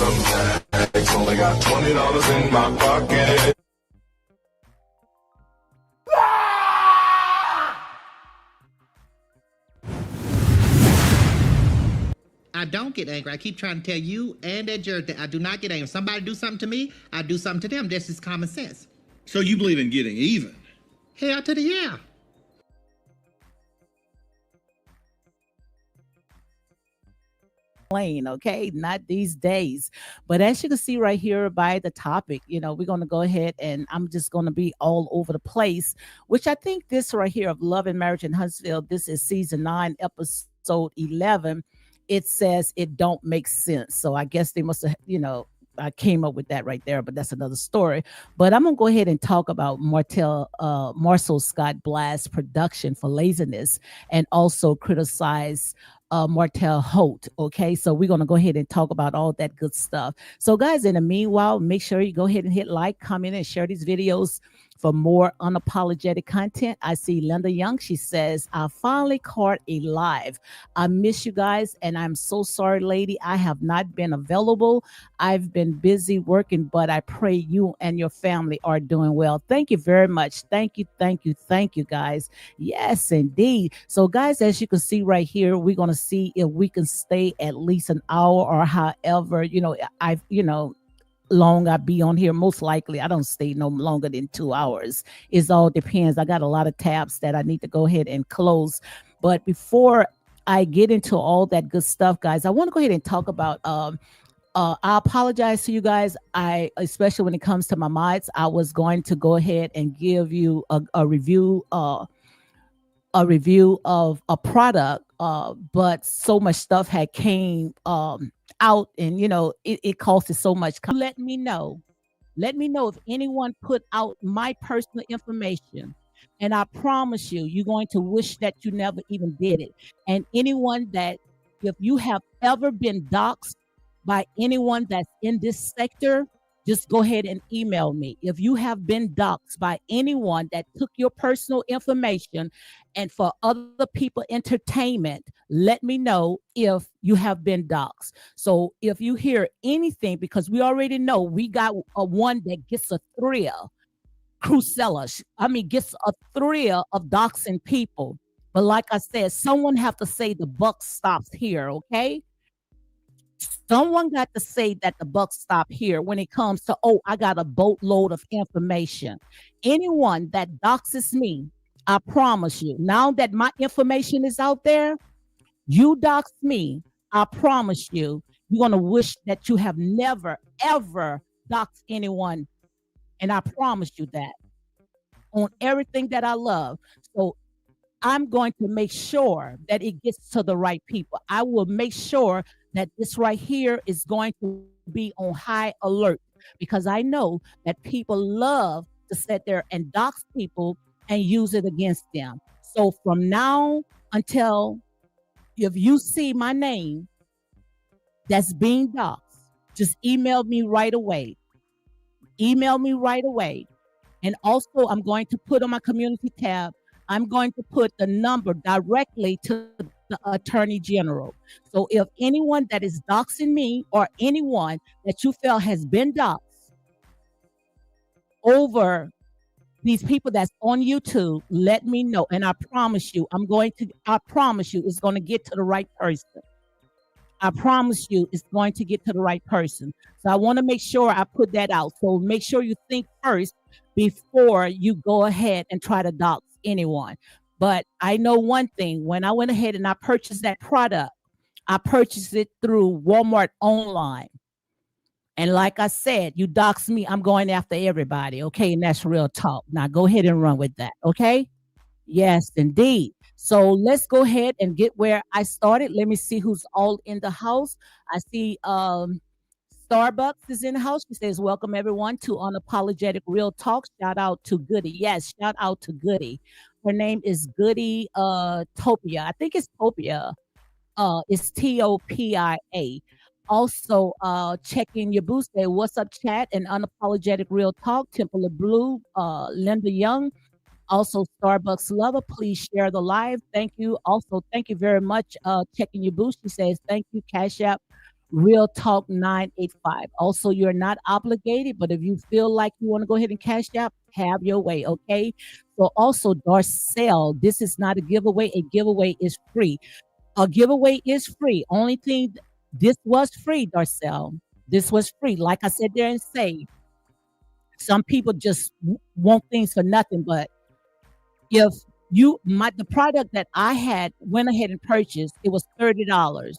some tags. Only got $20 in my pocket. I don't get angry. I keep trying to tell you and that jerk that I do not get angry. If somebody do something to me, I do something to them. That's just common sense. So you believe in getting even? Hell to the yeah. Okay, not these days. But as you can see right here by the topic, we're going to go ahead and I'm just going to be all over the place, which I think this right here of Love and Marriage in Huntsville, this is season 9, episode 11. It says it don't make sense. So I guess they must have, I came up with that right there, but that's another story. But I'm gonna go ahead and talk about Marsau Scott Blast's production for laziness, and also criticize Martell Holt. Okay, so we're gonna go ahead and talk about all that good stuff. So, guys, in the meanwhile, make sure you go ahead and hit like, comment, and share these videos for more unapologetic content. I see Linda Young. She says, I finally caught a live. I miss you guys, and I'm so sorry, lady. I have not been available. I've been busy working, but I pray you and your family are doing well. Thank you very much. Thank you, guys. Yes, indeed. So, guys, as you can see right here, we're going to see if we can stay at least an hour or however, long I be on here. Most likely I don't stay no longer than 2 hours. It all depends. I got a lot of tabs that I need to go ahead and close. But before I get into all that good stuff, guys, I want to go ahead and talk about I apologize to you guys. Especially when it comes to my mods, I was going to go ahead and give you a review of a product, but so much stuff had came out, and it costed so much. Let me know if anyone put out my personal information, and I promise you're going to wish that you never even did it. And anyone that, if you have ever been doxxed by anyone that's in this sector, just go ahead and email me. If you have been doxxed by anyone that took your personal information and for other people entertainment, let me know if you have been doxxed. So if you hear anything, because we already know we got one that gets a thrill, Crucella, gets a thrill of doxing people. But like I said, someone have to say the buck stops here, okay? Someone got to say that the buck stop here when it comes to, I got a boatload of information. Anyone that doxes me, I promise you, now that my information is out there, you dox me, I promise you're going to wish that you have never, ever doxed anyone. And I promise you that on everything that I love. So I'm going to make sure that it gets to the right people. I will make sure that this right here is going to be on high alert, because I know that people love to sit there and dox people and use it against them. So from now until, if you see my name that's being doxed, just email me right away. And also, I'm going to put on my community tab, I'm going to put the number directly to the Attorney General. So if anyone that is doxing me, or anyone that you feel has been doxed over these people that's on YouTube, let me know. And I promise you it's going to get to the right person. I promise you it's going to get to the right person. So I want to make sure I put that out. So make sure you think first before you go ahead and try to dox anyone. But I know one thing, when I went ahead and I purchased that product, I purchased it through Walmart online. And like I said, you dox me, I'm going after everybody. Okay. And that's real talk. Now go ahead and run with that. Okay. Yes, indeed. So let's go ahead and get where I started. Let me see who's all in the house. I see Starbucks is in the house. She says, welcome everyone to Unapologetic Real Talk. Shout out to Goody. Yes, shout out to Goody. Her name is Goody Topia. I think it's Topia. It's Topia. Also, checking your boost. Say, what's up, chat? And Unapologetic Real Talk. Temple of Blue, Linda Young. Also, Starbucks lover, please share the live. Thank you. Also, thank you very much. Checking your boost. She says, thank you, Cash App. Real Talk 985. Also, you're not obligated, but if you feel like you want to go ahead and cash out, have your way, okay? So also, Darcel, this is not a giveaway. A giveaway is free. A giveaway is free. Only thing, this was free, Darcel. This was free. Like I said there and say, some people just want things for nothing. But if the product that I had went ahead and purchased, it was $30.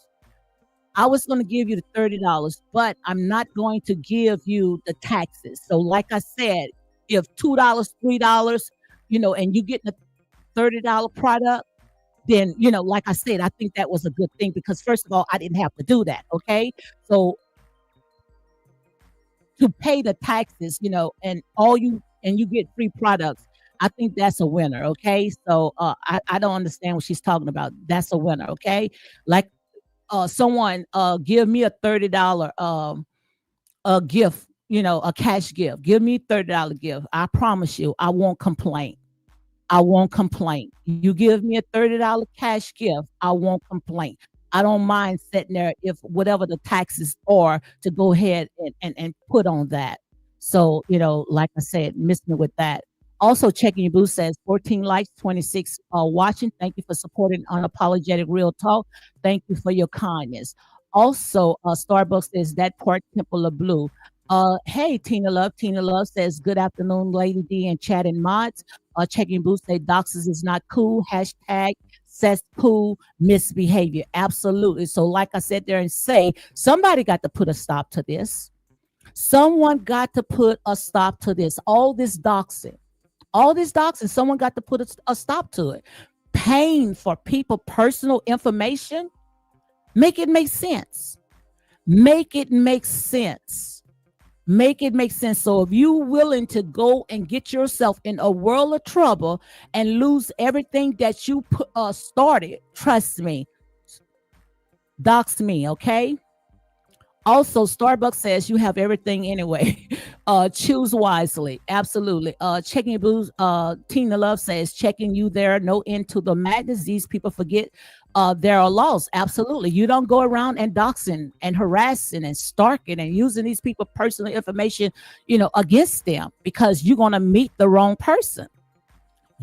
I was going to give you the $30, but I'm not going to give you the taxes. So, like I said, if $2, $3, and you get the $30 product, then, like I said, I think that was a good thing because first of all, I didn't have to do that. Okay. So to pay the taxes, and you get free products, I think that's a winner. Okay. So I don't understand what she's talking about. That's a winner. Okay. Like someone give me a $30 a gift, a cash gift. Give me $30 gift. I promise you, I won't complain. I won't complain. You give me a $30 cash gift, I won't complain. I don't mind sitting there if whatever the taxes are to go ahead and put on that. So, like I said, miss me with that. Also, Checking Your Blue says 14 likes, 26 watching. Thank you for supporting Unapologetic Real Talk. Thank you for your kindness. Also, Starbucks says that part Temple of Blue. Hey, Tina Love. Tina Love says, good afternoon, Lady D and chat and mods. Checking Blue say doxes is not cool. Hashtag cesspool misbehavior. Absolutely. So like I said there and say, somebody got to put a stop to this. Someone got to put a stop to this. All this doxing, someone got to put a stop to it. Paying for people personal information, make it make sense. Make it make sense. Make it make sense. So if you're willing to go and get yourself in a world of trouble and lose everything that you started, trust me, dox me, okay? Also, Starbucks says you have everything anyway. Choose wisely. Absolutely. Checking Blues. Tina Love says checking you there. No end to the madness. These people forget there are laws. Absolutely. You don't go around and doxing and harassing and stalking and using these people personal information, against them because you're going to meet the wrong person.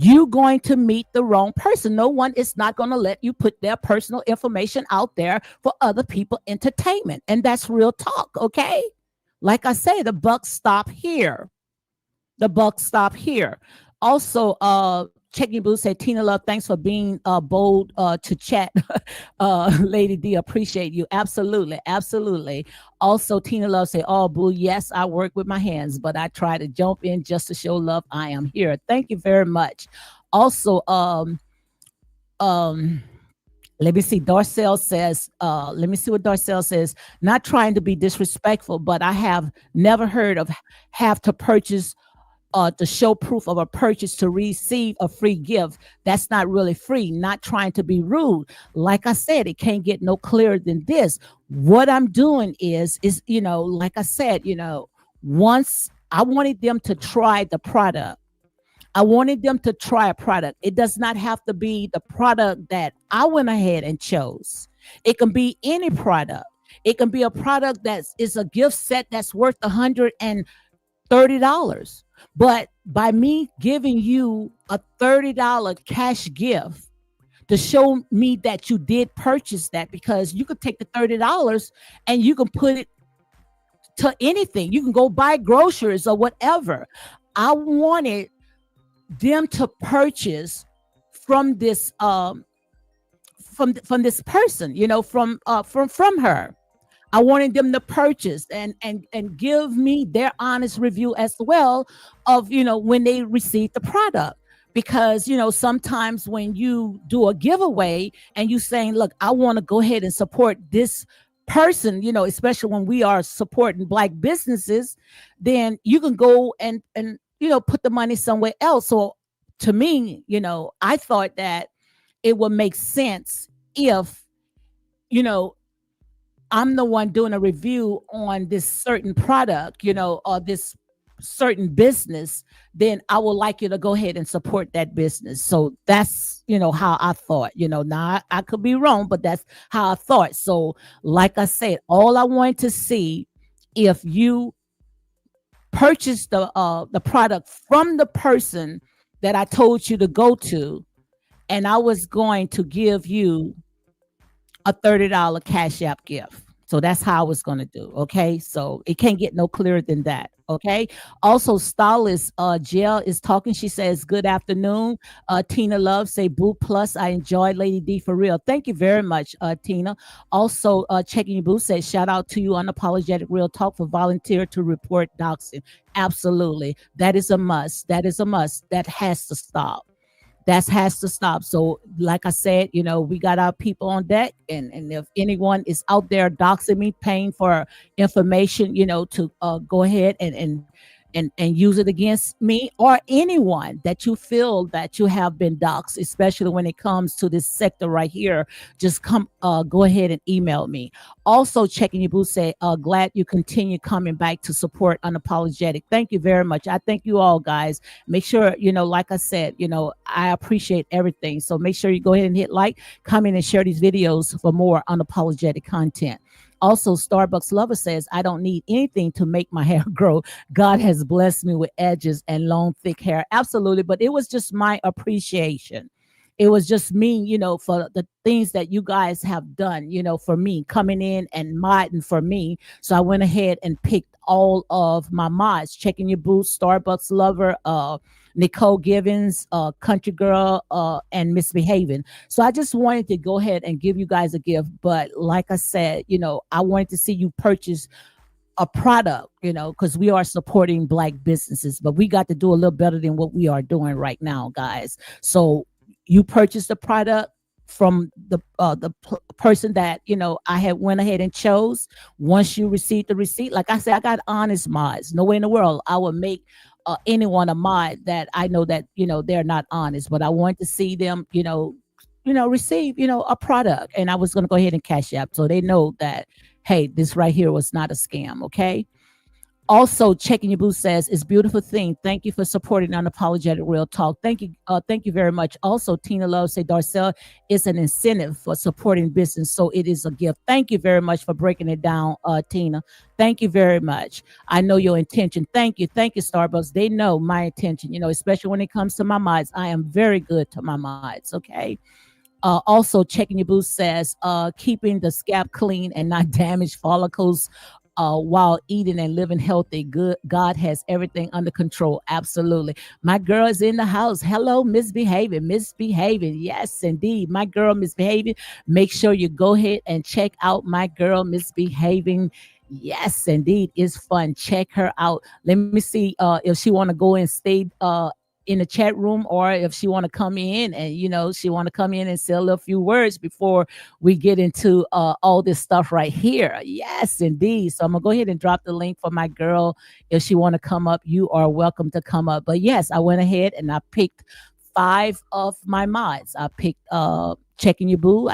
You're going to meet the wrong person. No one is not going to let you put their personal information out there for other people entertainment. And that's real talk. Okay. Like I say, the buck stop here. The buck stop here. Also, Checking Blue said, Tina Love, thanks for being bold to chat. Lady D, appreciate you. Absolutely. Absolutely. Also, Tina Love said, oh, Boo, yes, I work with my hands, but I try to jump in just to show love. I am here. Thank you very much. Also, let me see. Darcel says, let me see what Darcel says. Not trying to be disrespectful, but I have never heard of have to purchase to show proof of a purchase to receive a free gift. That's not really free. Not trying to be rude. Like I said, it can't get no clearer than this. What I'm doing is, like I said, once I wanted them to try the product. I wanted them to try a product. It does not have to be the product that I went ahead and chose. It can be any product. It can be a product that is a gift set that's worth $130. But by me giving you a $30 cash gift to show me that you did purchase that, because you could take the $30 and you can put it to anything. You can go buy groceries or whatever. I wanted them to purchase from this from this person, from her. I wanted them to purchase and give me their honest review as well of, when they receive the product. Because, sometimes when you do a giveaway and you saying, look, I want to go ahead and support this person, especially when we are supporting Black businesses, then you can go and put the money somewhere else. So to me, I thought that it would make sense if, I'm the one doing a review on this certain product, or this certain business, then I would like you to go ahead and support that business. So that's, how I thought. Now I could be wrong, but that's how I thought. So like I said, all I wanted to see, if you purchase the product from the person that I told you to go to, and I was going to give you a $30 Cash App gift. So that's how I was going to do. Okay. So it can't get no clearer than that. Okay. Also, Stylist Jill is talking. She says, good afternoon. Tina Love say, Boo Plus. I enjoyed Lady D for real. Thank you very much, Tina. Also, Checking Your Boo says, shout out to you, Unapologetic Real Talk, for volunteer to report doxing. Absolutely. That is a must. That is a must. That has to stop. That has to stop. So like I said, we got our people on deck, and if anyone is out there doxing me, paying for information, to go ahead and use it against me or anyone that you feel that you have been doxed, especially when it comes to this sector right here, just go ahead and email me. Also, Checking Your Boo say, glad you continue coming back to support Unapologetic. Thank you very much. I thank you all, guys. Make sure, like I said, I appreciate everything. So make sure you go ahead and hit like, comment, and share these videos for more unapologetic content. Also, Starbucks Lover says, I don't need anything to make my hair grow. God has blessed me with edges and long, thick hair. Absolutely. But it was just my appreciation. It was just me, for the things that you guys have done, for me, coming in and modding for me. So I went ahead and picked all of my mods. Checking Your Boo, Starbucks Lover, Nicole Givens, Country Girl, and Misbehaving. So I just wanted to go ahead and give you guys a gift. But like I said, I wanted to see you purchase a product, because we are supporting Black businesses, but we got to do a little better than what we are doing right now, guys. So you purchase the product from the person that I had went ahead and chose. Once you receive the receipt, like I said, I got honest mods. No way in the world I would make anyone a mod that I know that they're not honest. But I want to see them receive a product, and I was going to go ahead and cash app so they know that, hey, this right here was not a scam. Okay. Also, Checking Your Boo says, it's a beautiful thing. Thank you for supporting Unapologetic Real Talk. Thank you very much. Also, Tina Love say, Darcel, is an incentive for supporting business, so it is a gift. Thank you very much for breaking it down, Tina. Thank you very much. I know your intention. Thank you, Starbucks. They know my intention, especially when it comes to my mods. I am very good to my mods, okay? Also, Checking Your Boo says, keeping the scalp clean and not damaged follicles while eating and living healthy. Good. God has everything under control. Absolutely. My girl is in the house. Hello, Misbehaving. Yes, indeed. My girl, Misbehaving. Make sure you go ahead and check out my girl, Misbehaving. Yes, indeed. It's fun. Check her out. Let me see if she want to go and stay in the chat room, or if she want to come in and she want to come in and say a few words before we get into all this stuff right here. Yes, indeed. So I'm gonna go ahead and drop the link for my girl. If she want to come up, you are welcome to come up. But yes, I went ahead and I picked 5 of my mods. I picked Checking Your Boo,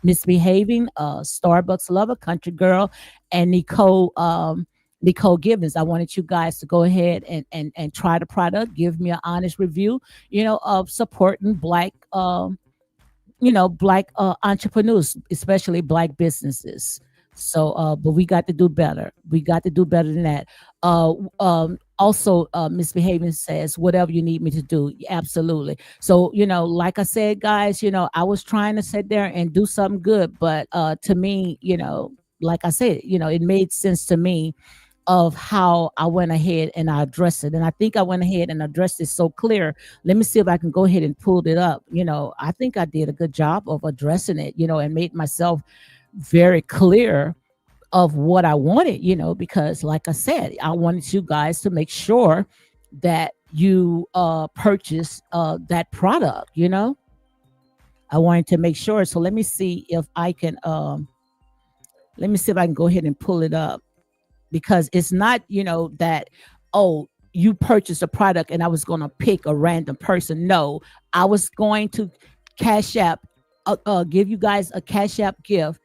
Misbehaving, Starbucks Lover, Country Girl, and Nicole Givens. I wanted you guys to go ahead and try the product, give me an honest review, of supporting Black, Black entrepreneurs, especially Black businesses. So, but we got to do better. We got to do better than that. Also, Misbehaving says, whatever you need me to do. Absolutely. So, like I said, guys, I was trying to sit there and do something good, but to me, like I said, it made sense to me of how I went ahead and I addressed it. And I think I went ahead and addressed it so clear. Let me see if I can go ahead and pull it up. I think I did a good job of addressing it, and made myself very clear of what I wanted, because like I said, I wanted you guys to make sure that you purchase that product, I wanted to make sure. So let me see if I can go ahead and pull it up. Because it's not, that, oh, you purchased a product and I was going to pick a random person. No, I was going to cash app, give you guys a cash app gift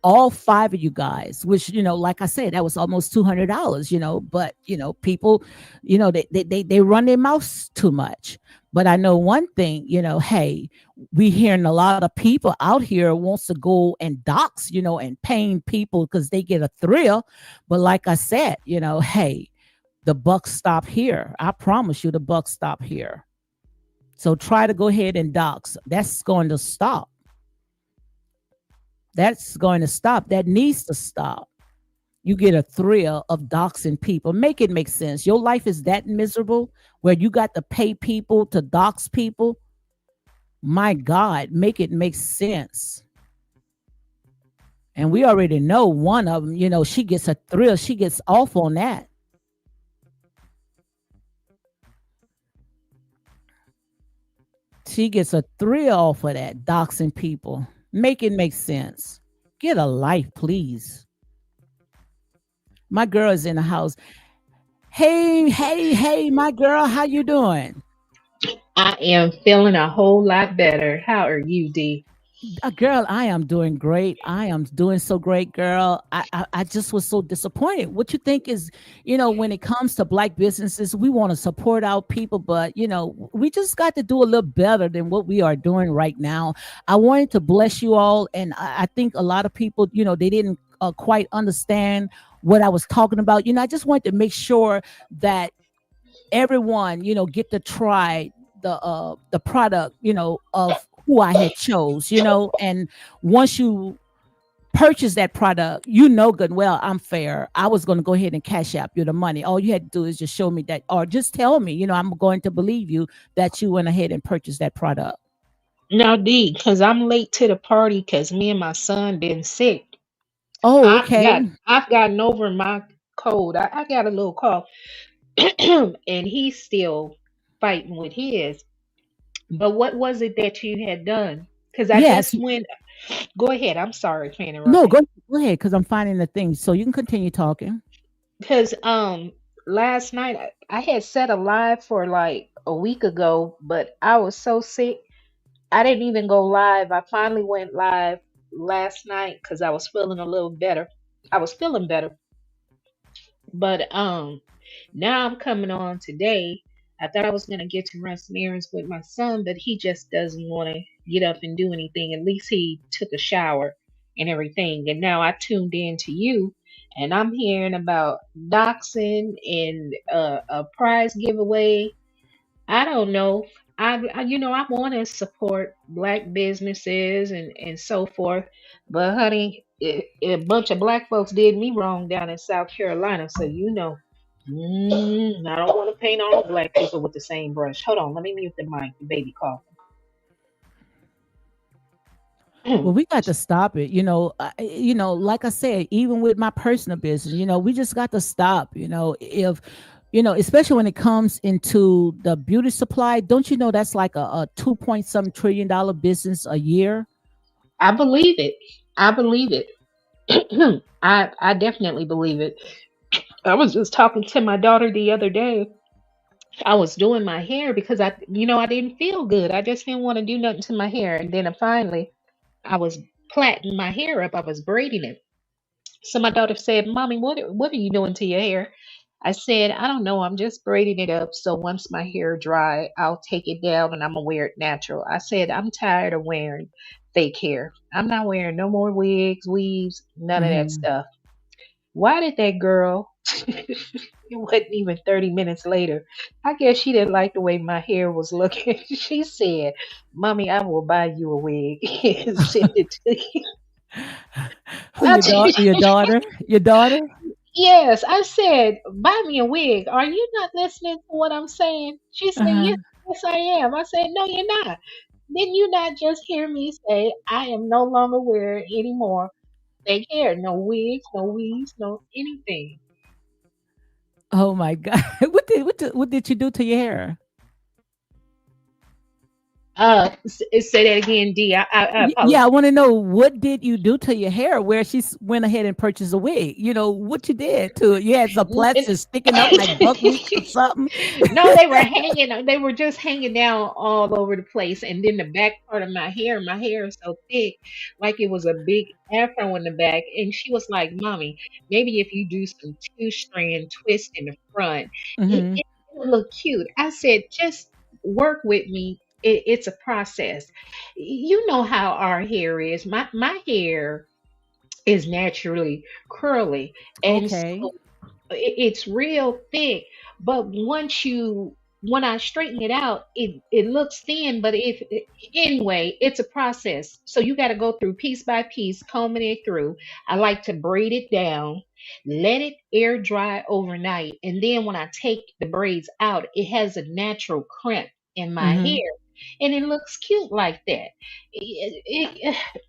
all five of you guys, which, like I said, that was almost $200, but, people, they run their mouths too much. But I know one thing, hey, we hearing a lot of people out here wants to go and dox, and paying people because they get a thrill. But like I said, hey, the buck stop here. I promise you the buck stop here. So try to go ahead and dox. That's going to stop. That's going to stop. That needs to stop. You get a thrill of doxing people. Make it make sense. Your life is that miserable where you got to pay people to dox people. My God, make it make sense. And we already know one of them, she gets a thrill. She gets off on that. She gets a thrill off of that, doxing people. Make it make sense. Get a life, please. My girl is in the house. Hey, hey, hey, my girl, how you doing? I am feeling a whole lot better. How are you, D? Girl, I am doing great. I am doing so great, girl. I just was so disappointed. What you think is, when it comes to Black businesses, we want to support our people, but we just got to do a little better than what we are doing right now. I wanted to bless you all, and I think a lot of people, they didn't quite understand what I was talking about. I just wanted to make sure that everyone, get to try the product, of who I had chose, and once you purchase that product, good and well, I'm fair. I was going to go ahead and cash out you the money. All you had to do is just show me that, or just tell me, I'm going to believe you that you went ahead and purchased that product. Now, D, because I'm late to the party because me and my son been sick. Oh, I've okay. got I've gotten over my cold. I got a little cough, and he's still fighting with his. But what was it that you had done? Because I Yes. just went. Go ahead. I'm sorry for No, interrupting. go ahead, because I'm finding the thing. So you can continue talking. Because last night I had set a live for like a week ago, but I was so sick I didn't even go live. I finally went live last night because I was feeling a little better. I was feeling better, but now I'm coming on today. I thought I was gonna get to run some errands with my son, but he just doesn't want to get up and do anything. At least he took a shower and everything. And now I tuned in to you, and I'm hearing about doxing and a prize giveaway. I don't know. I want to support black businesses and so forth, but honey, a bunch of black folks did me wrong down in South Carolina, so I don't want to paint all the black people with the same brush. Hold on, let me mute the mic. The baby Well, coughing. we got to stop it. Like I said, even with my personal business, we just got to stop. If especially when it comes into the beauty supply, don't you know that's like a 2 point some $1 trillion business a year? I believe it. I believe it. I definitely believe it. I was just talking to my daughter the other day. I was doing my hair because I didn't feel good. I just didn't want to do nothing to my hair. And then finally, I was plaiting my hair up. I was braiding it. So my daughter said, "Mommy, what are you doing to your hair?" I said, "I don't know. I'm just braiding it up. So once my hair dry, I'll take it down and I'm gonna wear it natural." I said, "I'm tired of wearing fake hair. I'm not wearing no more wigs, weaves, none of that Hmm. stuff." Why did that girl? It wasn't even 30 minutes later. I guess she didn't like the way my hair was looking. She said, "Mommy, I will buy you a wig and send it to you." Who I your t- daughter? Your daughter? Your daughter? yes, I said, "Buy me a wig." Are you not listening to what I'm saying? She said, Uh-huh. "Yes, yes, I am." I said, "No, you're not. Didn't you not just hear me say I am no longer wearing any more fake hair? No wigs, no weaves, no anything." Oh, my God. What did you do to your hair? Say that again, D. I Yeah, apologize. I want to know, what did you do to your hair where she went ahead and purchased a wig? What you did to it? You had some plaits just sticking up like buckwheat or something? No, they were hanging. They were just hanging down all over the place, and then the back part of my hair is so thick, like it was a big afro in the back. And she was like, "Mommy, maybe if you do some two-strand twist in the front, Hmm. it will look cute." I said, "Just work with me. It's a process. You know how our hair is. My hair is naturally curly, and so Okay. it's real thick, but when I straighten it out, it looks thin. But anyway, it's a process, so you got to go through piece by piece, combing it through. I like to braid it down, let it air dry overnight, and then when I take the braids out, it has a natural crimp in my Hmm. hair, and it looks cute like that.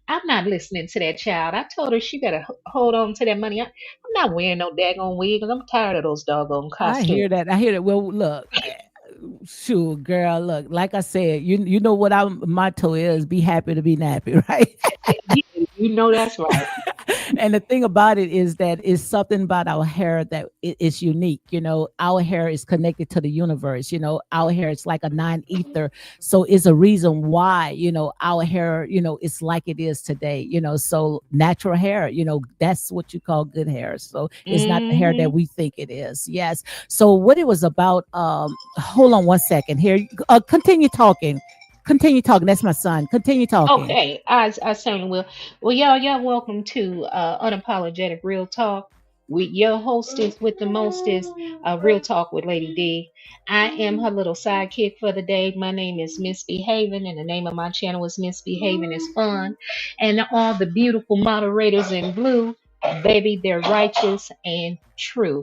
I'm not listening to that child. I told her she better hold on to that money. I'm not wearing no daggone wig, and I'm tired of those doggone I costumes. hear that. I hear that. Well, look, sure, girl. Look, like I said, you know what our motto is: be happy to be nappy, right? You know that's right. And the thing about it is that it's something about our hair that is unique. Our hair is connected to the universe. Our hair is like a non-ether, so it's a reason why our hair is like it is today. So natural hair, that's what you call good hair. So it's not the hair that Hmm. we think it is. Yes. So what it was about, hold on one second here. Continue talking. Continue talking. That's my son. Continue talking. Okay, I certainly will. Well, y'all welcome to Unapologetic Real Talk with your hostess with the mostest, Real Talk with Lady D. I am her little sidekick for the day. My name is Misbehaving, and the name of my channel is Misbehaving is Fun. And all the beautiful moderators in blue, baby, they're righteous and true.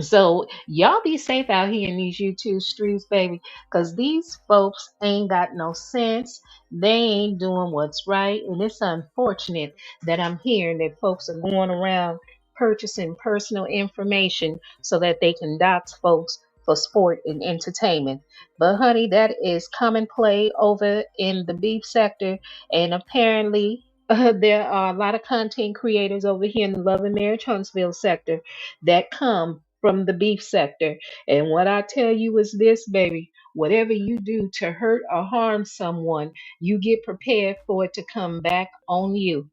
So y'all be safe out here in these YouTube streets, baby, because these folks ain't got no sense. They ain't doing what's right, and it's unfortunate that I'm hearing that folks are going around purchasing personal information so that they can dox folks for sport and entertainment. But honey, that is common play over in the beef sector, and apparently. There are a lot of content creators over here in the Love and Marriage Huntsville sector that come from the beef sector. And what I tell you is this, baby: whatever you do to hurt or harm someone, you get prepared for it to come back on you.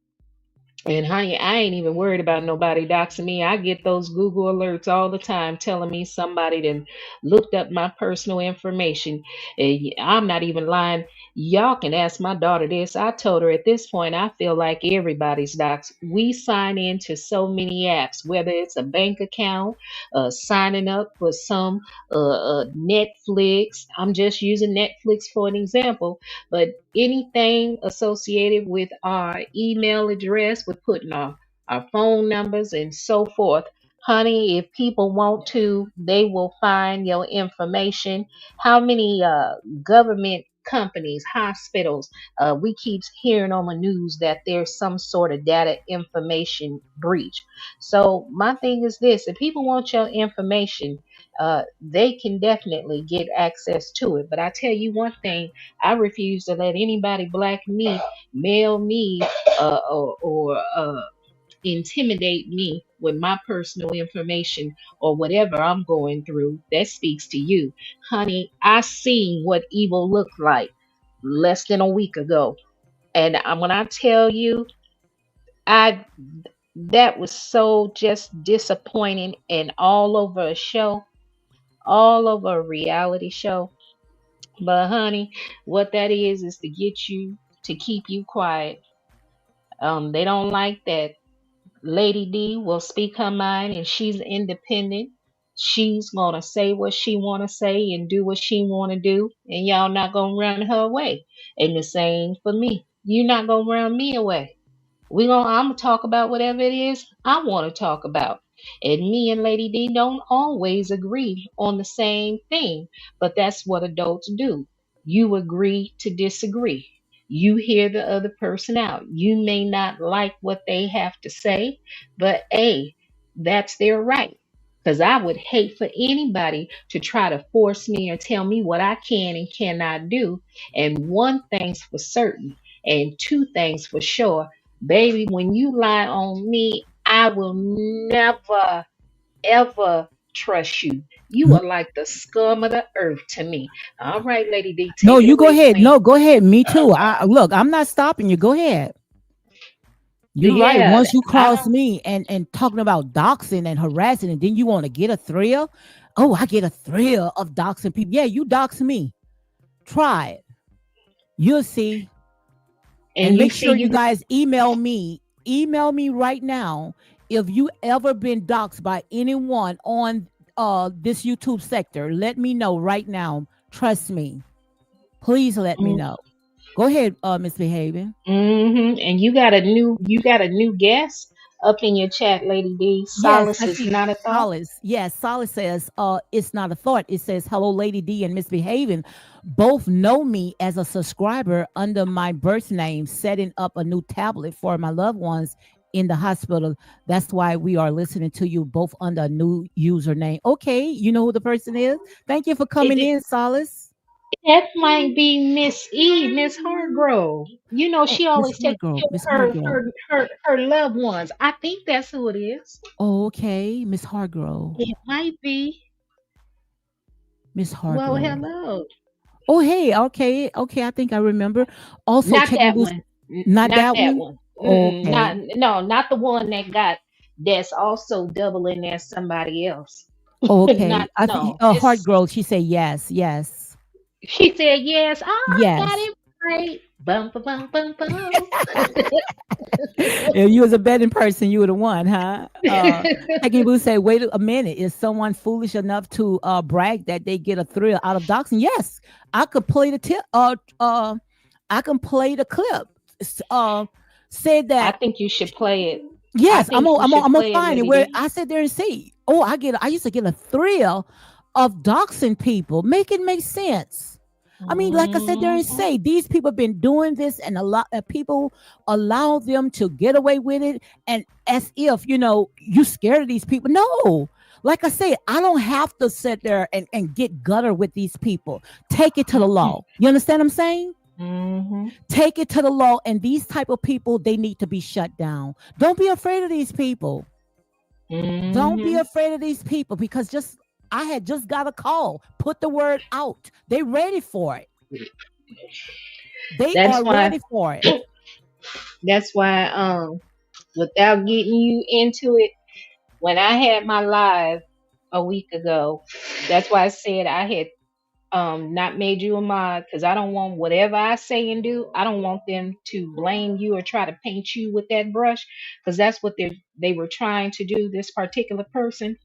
And honey, I ain't even worried about nobody doxing me. I get those Google alerts all the time telling me somebody then looked up my personal information. And I'm not even lying. Y'all can ask my daughter this. I told her at this point, I feel like everybody's doxed. We sign into so many apps, whether it's a bank account, signing up for some Netflix. I'm just using Netflix for an example, but anything associated with our email address, with putting our phone numbers and so forth. Honey, if people want to, they will find your information. How many government companies, hospitals, we keep hearing on the news that there's some sort of data information breach. So my thing is this: if people want your information, they can definitely get access to it. But I tell you one thing, I refuse to let anybody black me, mail me, or intimidate me with my personal information or whatever I'm going through. That speaks to you. Honey, I seen what evil looked like less than a week ago. And when I tell you, I that was so just disappointing, and all over a show, all over a reality show. But honey, what that is to get you to keep you quiet. They don't like that. Lady D will speak her mind, and she's independent. She's gonna say what she wanna say and do what she wanna do, and y'all not gonna run her away. And the same for me. You're not gonna run me away. I'm gonna talk about whatever it is I want to talk about. And me and Lady D don't always agree on the same thing, but that's what adults do. You agree to disagree. You hear the other person out. You may not like what they have to say, but hey, that's their right. Because I would hate for anybody to try to force me or tell me what I can and cannot do. And one thing's for certain, and two things for sure. Baby, when you lie on me, I will never, ever trust you. You are like the scum of the earth to me. All right, Lady D, No, take it you go away, ahead. Queen. No, go ahead. Me too. I look, I'm not stopping you. Go ahead. You're right. Yeah, Once you I cross don't. me and talking about doxing and harassing, and then you want to get a thrill. Oh, I get a thrill of doxing people. Yeah, you dox me. Try it. You'll see. And And you make see, sure you you guys email me. Email me right now if you ever been doxed by anyone on this YouTube sector. Let me know right now. Trust me. Please let me know. Go ahead, Misbehaving. and you got a new guest up in your chat, Lady D. Yes, Solace I is see not a thought. Solace. Yes, Solace says, it's not a thought. It says, hello, Lady D and Misbehaving. Both know me as a subscriber under my birth name, setting up a new tablet for my loved ones in the hospital. That's why we are listening to you both under a new username. Okay, you know who the person is? Thank you for It, coming it- in, Solace. that might be Miss E, Miss Hargrove. You know, Oh, she Miss always takes Hargrove. Miss care of Hargrove. her loved ones. I think that's who it is. Oh, okay, Miss Hargrove. It might be. Miss Well, Hargrove. hello. Oh, hey, okay, okay. I think I remember. Also, Not checking that boost. one. Not Not that that one. one. Okay, Not no, not the one that got that's also doubling as somebody else. okay. Not I think no. Heart It's Girl. She said yes, yes, she said yes. Oh, I got yes. it right. Bum bum bum bum bum. If you was a betting person, you would have won, huh? Checking boost say, wait a minute. Is someone foolish enough to brag that they get a thrill out of doxing? Yes, I could play the tip. I can play the clip. Said I that. think you should play it. I Yes, think you should I'm gonna play it, find it Lady where D. I sit there and say, "Oh, I used to get a thrill of doxing people. Make it make sense." I mean, like I said there and Mhm. say, these people have been doing this, and a lot of people allow them to get away with it, and as if you scared of these people. No, like I said, I don't have to sit there and get gutter with these people. Take it to the law. You understand what I'm saying? Mhm. Take it to the law, and these type of people, they need to be shut down. Don't be afraid of these people. Don't be Mhm. afraid of these people, because just I had just got a call. Put the word out. They ready for it. They That's are why. ready for it. That's why. Without getting you into it, when I had my live a week ago, that's why I said I had not made you a mod, because I don't want whatever I say and do, I don't want them to blame you or try to paint you with that brush, because that's what they were trying to do, this particular person.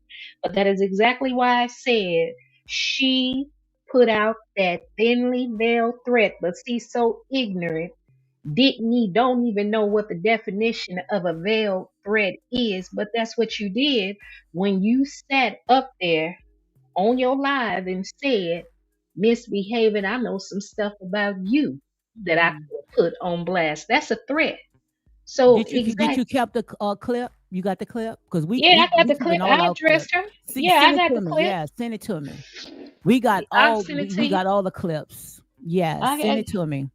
But that is exactly why I said she put out that thinly veiled threat, but she's so ignorant, don't even know what the definition of a veiled threat is. But that's what you did when you sat up there on your live and said, misbehaving, I know some stuff about you that I Mhm. could put on blast. That's a threat. So Did you exact. keep the clip? You got the clip? Because we Yeah, we I got we the clip. keeping all I our clips. addressed her. Yeah, I Send it got to the me. clip. Yeah, send it to me. We got I'll all send it to we you. got all the clips. Yes, I send got it to me.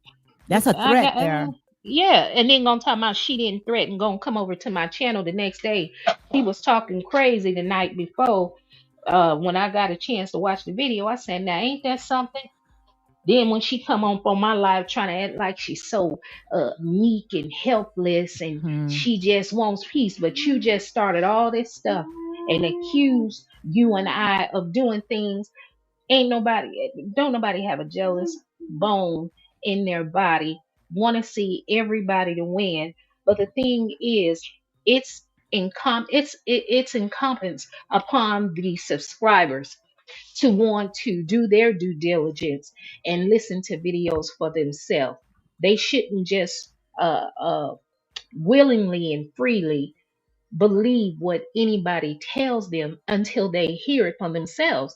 That's a I threat got there. yeah, and then gonna talk about she didn't threaten gonna come over to my channel the next day. He was talking crazy the night before. When I got a chance to watch the video, I said, "Now ain't that something?" Then when she come on my live trying to act like she's so meek and helpless and Hmm. she just wants peace, but you just started all this stuff and accused you and I of doing things. Don't nobody have a jealous bone in their body. Want to see everybody to win, but the thing is, it's incumbent upon the subscribers to want to do their due diligence and listen to videos for themselves. They shouldn't just willingly and freely believe what anybody tells them until they hear it from themselves.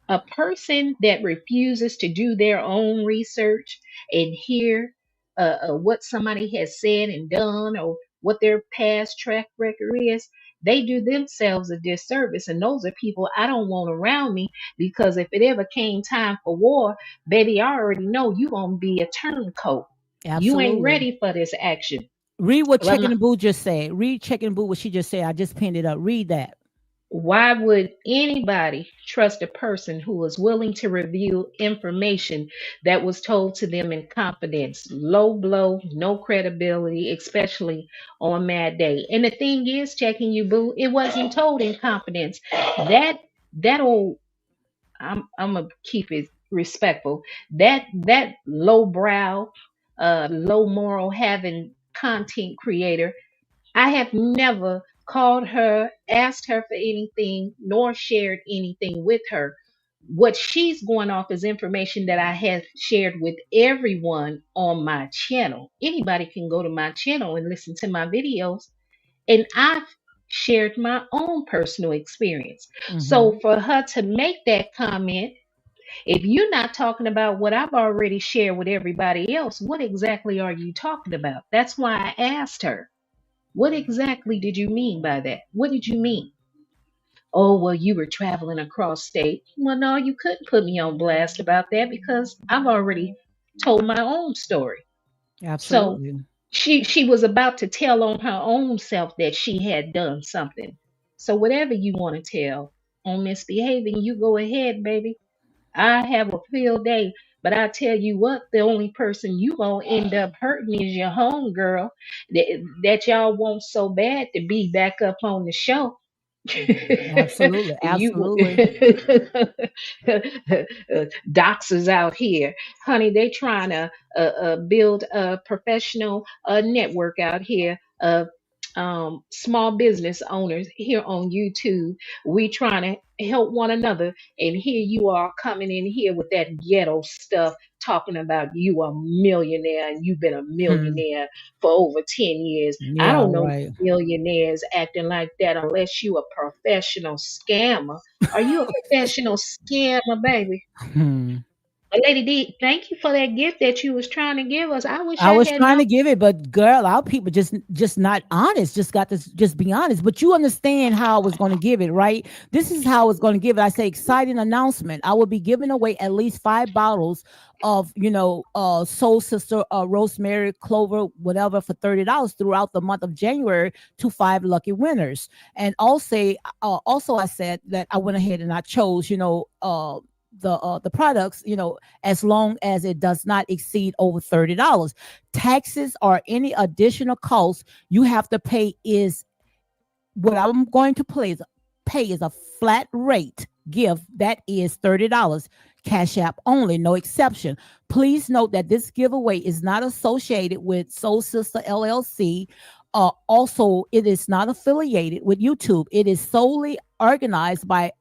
A person that refuses to do their own research and hear what somebody has said and done or what their past track record is, they do themselves a disservice. And those are people I don't want around me, because if it ever came time for war, baby, I already know you gonna be a turncoat. You ain't Absolutely. ready for this action. Read what Well, Chicken and Boo just said. Read Chicken and Boo what she just said. I just pinned it up. Read that. why would anybody trust a person who was willing to reveal information that was told to them in confidence? Low blow, no credibility, especially on Mad Day. And the thing is, checking you, boo, it wasn't told in confidence. That old, I'm gonna keep it respectful. That lowbrow, low moral having content creator, I have never called her, asked her for anything, nor shared anything with her. What she's going off is information that I have shared with everyone on my channel. Anybody can go to my channel and listen to my videos, and I've shared my own personal experience. So Hmm. for her to make that comment, if you're not talking about what I've already shared with everybody else, what exactly are you talking about? That's why I asked her. What exactly did you mean by that? What did you mean? Oh, well, you were traveling across state. Well, no, you couldn't put me on blast about that because I've already told my own story. So Absolutely. she was about to tell on her own self that she had done something. So whatever you want to tell on misbehaving, you go ahead, baby. I have a field day, but I tell you what, the only person you gonna end up hurting is your home girl that y'all want so bad to be back up on the show. Absolutely. You Absolutely. doxers out here, honey. They trying to build a professional network out here of small business owners here on YouTube. We trying to help one another, and here you are coming in here with that ghetto stuff, talking about you a millionaire and you've been a Hmm. millionaire for over 10 years. I Yeah, don't know right. millionaires acting like that unless you a professional scammer. Are you a professional scammer, baby? Hmm. Lady D, thank you for that gift that you was trying to give us. I wish I I was had trying known. to give it, but girl, our people just not honest. Just got to just be honest. But you understand how I was going to give it, right? This is how I was going to give it. I say exciting announcement. I will be giving away at least 5 bottles of Soul Sister, Rosemary, Clover, whatever, for $30 throughout the month of January to 5 lucky winners. And also I said that I went ahead and I chose the products, as long as it does not exceed over $30. Taxes or any additional costs you have to pay is what I'm going to pay is a flat rate gift that is $30. Cash app only, no exception. Please note that this giveaway is not associated with Soul Sister LLC. Also, it is not affiliated with YouTube. It is solely organized by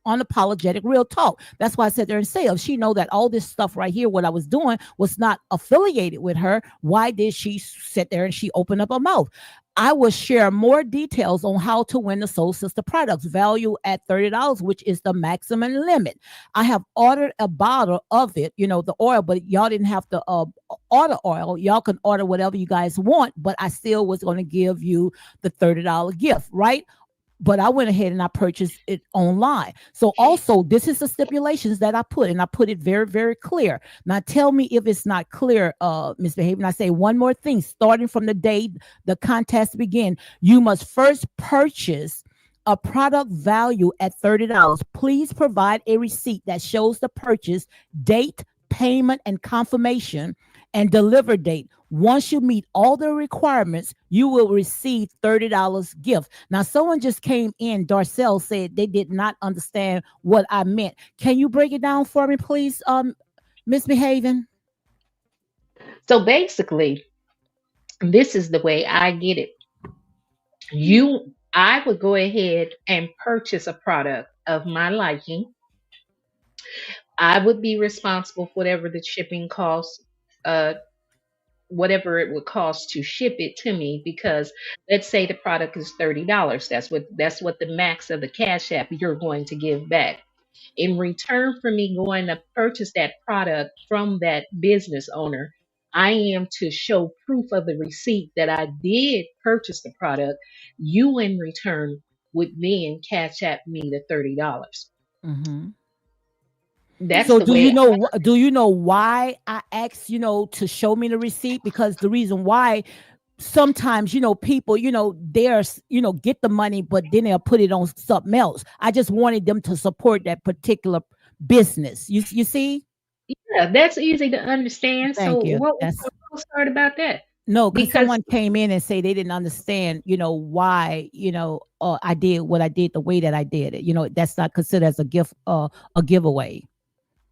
unapologetic real talk. That's why I said there in sales. She know that all this stuff right here, what I was doing, was not affiliated with her. Why did she sit there and she opened up her mouth? I will share more details on how to win the Soul Sister products, value at $30, which is the maximum limit. I have ordered a bottle of it, the oil, but y'all didn't have to order oil. Y'all can order whatever you guys want, but I still was going to give you the $30 gift, right? But I went ahead and I purchased it online. So also, this is the stipulations that I put, and I put it very, very clear. Now, tell me if it's not clear, Miss Behavior. I say one more thing: starting from the day the contest begin, you must first purchase a product value at $30. Please provide a receipt that shows the purchase date, payment, and confirmation and deliver date. Once you meet all the requirements, you will receive $30 gift. Now, someone just came in, Darcel said they did not understand what I meant. Can you break it down for me, please, Miss Behaven? So basically, this is the way I get it. I would go ahead and purchase a product of my liking. I would be responsible for whatever the shipping costs, uh, whatever it would cost to ship it to me, because let's say the product is $30. That's what the max of the cash app you're going to give back. In return for me going to purchase that product from that business owner, I am to show proof of the receipt that I did purchase the product. You in return would then cash at me the $30. Mm-hmm. That's So the way. do you know why I asked, to show me the receipt? Because the reason why sometimes, people, there's, get the money, but then they'll put it on something else. I just wanted them to support that particular business. You see? Yeah, that's easy to understand. So Thank you. what was That's so hard about that? no, because Because someone came in and say they didn't understand, why, I did what I did the way that I did it. That's not considered as a gift, a giveaway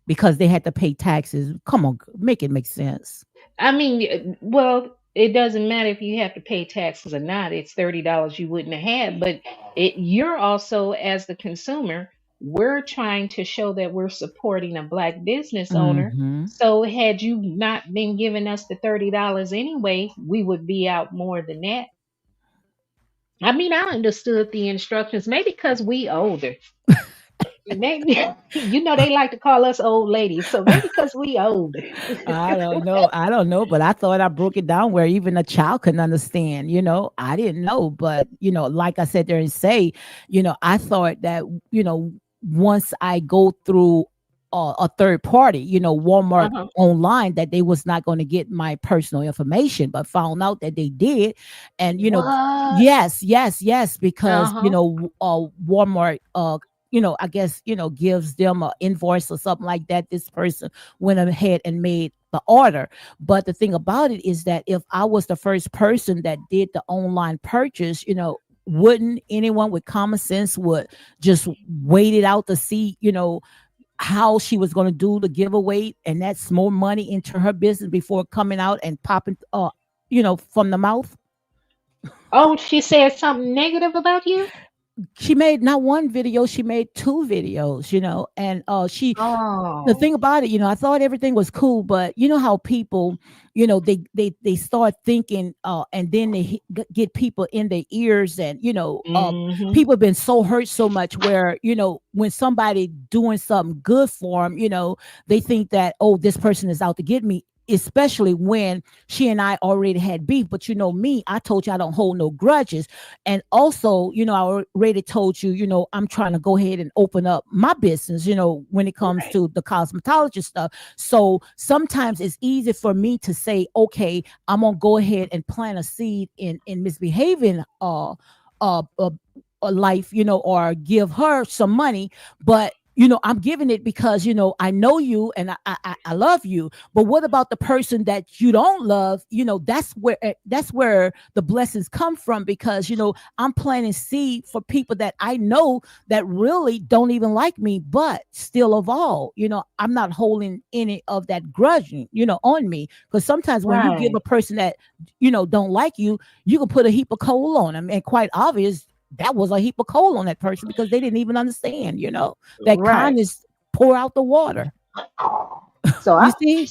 because they had to pay taxes. Come on, make it make sense. I mean, well, it doesn't matter if you have to pay taxes or not. It's $30 you wouldn't have had, but you're also, as the consumer, we're trying to show that we're supporting a black business owner. Mm-hmm. So had you not been giving us the $30 anyway, we would be out more than that. I mean, I understood the instructions, maybe because we older. Maybe they like to call us old ladies, so maybe because we older. I don't know. I don't know, but I thought I broke it down where even a child can understand. I didn't know, but like I said there and say, I thought that once I go through a third party, Walmart Uh-huh. online, that they was not going to get my personal information, but found out that they did, and What? yes, because Uh-huh. Walmart I guess, gives them an invoice or something like that. This person went ahead and made the order. But the thing about it is that if I was the first person that did the online purchase, wouldn't anyone with common sense would just wait it out to see, how she was going to do the giveaway, and that's more money into her business before coming out and popping, from the mouth. Oh, she said something negative about you? She made not one video, she made two videos, and the Oh. thing about it, I thought everything was cool, but you know how people, they start thinking, and then they get people in their ears, and Mm-hmm. people have been so hurt so much where when somebody doing something good for them, they think that, oh, this person is out to get me. Especially when she and I already had beef, but me, I told you I don't hold no grudges, and also, I already told you, I'm trying to go ahead and open up my business, when it comes Right. to the cosmetology stuff. So sometimes it's easy for me to say, okay, I'm gonna go ahead and plant a seed in misbehaving uh, uh a life, or give her some money, but I'm giving it because I know you and I love you. But what about the person that you don't love? That's where the blessings come from, because I'm planting seed for people that I know that really don't even like me, but still of all, I'm not holding any of that grudging, on me. Because sometimes when you give Right. a person that don't like you, you can put a heap of coal on them, and quite obvious that was a heap of coal on that person because they didn't even understand, that Right. kindness pour out the water. So You I see?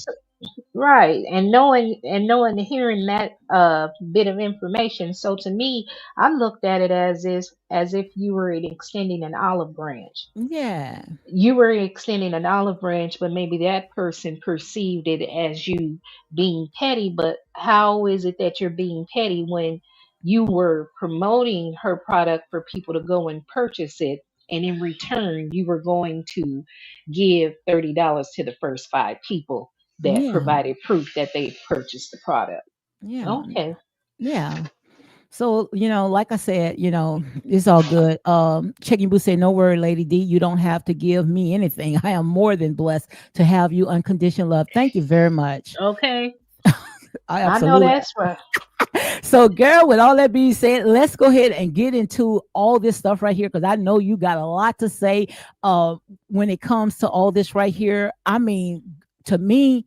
Right, and knowing and hearing that bit of information. So to me, I looked at it as if you were extending an olive branch. Yeah. You were extending an olive branch, but maybe that person perceived it as you being petty. But how is it that you're being petty when you were promoting her product for people to go and purchase it, and in return, you were going to give $30 to the first five people that Yeah. provided proof that they purchased the product? Yeah. Okay. Yeah. So, like I said, it's all good. Checking Boo say, no worry, Lady D, you don't have to give me anything. I am more than blessed to have you unconditional love. Thank you very much. Okay. I I know absolutely. that's right. So, girl, with all that being said, let's go ahead and get into all this stuff right here, because I know you got a lot to say when it comes to all this right here. I mean, to me,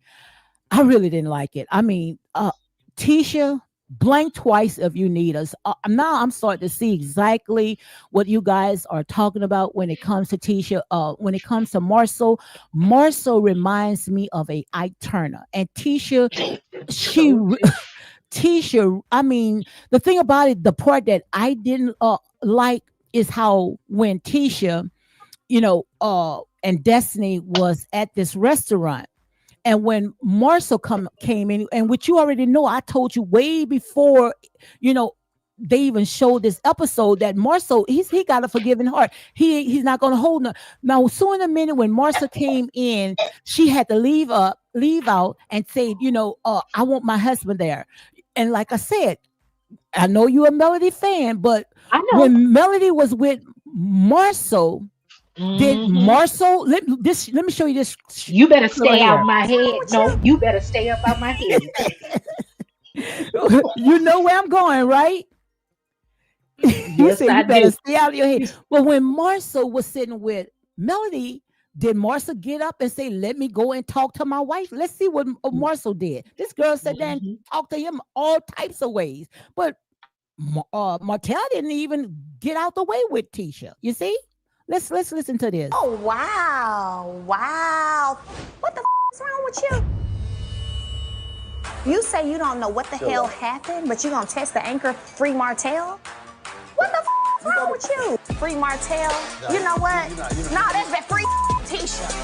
I really didn't like it. I mean, Tisha, blank twice if you need us. Now I'm starting to see exactly what you guys are talking about when it comes to Tisha. When it comes to Marsau, Marsau reminds me of a Ike Turner, and Tisha, she Told you. Tisha, I mean, the thing about it, the part that I didn't like is how when Tisha, and Destiny was at this restaurant, and when Marcel came in, and which you already know, I told you way before, you know, they even showed this episode that Marsau, he got a forgiving heart. He's not gonna hold no. Now, so in a minute when Marsau came in, she had to leave out and say, I want my husband there. And like I said, I know you're a Melody fan, but I know. when Melody was with Marsau, did Marsau let me show you this. You better stay right out here. my head. No, you better stay up out my head. You know where I'm going, right? You Yes, said I you better do. stay out of your head. Well, when Marsau was sitting with Melody, did Marsau get up and say, "Let me go and talk to my wife"? Let's see what Marsau did. This girl sat there and Mhm. talked to him all types of ways, but Martell didn't even get out the way with Tisha. You see? Let's listen to this. Oh, wow. Wow. What the is wrong with you? You say you don't know what the hell happened, but you're going to test the anchor Free Martell? What the is wrong with you? Free Martell? You know what? No, that's that free Tisha.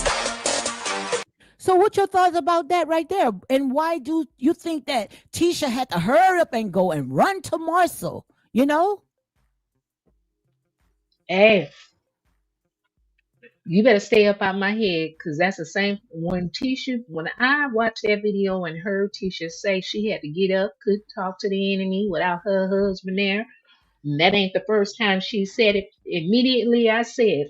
So what's your thoughts about that right there? And why do you think that Tisha had to hurry up and go and run to Marsau? Hey, you better stay up out my head, because that's the same when I watched that video and heard Tisha say she had to get up, couldn't talk to the enemy without her husband there. And that ain't the first time she said it. Immediately I said,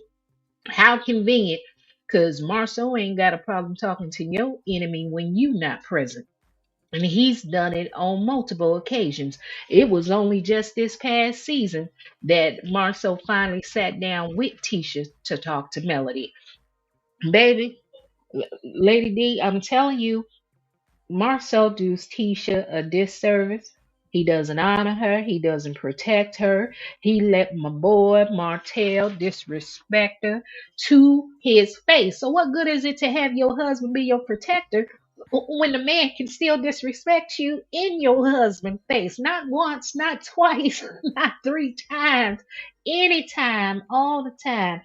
how convenient, because Marsau ain't got a problem talking to your enemy when you not present. And he's done it on multiple occasions. It was only just this past season that Marsau finally sat down with Tisha to talk to Melody. Baby, Lady D, I'm telling you, Marsau does Tisha a disservice. He doesn't honor her. He doesn't protect her. He let my boy Martell disrespect her to his face. So what good is it to have your husband be your protector when the man can still disrespect you in your husband's face? Not once, not twice, not three times. Anytime, all the time.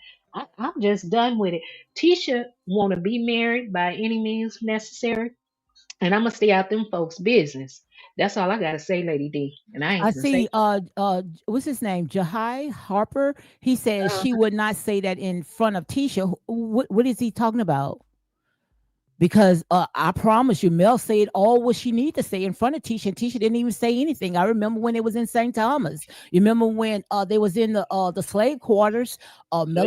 I'm just done with it. Tisha want to be married by any means necessary, and I'm gonna stay out them folks' business. That's all I gotta say, Lady D. And I ain't I gonna say. see what's his name? Jahai Harper. He says Uh, she would not say that in front of Tisha. What is he talking about? Because I promise you, Mel said all what she needed to say in front of Tisha, and Tisha didn't even say anything. I remember when it was in St. Thomas. You remember when they was in the slave quarters?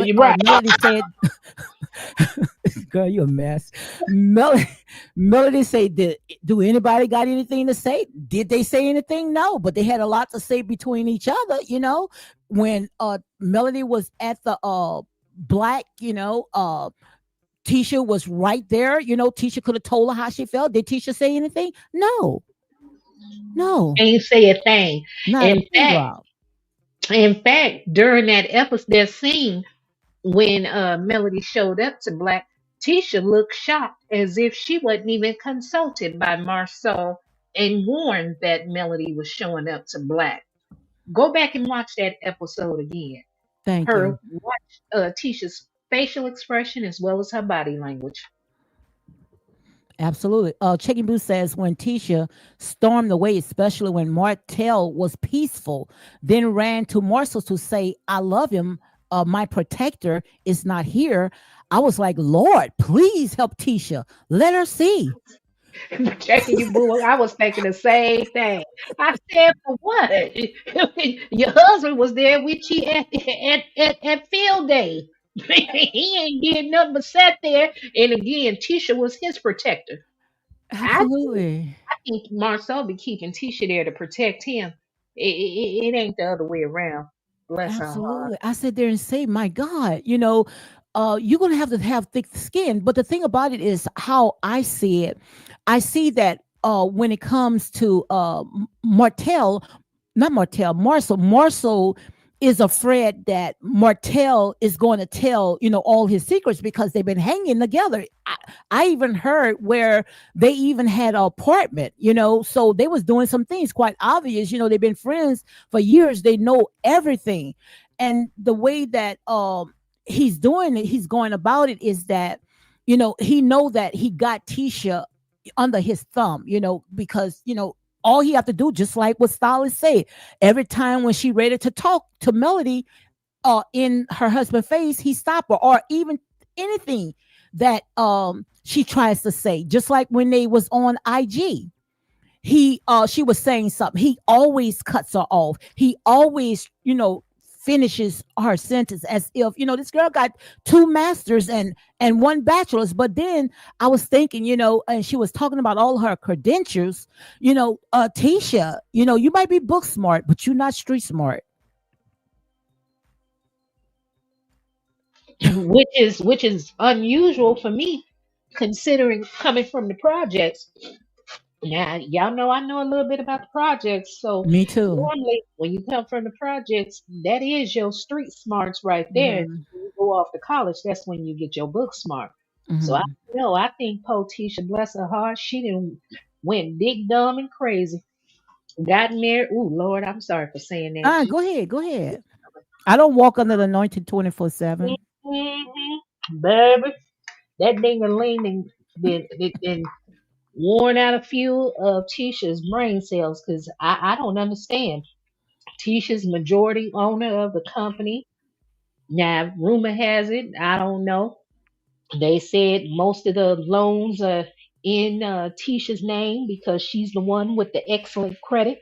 you're right. Melody said, "Girl, you a mess." Melody said, "Do anybody got anything to say?" Did they say anything? No, but they had a lot to say between each other. When Melody was at the black, Tisha was right there. Tisha could have told her how she felt. Did Tisha say anything? No, Ain't say a thing. not a In pin fact, drop. during that episode, that scene when Melody showed up to Black, Tisha looked shocked, as if she wasn't even consulted by Marsau and warned that Melody was showing up to Black. Go back and watch that episode again. Thank you. Watch Tisha's facial expression as well as her body language. Absolutely. Chicken Boo says when Tisha stormed away, especially when Martell was peaceful, then ran to Marcel to say, "I love him. My protector is not here." I was like, Lord, please help Tisha. Let her see. Checking you, boo. I was thinking the same thing. I said, for what? Your husband was there with you at field day. He ain't did nothing but sat there. And again, Tisha was his protector. I Absolutely. I think Marcel be keeping Tisha there to protect him. It ain't the other way around. Bless her heart. Absolutely. I sit there and say, my God, you're going to have thick skin. But the thing about it is how I see it. I see that when it comes to Martell, not Martell, Marcel is afraid that Martell is going to tell, all his secrets because they've been hanging together. I even heard where they even had an apartment, so they was doing some things quite obvious. They've been friends for years. They know everything. And the way that he's doing it, he's going about it is that, he know that he got Tisha under his thumb, because, all he have to do, just like what Stylist said, every time when she ready to talk to Melody, in her husband's face, he stopped her, or even anything that she tries to say. Just like when they was on IG, she was saying something, he always cuts her off. He always, finishes her sentence as if, this girl got 2 masters and 1 bachelor's. But then I was thinking, and she was talking about all her credentials, Tisha, you might be book smart, but you're not street smart. which is unusual for me, considering coming from the projects. Now, y'all know I know a little bit about the projects, so Me too. normally when you come from the projects, that is your street smarts right there. Mhm. When you go off to college, that's when you get your book smart. So I Mhm. know, I think Tisha, bless her heart, she didn't went big dumb and crazy. Got married. Ooh, Lord, I'm sorry for saying that. Go ahead. Go ahead. I don't walk under the anointing 24/7. Baby, that ding a ling then worn out a few of Tisha's brain cells, because I don't understand. Tisha's majority owner of the company. Now, rumor has it, I don't know. They said most of the loans are in Tisha's name because she's the one with the excellent credit.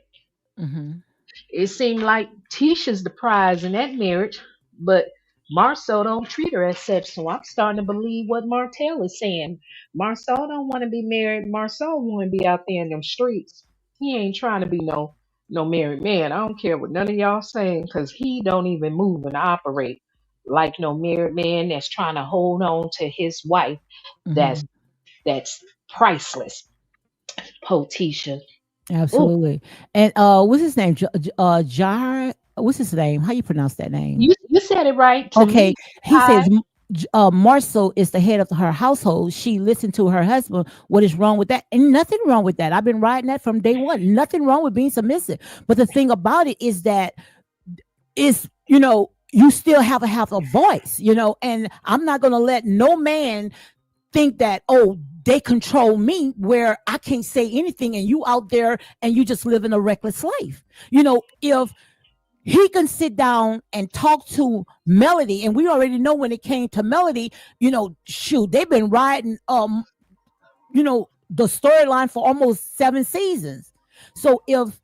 Mhm. It seemed like Tisha's the prize in that marriage, but Marsau don't treat her as such. So I'm starting to believe what Martell is saying. Marsau don't want to be married. Marsau want to be out there in them streets. He ain't trying to be no married man. I don't care what none of y'all saying, because he don't even move and operate like no married man that's trying to hold on to his wife. That's Mhm. that's priceless. Po Tisha. Oh, Absolutely. And what's his name? Jar. What's his name? How you pronounce that name? you said it right to me. Okay. He Hi. says Marceau is the head of her household. She listened to her husband. What is wrong with that? And nothing wrong with that. I've been riding that from day one. Nothing wrong with being submissive. But the thing about it is that you still have a voice, and I'm not gonna let no man think that, oh, they control me, where I can't say anything and you out there and you just living a reckless life. If he can sit down and talk to Melody, and we already know when it came to Melody, shoot, they've been riding the storyline for almost 7 seasons. So if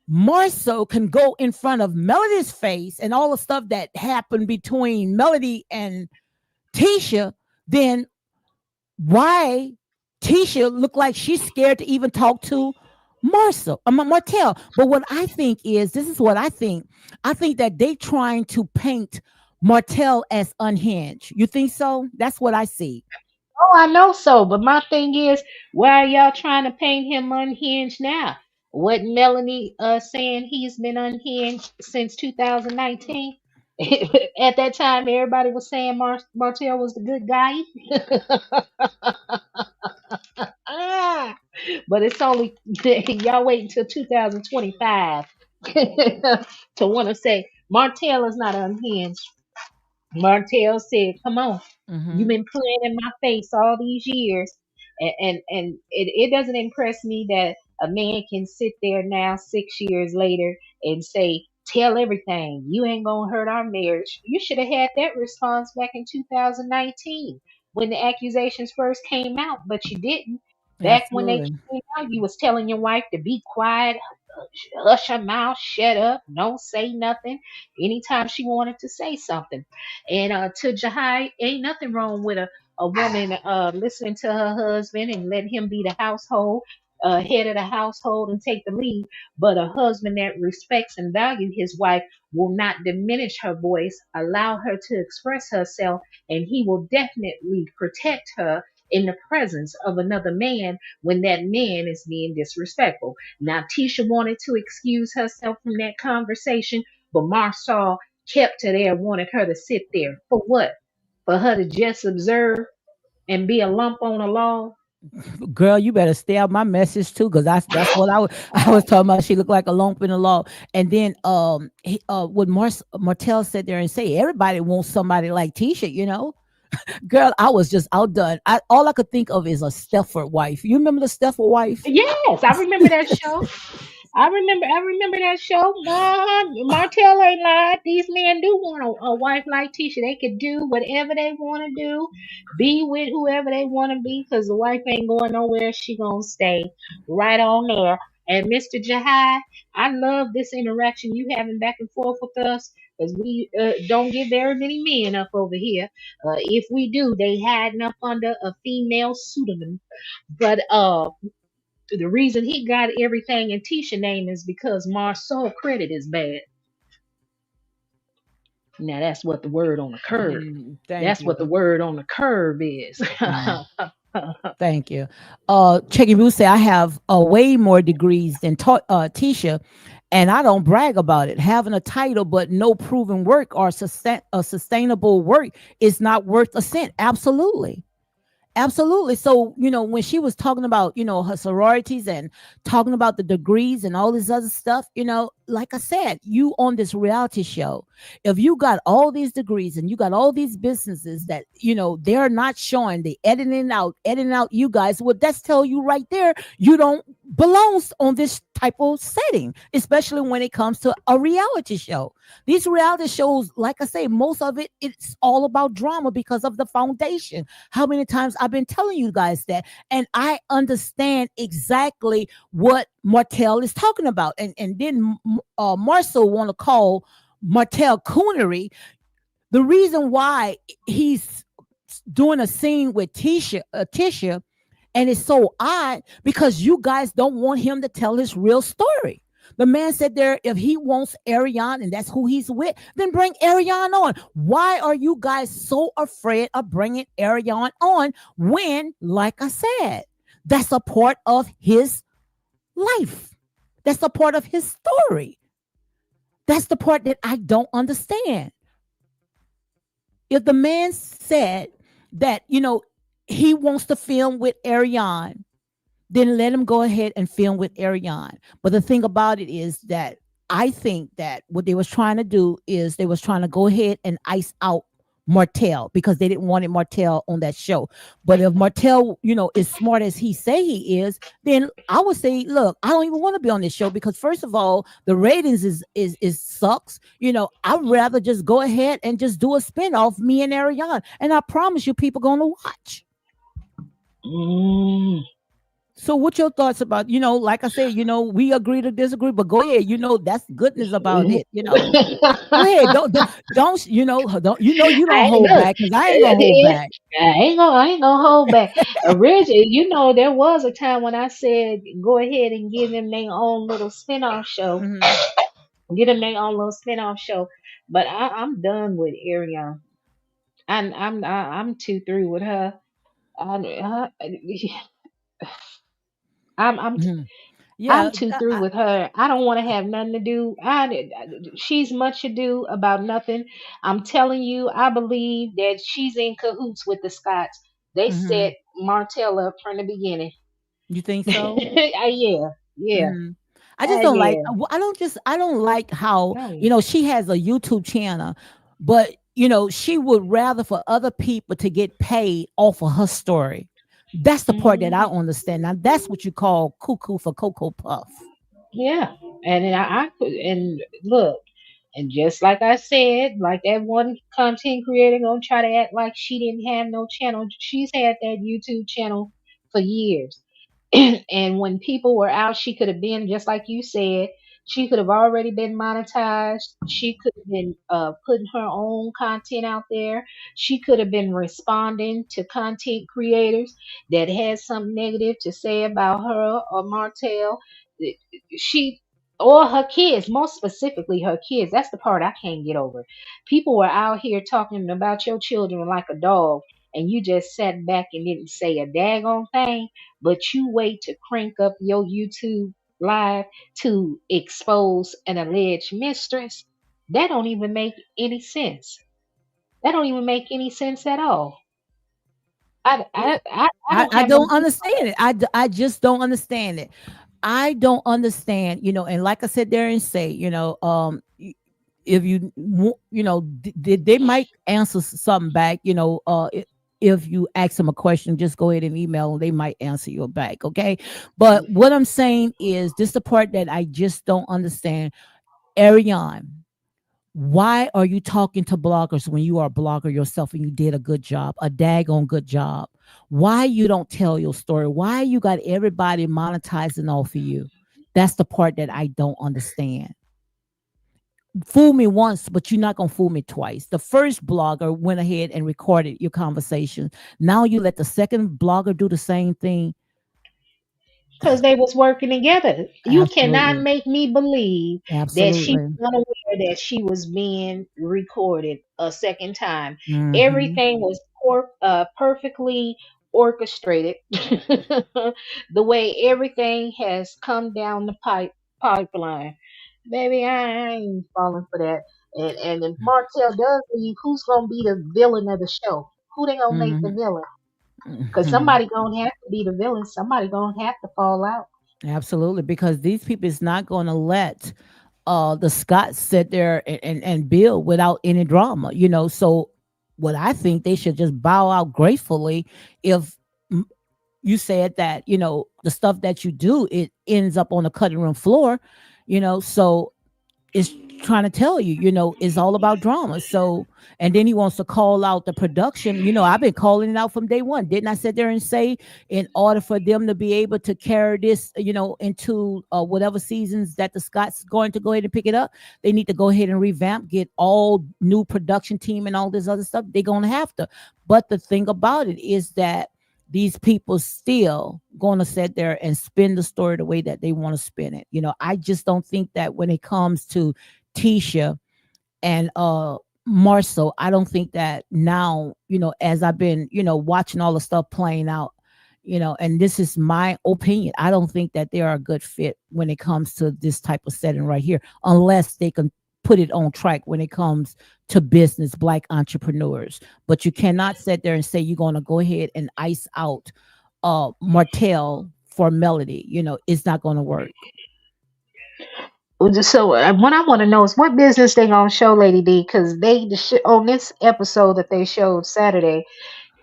Marceau can go in front of Melody's face and all the stuff that happened between Melody and Tisha, then why Tisha look like she's scared to even talk to Martell. But what I think is, this is what I think. I think that they trying to paint Martell as unhinged. You think so? That's what I see. Oh, I know so, but my thing is, why are y'all trying to paint him unhinged now? What Melanie saying he's been unhinged since 2019? At that time, everybody was saying Martell was the good guy. Ah, but it's only y'all wait until 2025 to want to say Martell is not unhinged. Martell said, "Come on, you've Mm-hmm. been playing in my face all these years, and it doesn't impress me that a man can sit there now 6 years later and say." Tell everything. You ain't gonna hurt our marriage. You should have had that response back in 2019 when the accusations first came out, but you didn't. Back when they Absolutely. came out, you was telling your wife to be quiet, hush her mouth, shut up, don't say nothing. Anytime she wanted to say something. And to Jahai, ain't nothing wrong with a woman listening to her husband and letting him be the household, head of the household and take the lead. But a husband that respects and values his wife will not diminish her voice, allow her to express herself, and he will definitely protect her in the presence of another man when that man is being disrespectful. Now, Tisha wanted to excuse herself from that conversation, but Marsau kept her there, wanted her to sit there. For what? For her to just observe and be a lump on a log? Girl, you better stay out my message too, because that's what I was talking about. She looked like a lump in the law. And then what Martell said there and say, everybody wants somebody like Tisha, Girl, I was just outdone. All I could think of is a Stepford wife. You remember the Stepford wife? Yes, I remember that show. I remember that show. Martell ain't lied. These men do want a wife like Tisha. They could do whatever they want to do, be with whoever they want to be, because the wife ain't going nowhere. She gonna stay right on there. And Mr. Jahai, I love this interaction you having back and forth with us, because we don't get very many men up over here. If we do, they hiding up under a female pseudonym. But the reason he got everything in Tisha name is because Marsau credit is bad. Now that's what the word on the curve. Thank That's you. what the word on the curve is. Thank you. Checky Boo say I have way more degrees than Tisha, and I don't brag about it. Having a title but no proven work or sustainable work is not worth a cent. Absolutely. Absolutely. So, when she was talking about, her sororities and talking about the degrees and all this other stuff, like I said, you on this reality show, if you got all these degrees and you got all these businesses that, they're not showing, the editing out you guys, well, that's tell you right there, you don't belong on this type of setting, especially when it comes to a reality show. These reality shows, like I say, most of it's all about drama because of the foundation. How many times I've been telling you guys that, and I understand exactly what Martell is talking about. And then Marsau want to call Martell coonery. The reason why he's doing a scene with Tisha, and it's so odd because you guys don't want him to tell his real story. The man said there, if he wants Ariane and that's who he's with, then bring Ariane on. Why are you guys so afraid of bringing Ariane on when, like I said, that's a part of his life? That's a part of his story. That's the part that I don't understand. If the man said that, he wants to film with Ariane, then let him go ahead and film with Ariane. But the thing about it is that I think that what they was trying to do is they was trying to go ahead and ice out Martell because they didn't want Martell on that show. But if Martell, is smart as he say he is, then I would say, look, I don't even want to be on this show because first of all, the ratings is sucks. I'd rather just go ahead and just do a spinoff, me and Ariane, and I promise you, people gonna watch. So what's your thoughts about, like I said, we agree to disagree, but go ahead, that's goodness about it, Go ahead, don't you don't hold back because I ain't gonna hold back. I ain't gonna hold back. Originally, there was a time when I said go ahead and give them their own little spinoff show. Get them their own little spinoff show. But I'm done with Ariane. I'm too through with her. I, I'm Yeah, I'm too through with her. I don't want to have nothing to do. She's much ado about nothing. I'm telling you, I believe that she's in cahoots with the Scots. They set Martell up from the beginning. You think so? Yeah, yeah, I just don't like. yeah. I don't like how No. she has a YouTube channel, but she would rather for other people to get paid off of her story. That's the part that I understand. Now that's what you call cuckoo for Cocoa Puff. Yeah, and then I could and look, and just like I said, like that one content creator gonna try to act like she didn't have no channel. She's had that YouTube channel for years. And when people were out, she could have been just like you said. She could have already been monetized. She could have been putting her own content out there. She could have been responding to content creators that had something negative to say about her or Martell. She or her kids, most specifically her kids. That's the part I can't get over. People were out here talking about your children like a dog, and you just sat back and didn't say a daggone thing, but you wait to crank up your YouTube live to expose an alleged mistress. That don't even make any sense. That don't even make any sense at all. I don't I have no don't use for understand it. I just don't understand it. I don't understand, and like I said there and say, if you they might answer something back. If you ask them a question, just go ahead and email them. They might answer you back. Okay. But what I'm saying is this the part that I just don't understand. Ariane, why are you talking to bloggers when you are a blogger yourself and you did a good job, a daggone good job? Why you don't tell your story? Why you got everybody monetizing off of you? That's the part that I don't understand. Fool me once, but you're not gonna fool me twice. The first blogger went ahead and recorded your conversation. Now you let the second blogger do the same thing. Because they was working together. You cannot Absolutely. make me believe that she Absolutely. was unaware that she was being recorded a second time. Hmm. Everything was perfectly orchestrated. The way everything has come down the pipeline. Baby, I ain't falling for that. And if Martell does leave, who's gonna be the villain of the show? Who they gonna make the Hmm. villain? Because Hmm. somebody gonna have to be the villain. Somebody gonna have to fall out. Absolutely, because these people is not going to let the Scots sit there and build without any drama, So what I think they should just bow out gracefully if mm, you said that, the stuff that you do, it ends up on the cutting room floor, So is trying to tell you, it's all about drama. So, and then he wants to call out the production. I've been calling it out from day one. Didn't I sit there and say, in order for them to be able to carry this, into whatever seasons that the Scots going to go ahead and pick it up, they need to go ahead and revamp, get all new production team and all this other stuff. They're going to have to. But the thing about it is that these people still going to sit there and spin the story the way that they want to spin it. I just don't think that when it comes to Tisha and Marsau, I don't think that now, as I've been, watching all the stuff playing out, and this is my opinion. I don't think that they are a good fit when it comes to this type of setting right here, unless they can put it on track when it comes to business, black entrepreneurs. But you cannot sit there and say you're going to go ahead and ice out Martell for Melody. It's not going to work. So what I want to know is what business they gonna show Lady D, because on this episode that they showed Saturday,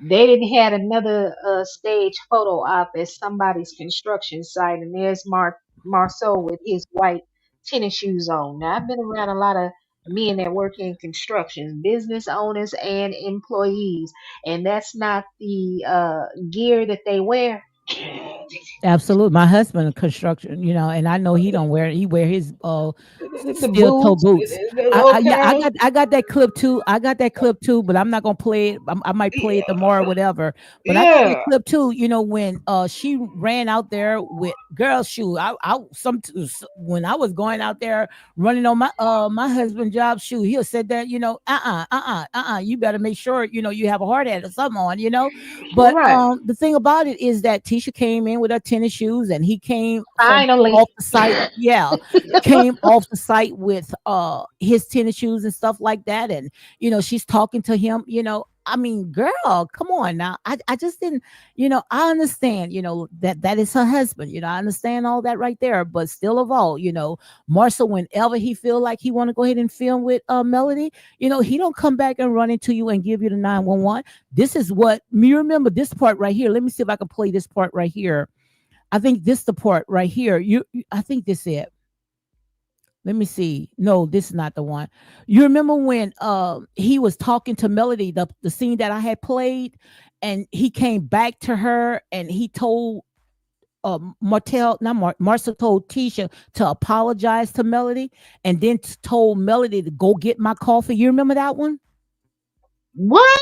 they didn't had another stage photo op at somebody's construction site, and there's Marceau with his white tennis shoes on. Now I've been around a lot of men that work in construction, business owners and employees, and that's not the gear that they wear. Absolutely. My husband in construction, and I know he don't wear it. He wear his The steel toe boots, boots. Yeah, I okay, got that clip too. I got that clip too, but I'm not gonna play it. I might play it tomorrow, whatever. But I got that yeah, clip too. When she ran out there with girl shoe. When I was going out there running on my husband's job shoe, he'll said that, you better make sure, you have a hard hat or something on, But right. the thing about it is that Tisha came in with her tennis shoes and he came from Finally, off the site. Yeah, came off the site with his tennis shoes and stuff like that. And she's talking to him, I mean, girl, come on now. I just didn't, I understand, that is her husband. I understand all that right there. But still of all, Marshall, whenever he feel like he want to go ahead and film with Melody, he don't come back and run into you and give you the 911. This is what you remember this part right here. Let me see if I can play this part right here. I think this the part right here. I think this it. Let me see. No, this is not the one. You remember when he was talking to Melody, the scene that I had played, and he came back to her and he told Martell, not Marcia told Tisha to apologize to Melody, and then told Melody to go get my coffee. You remember that one? what?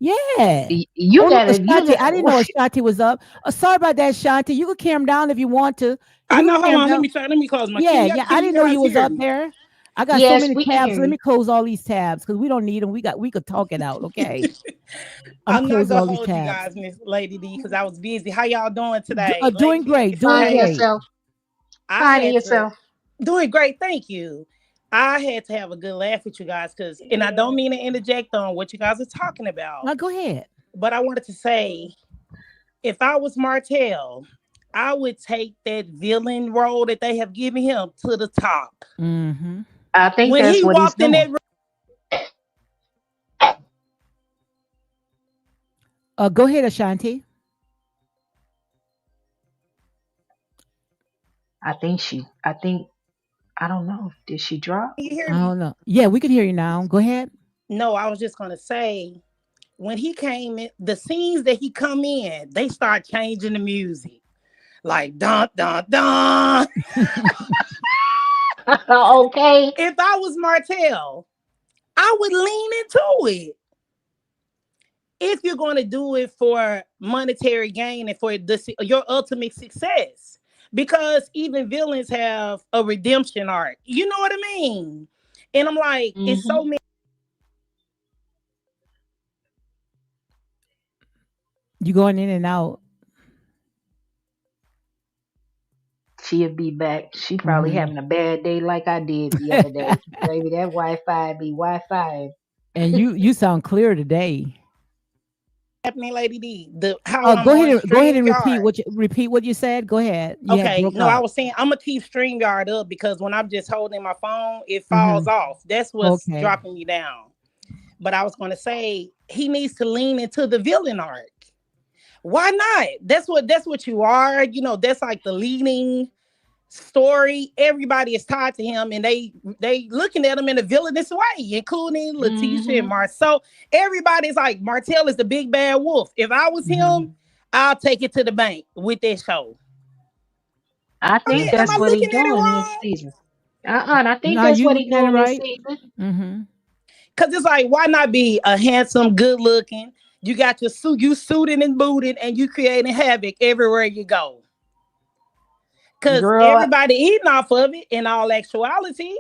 Yeah. You Oh, look, gotta, you Ashanti. I didn't know got. Ashanti was up. Sorry about that, Ashanti. You can calm down if you want to. I You can know. Hold calm on. Let down. me try. Let me close my. Yeah, yeah. I Can you didn't know guys you was hear up me? there. I got so Yes, many we can tabs. hear Let you. me close all these tabs because we don't need them. We could talk it out. Okay. I'm I'm not closing gonna all these hold you tabs. guys, Miss Lady D, because I was busy. How y'all doing today, Lady Doing D? great. Miss Doing Finding K. great. yourself, I finding had to yourself. doing great. Thank you. I had to have a good laugh with you guys because, and I don't mean to interject on what you guys are talking about, Now go ahead. but I wanted to say, if I was Martell, I would take that villain role that they have given him to the top. Mm-hmm. I think When that's he what he's walked in doing. that room, Go ahead, Ashanti. I think, I don't know. Did she drop? you hear I me? don't know. Yeah, we can hear you now. Go ahead. No, I was just gonna say when he came in, the scenes that he come in, they start changing the music. Like dun dun dun. Okay. If I was Martell, I would lean into it. If you're going to do it for monetary gain and for your ultimate success, because even villains have a redemption arc. You know what I mean? And I'm like, it's so Hmm. many. You going in and out. She'll be back. She probably Hmm. having a bad day like I did the other day. Baby, that Wi-Fi be Wi-Fi. And you sound clear today. Happening, Lady D. The how I'm Go ahead on and StreamYard. repeat what you said. Go ahead. You had Okay, broke no, I up. was saying I'm gonna keep StreamYard up because when I'm just holding my phone, it falls Hmm. off. That's what's Okay. dropping me down. But I was gonna say he needs to lean into the villain arc. Why not? That's what you are. You know, that's like the leading story. Everybody is tied to him, and they looking at him in a villainous way, including Letitia and Hmm. Marsau. Everybody's like, Martell is the big bad wolf. If I was him, Hmm. I'll take it to the bank with that show. I think Am that's I what he's looking at it doing this wrong? season. I think No, that's you what he's looking at it doing this right. season. Hmm. Because it's like, why not be a handsome, good looking? You got your suit, you suited and booted, and you creating havoc everywhere you go. Because Girl, everybody eating off of it in all actuality.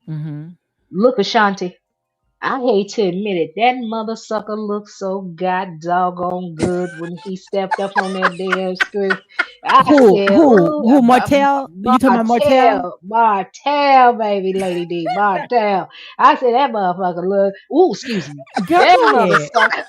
Hmm. look, Ashanti. I hate to admit it, that mother sucker looked so god doggone good when he stepped up on that damn screen. I said, ooh, Who? Martell? You talking about Martell? Martell, baby, Lady D, Martell. I said, that motherfucker look, ooh, excuse me. Girl, That go mother ahead. sucker,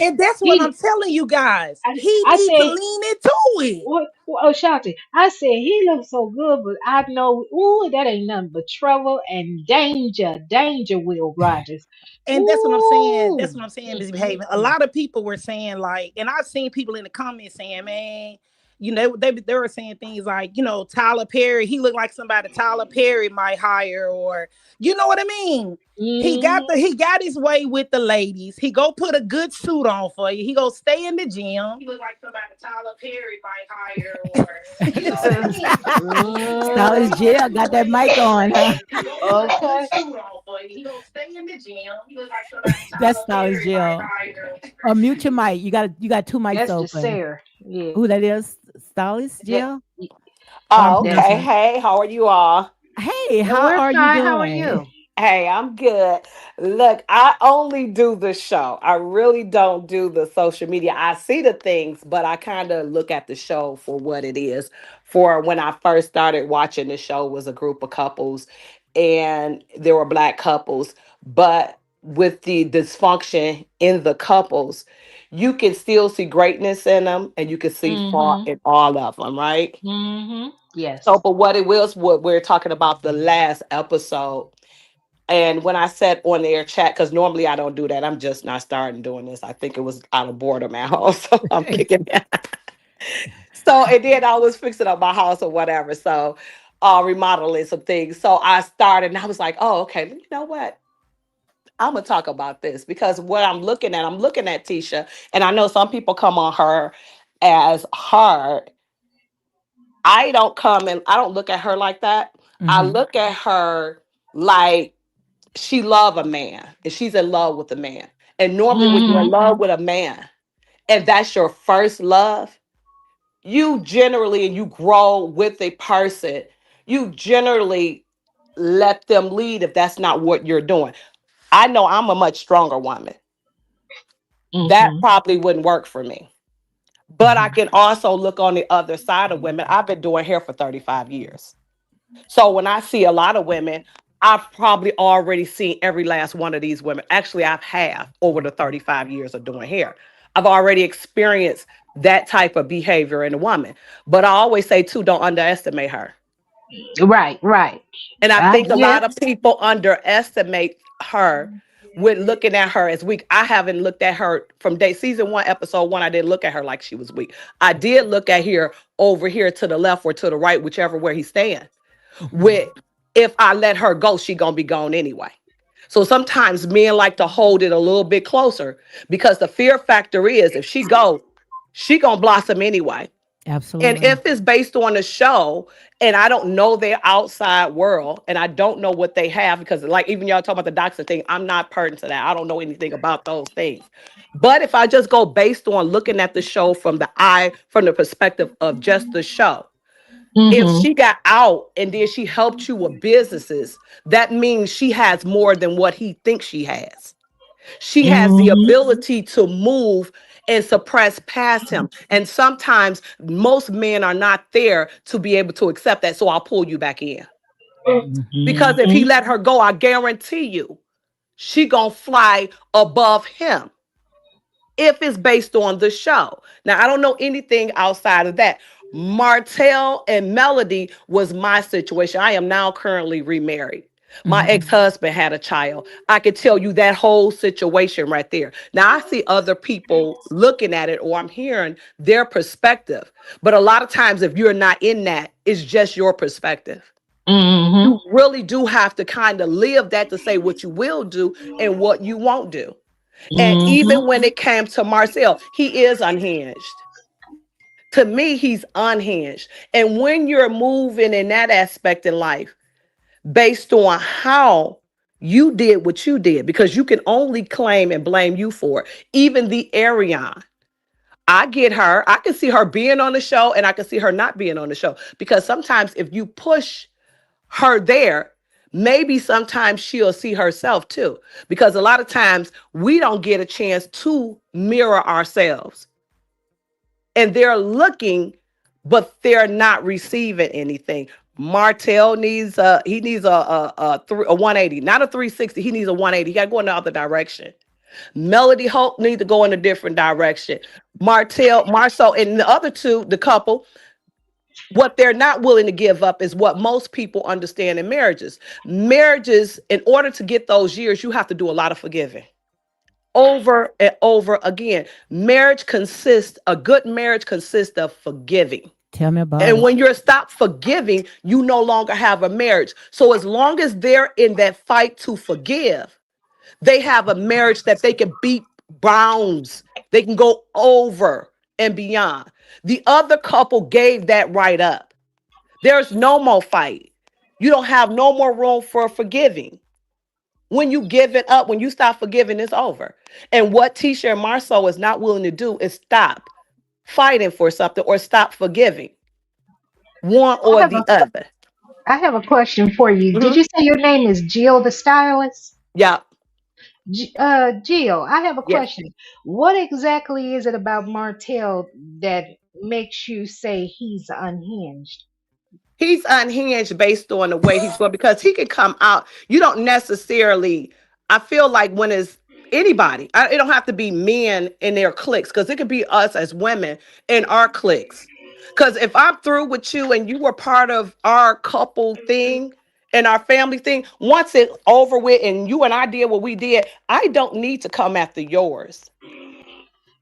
And that's what I'm he, telling you guys. He I need to said, lean into it. what, Ashanti, I said, he looks so good, but I know, ooh, that ain't nothing but trouble and danger, Will Rogers. And that's what I'm saying. That's Ooh. what I'm saying. Mm, This mm, behavior. A mm. lot of people were saying like, and I've seen people in the comments saying, "Man, you know, they were saying things like, you know, Tyler Perry. He looked like somebody Tyler Perry might hire, or you know what I mean." Mhm. He got his way with the ladies. He go put a good suit on for you. He go stay in the gym. He look like somebody Tyler Perry might hire, or you know what I mean. Stylist Mhm. Jill got that mic on, huh? He go put a good Okay. suit on for you. He gonna stay in the gym. He look like somebody That's Tyler Stylist Perry might Jill. hire. Mute your mic. You got two mics That's open. Sarah. Yeah. Who that is? Stylist That, Jill? Or I'm Oh, that's okay. pronouncing. Hey, how are you all? Hey, how we're are you fine. How are doing? you? Hey, I'm good. Look, I only do the show. I really don't do the social media. I see the things, but I kind of look at the show for what it is. For when I first started watching the show was a group of couples and there were black couples, but with the dysfunction in the couples, you can still see greatness in them and you can see flaw Mhm. in all of them, right? Mhm. So, Yes. but what it was, what we're talking about the last episode, and when I said on their chat, because normally I don't do that, I'm just not starting doing this. I think it was out of boredom at home, so I'm kicking it. So, and then I was fixing up my house or whatever, so remodeling some things. So I started, and I was like, oh, okay, you know what? I'm gonna talk about this because what I'm looking at Tisha, and I know some people come on her as hard. I don't look at her like that. I Hmm. look at her like she love a man and she's in love with a man. And normally when you're in Mhm. love with a man and that's your first love, you generally and you grow with a person, you generally let them lead if that's not what you're doing. I know I'm a much stronger woman. That Mhm. probably wouldn't work for me. But I Hmm. can also look on the other side of women. I've been doing hair for 35 years. So when I see a lot of women, I've probably already seen every last one of these women. Actually, I've have over the 35 years of doing hair. I've already experienced that type of behavior in a woman. But I always say too, don't underestimate her. Right, right. And I I think a get. lot of people underestimate her with looking at her as weak. I haven't looked at her from day season one, episode one. I didn't look at her like she was weak. I did look at her over here to the left or to the right, whichever where he stands. With if I let her go, she gonna be gone anyway. So sometimes men like to hold it a little bit closer because the fear factor is if she go, she gonna blossom anyway. And Absolutely. if it's based on a show and I don't know their outside world and I don't know what they have, because like even y'all talking about the doxing thing, I'm not pertinent to that. I don't know anything about those things. But if I just go based on looking at the show from the perspective of just the show, if Mm-hmm. she got out and then she helped you with businesses, that means she has more than what he thinks she has. She has the Mm-hmm. ability to move and suppress past him. And sometimes most men are not there to be able to accept that. So I'll pull you back in. Hmm. Because if Mm-hmm. he let her go, I guarantee you, she gonna fly above him if it's based on the show. Now, I don't know anything outside of that. Martell and Melody was my situation. I am now currently remarried. My Hmm. ex-husband had a child. I could tell you that whole situation right there. Now I see other people looking at it or I'm hearing their perspective. But a lot of times if you're not in that, it's just your perspective. Mm-hmm. You really do have to kind of live that to say what you will do and what you won't do. And Mm-hmm. even when it came to Marcel, he is unhinged. To me, he's unhinged. And when you're moving in that aspect in life, based on how you did what you did, because you can only claim and blame you for it. Even the Ariane. I get her. I can see her being on the show and I can see her not being on the show. Because sometimes if you push her there, maybe sometimes she'll see herself too. Because a lot of times we don't get a chance to mirror ourselves. And they're looking, but they're not receiving anything. Martell needs a 180, not a 360. He needs a 180. He got to go in the other direction. Melody Hope needs to go in a different direction. Marsau, and the other two, the couple, what they're not willing to give up is what most people understand in marriages. Marriages, in order to get those years, you have to do a lot of forgiving over and over again. A good marriage consists of forgiving. Tell me about And it. when you're stopped forgiving, you no longer have a marriage. So as long as they're in that fight to forgive, they have a marriage that they can beat bounds. They can go over and beyond. The other couple gave that right up. There's no more fight. You don't have no more room for forgiving. When you give it up, when you stop forgiving, it's over. And what Tisha and Marsau is not willing to do is stop fighting for something or stop forgiving one I or have a the other. I have a question for you. Did Mhm. you say your name is Jill the stylist? Yeah. Jill, I have a Yes. question. What exactly is it about Martell that makes you say he's unhinged? He's unhinged based on the way he's going because he can come out. You don't necessarily, I feel like when it's anybody, it don't have to be men in their cliques because it could be us as women in our cliques. Because if I'm through with you and you were part of our couple thing and our family thing, once it's over with and you and I did what we did, I don't need to come after yours.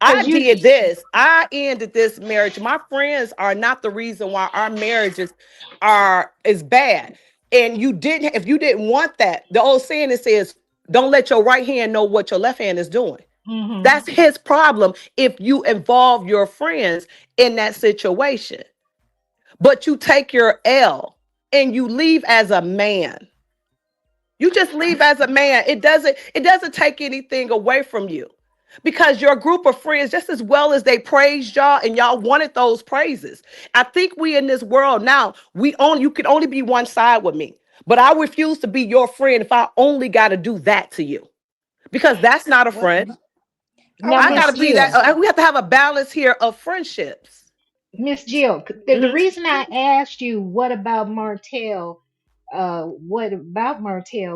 I Because you, did this. I ended this marriage. My friends are not the reason why our marriages are is bad. And you didn't, if you didn't want that, the old saying it says, don't let your right hand know what your left hand is doing. hmm That's his problem if you involve your friends in that situation. But you take your L and you leave as a man. You just leave as a man. It doesn't take anything away from you. Because your group of friends, just as well as they praised y'all and y'all wanted those praises. I think we in this world now, you can only be one side with me. But I refuse to be your friend if I only got to do that to you. Because that's not a What? friend. now, I got Miss to be Jill, that. We have to have a balance here of friendships. Miss Jill, the Mhm. reason I asked you what about Martell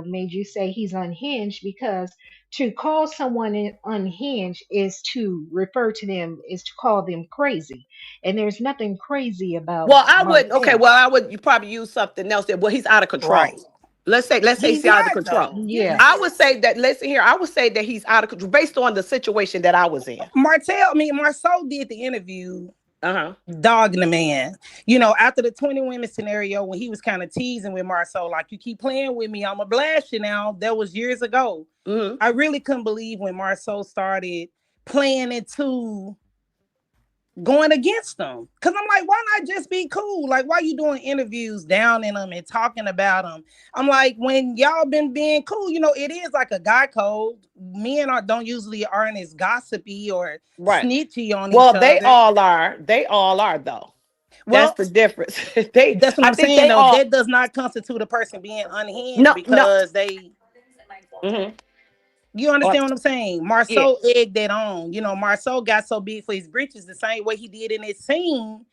made you say he's unhinged because To call someone unhinged is to refer to them, is to call them crazy. And there's nothing crazy about Well, I wouldn't. Okay, Martell. well, I would. You probably use something else there. Well, he's out of Right. control. Let's say He's he's out of not control. though. You're Yeah. not. I would say that. Listen here. I would say that he's out of control based on the situation that I was in. Marsau did the interview Uh huh. dogging the man. After the 20 women scenario when he was kind of teasing with Marsau, like, you keep playing with me, I'ma blast you now. That was years ago. Mm-hmm. I really couldn't believe when Marsau started playing into going against them. Cause I'm like, why not just be cool? Like, why you doing interviews down in them and talking about them? I'm like, when y'all been being cool, it is like a guy code. Men don't usually aren't as gossipy or Right. snitchy on each Well, they other. all are. They all are though. That's Well, the difference. they. that's what I I'm think saying they though. all. That does not constitute a person being unhinged No. No. because they. Mm-hmm. You understand what I'm saying? Yeah. Marsau egged that on. Marsau got so big for his britches the same way he did in his scene.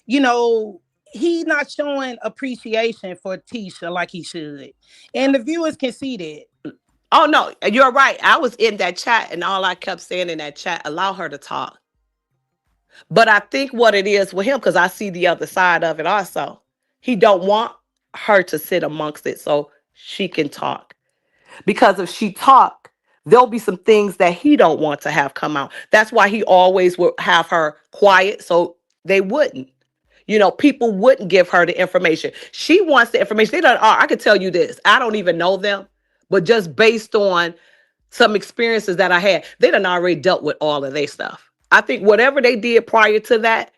He not showing appreciation for Tisha like he should. And the viewers can see that. Oh no, you're right. I was in that chat, and all I kept saying in that chat, allow her to talk. But I think what it is with him, because I see the other side of it also, he don't want her to sit amongst it so she can talk. Because if she talk, there'll be some things that he don't want to have come out. That's why he always would have her quiet so they wouldn't. People wouldn't give her the information. She wants the information. They don't. I could tell you this. I don't even know them, but just based on some experiences that I had, they done already dealt with all of their stuff. I think whatever they did prior to that,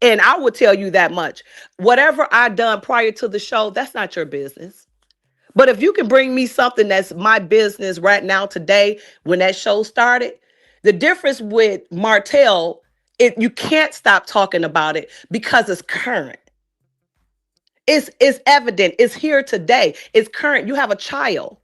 and I would tell you that much, whatever I done prior to the show, that's not your business. But if you can bring me something that's my business right now today, when that show started, the difference with Martell, you can't stop talking about it because it's current. It's evident. It's here today. It's current. You have a child.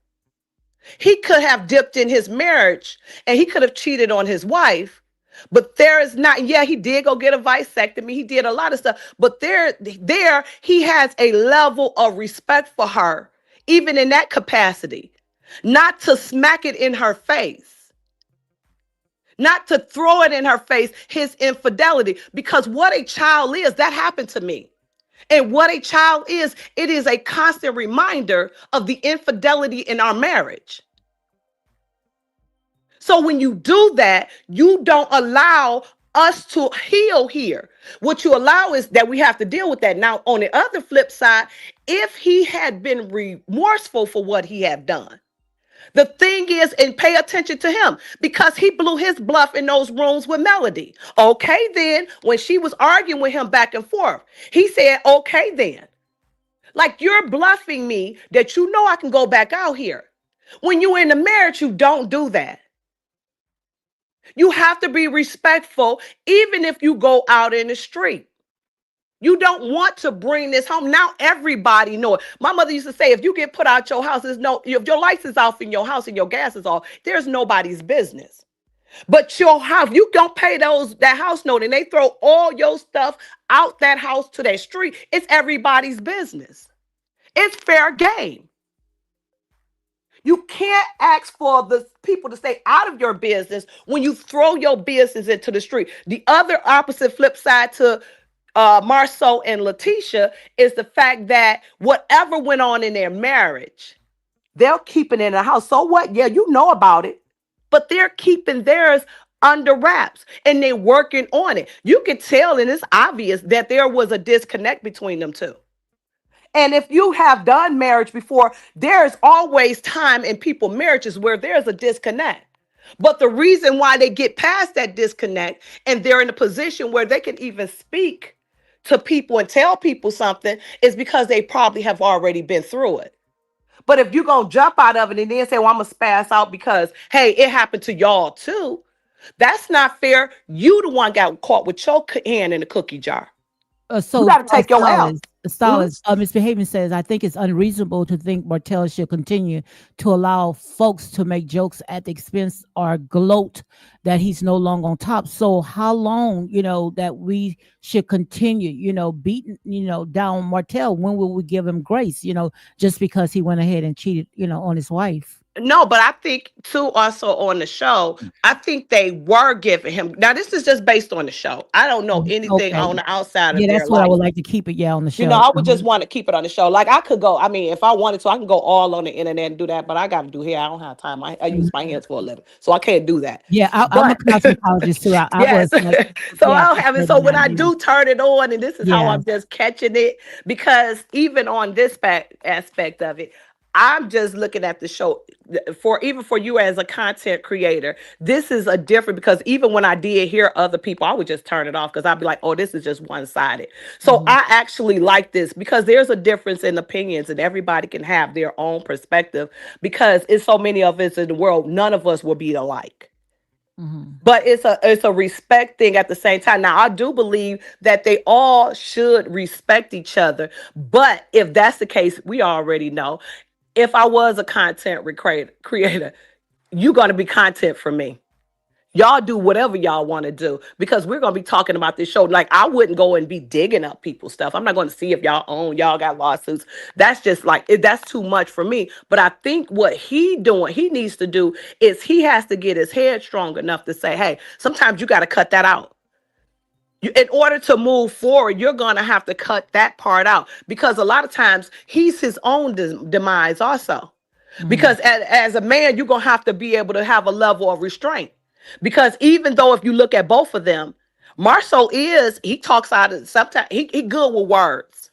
He could have dipped in his marriage and he could have cheated on his wife. But there is not, yeah, he did go get a vasectomy. He did a lot of stuff. But there he has a level of respect for her, even in that capacity. Not to smack it in her face. Not to throw it in her face, his infidelity. Because what a child is, that happened to me. And what a child is, it is a constant reminder of the infidelity in our marriage. So when you do that, you don't allow us to heal here. What you allow is that we have to deal with that. Now, on the other flip side, if he had been remorseful for what he had done, the thing is, and pay attention to him, because he blew his bluff in those rooms with Melody. Okay, then, when she was arguing with him back and forth, he said, okay, then. Like, you're bluffing me that you know I can go back out here. When you're in a marriage, you don't do that. You have to be respectful, even if you go out in the street. You don't want to bring this home. Now everybody know it. My mother used to say, if you get put out your house, if your lights is off in your house and your gas is off, there's nobody's business. But your house, you don't pay that house note and they throw all your stuff out that house to that street. It's everybody's business. It's fair game. You can't ask for the people to stay out of your business when you throw your business into the street. The other opposite flip side to Marsau and Letitia is the fact that whatever went on in their marriage, they're keeping it in the house. So what? Yeah, you know about it, but they're keeping theirs under wraps and they're working on it. You can tell, and it's obvious that there was a disconnect between them two. And if you have done marriage before, there's always time in people's marriages where there's a disconnect. But the reason why they get past that disconnect and they're in a position where they can even speak to people and tell people something is because they probably have already been through it. But if you're going to jump out of it and then say, well, I'm going to spaz out because, hey, it happened to y'all too, that's not fair. You the one got caught with your hand in the cookie jar. So you got to take your L. Stylist, Misbehaving says, I think it's unreasonable to think Martell should continue to allow folks to make jokes at the expense or gloat that he's no longer on top. So how long, that we should continue, beating, down Martell? When will we give him grace, just because he went ahead and cheated, on his wife? No, but I think too also on the show, I think they were giving him. Now this is just based on the show. I don't know anything Okay. on the outside of Yeah, their that's what I life. would like to keep it. Yeah, on the You know, show. I would just want to keep it on the show. Like I could go. I mean, if I wanted to, I can go all on the internet and do that. But I got to do hair. I don't have time. I use my hands for a living, so I can't do that. Yeah, I'm a But cosmetologist too. I yes, was like, so yeah, I don't for have it. So when 39 I years. do turn it on, and this is how Yeah. I'm just catching it, because even on this aspect of it, I'm just looking at the show for even for you as a content creator. This is a different because even when I did hear other people, I would just turn it off because I'd be like, oh, this is just one sided. So Mhm. I actually like this because there's a difference in opinions and everybody can have their own perspective because it's so many of us in the world. None of us will be alike, Mhm. but it's a respect thing at the same time. Now I do believe that they all should respect each other, but if that's the case, we already know if I was a content creator, you're going to be content for me. Y'all do whatever y'all want to do because we're going to be talking about this show. Like I wouldn't go and be digging up people's stuff. I'm not going to see if y'all got lawsuits. That's just like that's too much for me. But I think what he needs to do is he has to get his head strong enough to say, hey, sometimes you got to cut that out. In order to move forward, you're going to have to cut that part out because a lot of times he's his own demise also. Mhm. Because as a man, you're going to have to be able to have a level of restraint. Because even though if you look at both of them, Marceau he talks out of sometimes he good with words,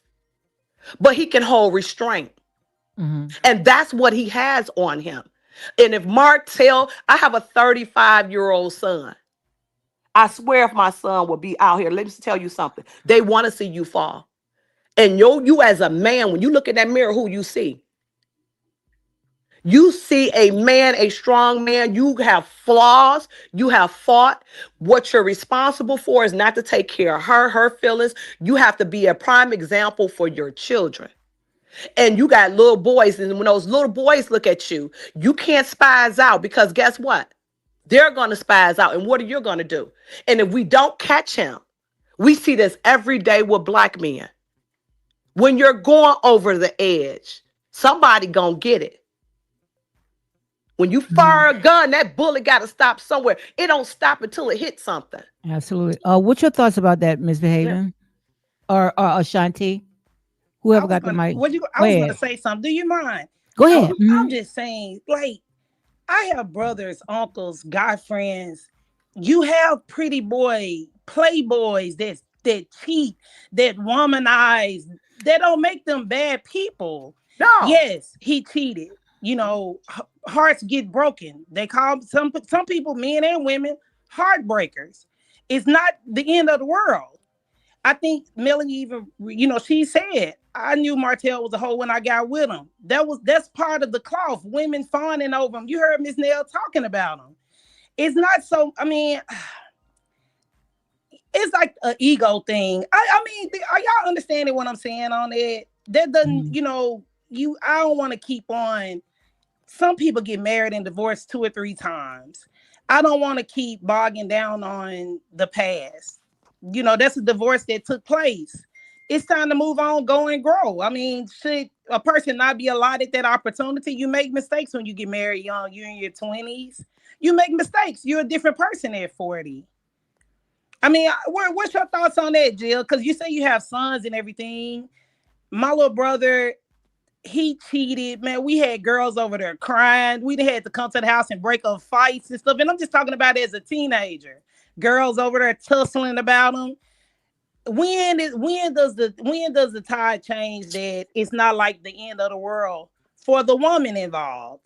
but he can hold restraint. Mhm. And that's what he has on him. And if Martell, I have a 35-year-old son. I swear if my son would be out here, let me tell you something. They want to see you fall. And you as a man, when you look in that mirror, who you see? You see a man, a strong man. You have flaws. You have fought. What you're responsible for is not to take care of her feelings. You have to be a prime example for your children. And you got little boys. And when those little boys look at you, you can't spaz out because guess what? They're going to spaz out. And what are you going to do? And if we don't catch him, we see this every day with black men. When you're going over the edge, somebody going to get it. When you fire Mhm. a gun, that bullet got to stop somewhere. It don't stop until it hits something. Absolutely. What's your thoughts about that, Miss Yeah. Behaven or Ashanti? Whoever got the mic. I Go was gonna ahead. say something. Do you mind? Go ahead. I'm Mhm. just saying, like, I have brothers, uncles, guy friends. You have pretty boy playboys that cheat, that womanize, that don't make them bad people. No. Yes, he cheated. You know, hearts get broken. They call some people, men and women, heartbreakers. It's not the end of the world. I think Melanie even, she said, I knew Martell was a hoe when I got with him. That's part of the cloth. Women fawning over him. You heard Miss Nell talking about him. It's not so. I mean, it's like an ego thing. I mean, are y'all understanding what I'm saying on it? That doesn't, Mhm. I don't want to keep on. Some people get married and divorced 2 or 3 times. I don't want to keep bogging down on the past. That's a divorce that took place. It's time to move on, go and grow. I mean, should a person not be allotted that opportunity? You make mistakes when you get married young. You're in your 20s. You make mistakes. You're a different person at 40. I mean, what's your thoughts on that, Jill? Because you say you have sons and everything. My little brother, he cheated, man. We had girls over there crying. We had to come to the house and break up fights and stuff. And I'm just talking about it as a teenager. Girls over there tussling about him. When does the tide change that it's not like the end of the world for the woman involved,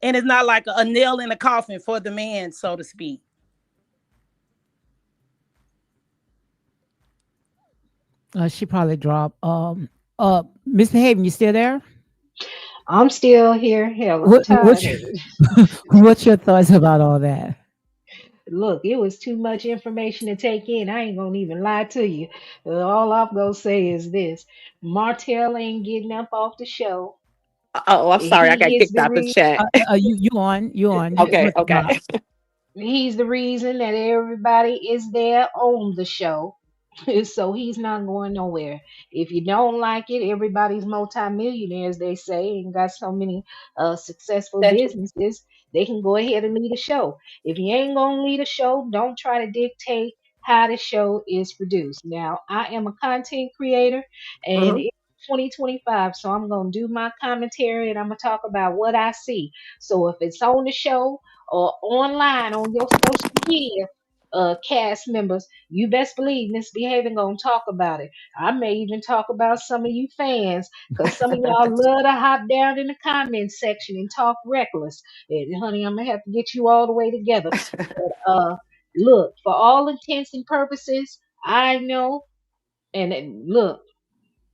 and it's not like a nail in the coffin for the man, so to speak? She probably dropped. Miss Behaven, you still there? I'm still here. Hell, I'm What tired what's of it. what's your thoughts about all that? Look, it was too much information to take in. I ain't gonna even lie to you. All I'm gonna say is this: Martell ain't getting up off the show. Oh, I'm sorry. I got He is kicked the out the reason. chat. You on. You Okay. must Okay. drop. He's the reason that everybody is there on the show. So he's not going nowhere. If you don't like it, everybody's multimillionaires, they say, and got so many successful businesses, they can go ahead and lead a show. If you ain't gonna lead a show, don't try to dictate how the show is produced. Now, I am a content creator, and Mhm. it's 2025, so I'm gonna do my commentary and I'm gonna talk about what I see. So if it's on the show or online on your social media, cast members, you best believe Miss Behaving gonna talk about it. I may even talk about some of you fans, because some of y'all love to hop down in the comments section and talk reckless. And honey, I'm gonna have to get you all the way together. But look, for all intents and purposes, I know, and look,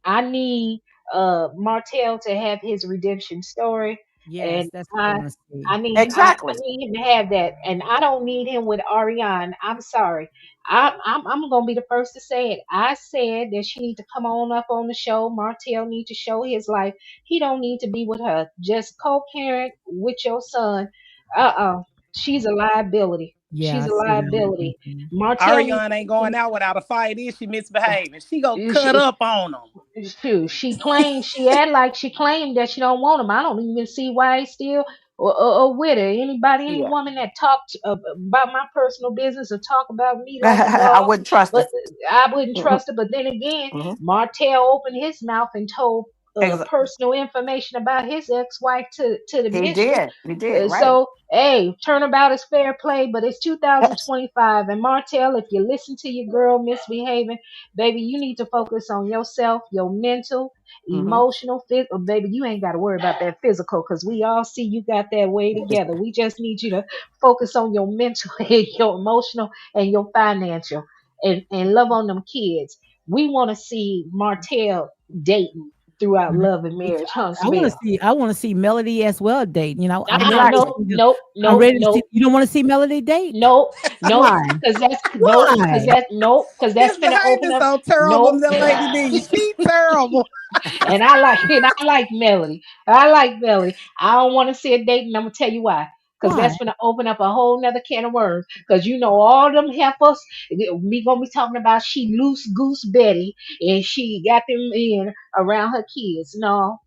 I need Martell to have his redemption story, Yes, and that's what I I want to see. I Exactly. need him to have that, and I don't need him with Ariane. I'm sorry. I'm gonna be the first to say it. I said that she need to come on up on the show. Martell need to show his life. He don't need to be with her. Just co-parent with your son. She's a liability. Yeah, She's I a see that. liability. Mhm. Martell needs Ariana ain't to. going out without a fight. Is she misbehaving? She go cut She, up on them. Shoot, she act like she claimed that she don't want him. I don't even see why he's still or with her. Any Yeah. woman that talked about my personal business or talk about me like a I dog, wouldn't trust but her. I wouldn't Mhm. trust her. But then again, Mhm. Martell opened his mouth and told personal information about his ex-wife to the He mistress. did. He did. Right. So, hey, turnabout is fair play, but it's 2025. And Martell, if you listen to your girl misbehaving, baby, you need to focus on yourself, your mental, Hmm. emotional, physical. Baby, you ain't got to worry about that physical because we all see you got that way together. We just need you to focus on your mental and your emotional and your financial, and love on them kids. We want to see Martell dating throughout Mhm. love and Me too. marriage, I Huntsville. wanna see Melody as well date, I'm ready to Exactly. Nope, see the nope, I'm nope, ready to see nope, you don't wanna see Melody date? nope, nope, Why? because Why? that's finna open Misbehaving up. so terrible, Nope. that lady D. She terrible. And I like Melody. I like Melody. I don't want to see a date, and I'm gonna tell you why. Because Why? that's gonna open up a whole nother can of worms. Because you know all them heifers, we gonna be talking about she loose goose Betty and she got them in around her kids. No,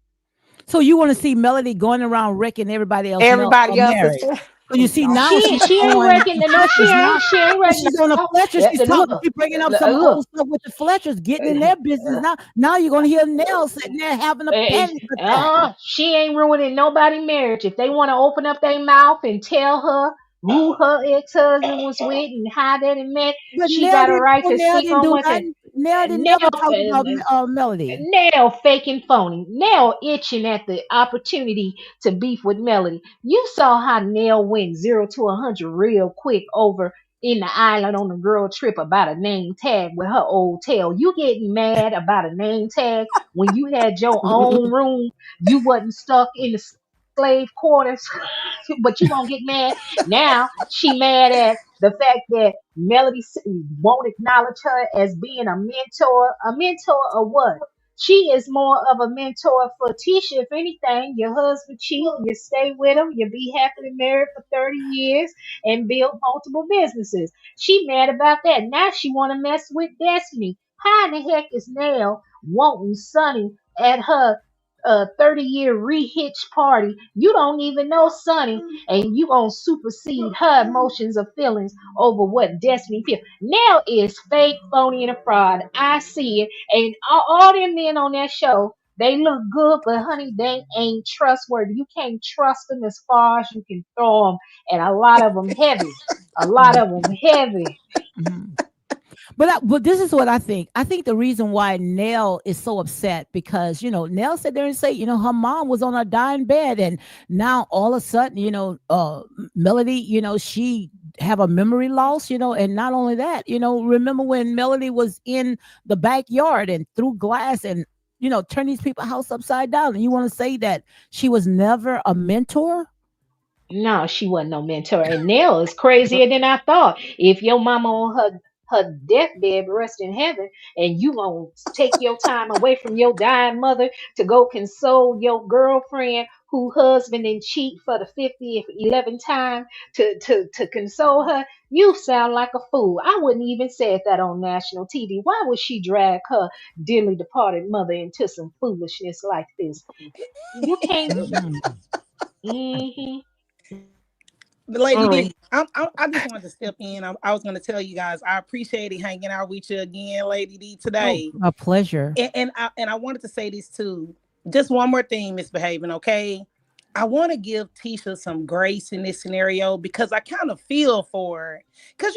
So you wanna see Melody going around wrecking everybody else Everybody else is. marriage. So you see No. now she's she ain't on wrecking. the No, Fletchers now. she ain't So wrecking. she's on the No, Fletchers, she's bringing up some look. old stuff with the Fletchers, getting in their business now. Now you're gonna hear Nell sitting there having a panic attack. She ain't ruining nobody marriage. If they want to open up their mouth and tell her who her ex-husband was with and how they met, But she got a right to Nell speak didn't on do what the nothing. Nell didn't Nell never talk about Melody. Nell faking phony. Nell itching at the opportunity to beef with Melody. You saw how Nell went 0 to 100 real quick over in the island on the girl trip about a name tag with her old tail. You getting mad about a name tag when you had your own room. You wasn't stuck in the slave quarters, but you gonna get mad now. She mad at the fact that won't acknowledge her as being a mentor. A mentor of what? She is more of a mentor for Tisha. If anything, your husband cheat, you stay with him, you be happily married for 30 years and build multiple businesses. She mad about that. Now she want to mess with Destiny. How in the heck is Nell wanting Sonny at her 30-year re-hitch party? You don't even know Sonny, and you gonna supersede her emotions or feelings over what Destiny feels. Nell is fake, phony, and a fraud. I see it. And all them men on that show, they look good, but honey, they ain't trustworthy. You can't trust them as far as you can throw them, and a lot of them heavy. A lot of them heavy. Mhm. But this is what I think. I think the reason why Nell is so upset because Nell sat there and say her mom was on her dying bed, and now all of a sudden Melody she have a memory loss, and not only that, remember when Melody was in the backyard and threw glass and turned these people's house upside down, and you want to say that she was never a mentor? No, she wasn't no mentor. And Nell is crazier than I thought. If your mama on her deathbed rest in heaven, and you gonna take your time away from your dying mother to go console your girlfriend who husband and cheat for the 50th, 11th time to console her. You sound like a fool. I wouldn't even say that on national TV. Why would she drag her dearly departed mother into some foolishness like this? You can't. Mhm. Hmm. Lady Mm. D, I just wanted to step in. I was going to tell you guys I appreciated hanging out with you again, Lady D, Oh, today. a pleasure. And I wanted to say this too. Just one more thing, Misbehaving, okay? I want to give Tisha some grace in this scenario because I kind of feel for her. Because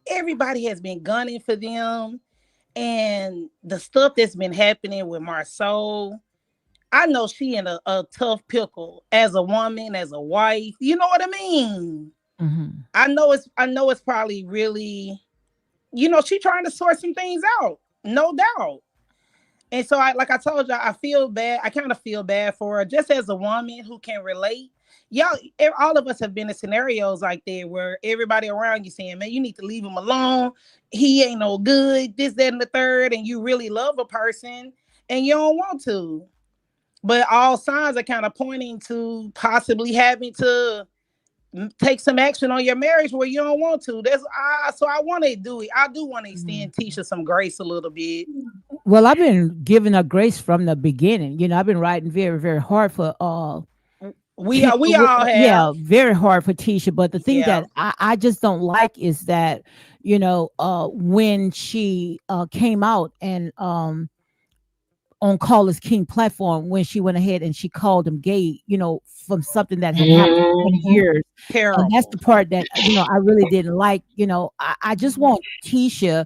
everybody has been gunning for them, and the stuff that's been happening with Marsau. I know she in a tough pickle as a woman, as a wife. You know what I mean? Mhm. I know it's probably really, she trying to sort some things out, no doubt. And so like I told you, I feel bad. I kind of feel bad for her just as a woman who can relate. Y'all, all of us have been in scenarios like that where everybody around you saying, man, you need to leave him alone. He ain't no good, this, that, and the third. And you really love a person and you don't want to. But all signs are kind of pointing to possibly having to take some action on your marriage where you don't want to. So I want to do it. I do want to Mhm. extend Tisha some grace a little bit. Well, I've been giving her grace from the beginning. I've been writing very, very hard for We all have. yeah, very hard for Tisha. But the thing Yeah. that I just don't like is that, when she came out and on Call Is King platform, when she went ahead and she called him gay, from something that had happened 20 Hmm. years. And that's the Terrible. part that, I really didn't like. I just want Tisha,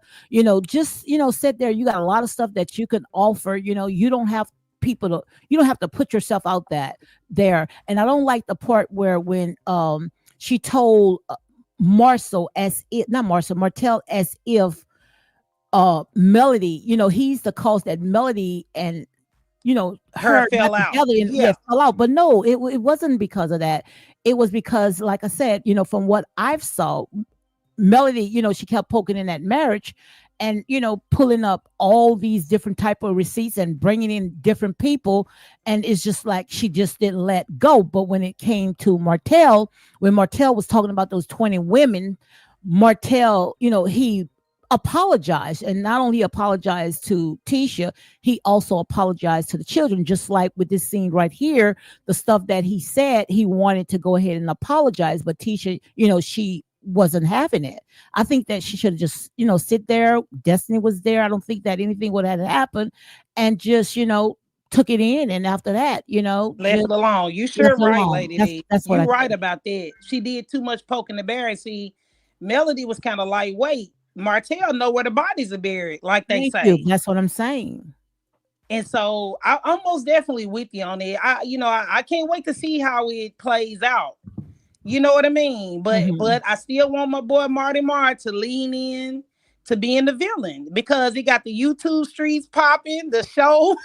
just, sit there. You got a lot of stuff that you can offer. You don't have you don't have to put yourself out there. And I don't like the part where when she told Marcel as if, not Marcel, Martell, as if Melody, he's the cause that Melody and Her her got fell out. together and Yeah. fell out. But no, it wasn't because of that. It was because, like I said, from what I've saw, Melody, she kept poking in that marriage and, pulling up all these different type of receipts and bringing in different people. And it's just like she just didn't let go. But when it came to Martell, when Martell was talking about those 20 women, Martell, he apologized, and not only apologized to Tisha, he also apologized to the children. Just like with this scene right here, the stuff that he said, he wanted to go ahead and apologize, but Tisha, she wasn't having it. I think that she should have just, sit there. Destiny was there. I don't think that anything would have happened, and just, took it in. And after that, Left just it alone. You left sure it right, alone. Lady That's D. that's what You I right think. about that. She did too much poking the bear. And see, Melody was kind of lightweight. Martell know where the bodies are buried, like they Thank you. say. That's what I'm saying. And so I'm most definitely with you on it. I can't wait to see how it plays out. You know what I mean? But Mhm. but I still want my boy Marty Marr to lean in to being the villain because he got the YouTube streets popping, the show.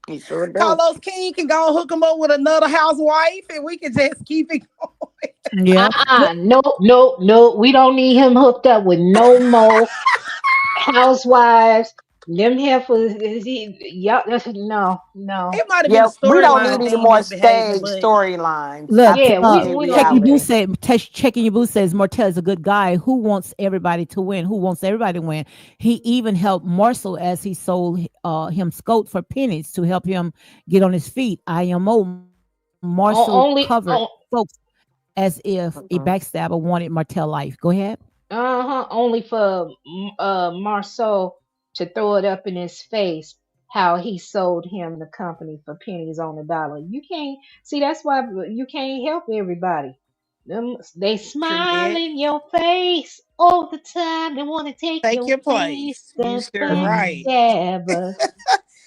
You sure do. Carlos King can go and hook him up with another housewife and we can just keep it going. Yeah. No, no, no. We don't need him hooked up with no more housewives. Them heifers. Y'all, no, no. It might have been Yeah, a we don't storyline need any thing more misbehaving, stage but storylines. Look, That's Yeah, need we don't Checking need Boo reality. that. said, Checking Your Boo says Martell is a good guy who wants everybody to win. Who wants everybody to win? He even helped Marcel as he sold him Scout for pennies to help him get on his feet. IMO Marcel covered Only, folks as if a Mhm. backstabber wanted Martell life. Go ahead. only for Marceau to throw it up in his face how he sold him the company for pennies on the dollar. You can't see that's why you can't help everybody. They true smile that. in your face all the time. They want to take Take your your place. place. You The sure right. Mhm. backstabber.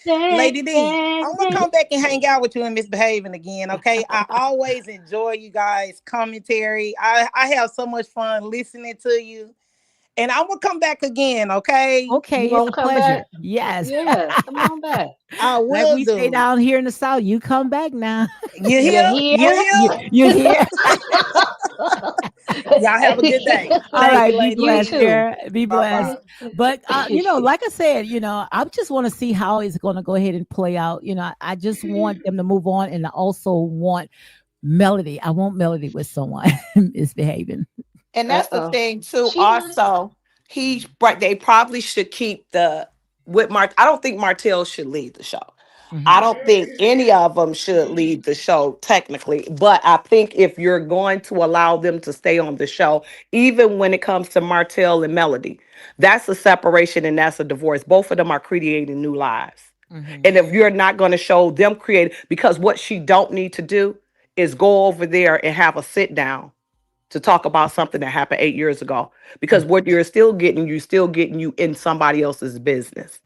Lady D, I'm gonna Backstabber. come back and hang out with you and misbehaving again, okay? I always enjoy you guys' commentary. I have so much fun listening to you. And I'm gonna come back again, okay? You Okay, it's gonna a come back? pleasure. Yes. Yeah, come on back. I Like will we say do. down here in the South, you come back now. You You hear? You hear? you hear? hear? Y'all have a good day. All Thank right, you, be You blessed, ladies. too. there. Be Bye blessed. bye. But like I said, I just want to see how it's going to go ahead and play out. I just want them to move on, and I also want Melody. I want Melody with someone misbehaving. And that's the Uh-oh. thing too. She wanted. Also, they probably should keep the with Mart. I don't think Martell should lead the show. I Hmm. don't think any of them should lead the show technically, but I think if you're going to allow them to stay on the show, even when it comes to Martell and Melody, that's a separation and that's a divorce. Both of them are creating new lives. Hmm. And if you're not going to show them create, because what she don't need to do is go over there and have a sit down to talk about something that happened 8 years ago. Because what you're still getting you in somebody else's business.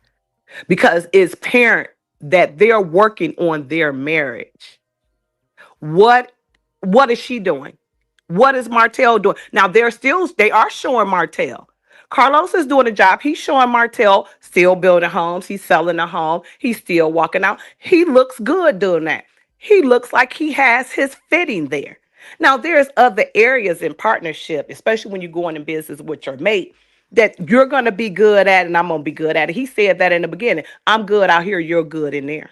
Because it's parent that they're working on their marriage. What what is she doing? What is Martell doing? Now they are showing Martell. Carlos is doing a job. He's showing Martell still building homes. He's selling a home. He's still walking out. He looks good doing that. He looks like he has his fitting there. Now there's other areas in partnership, especially when you go in business with your mate, that you're going to be good at and I'm going to be good at it. He said that in the beginning. I'm good out here. You're good in there.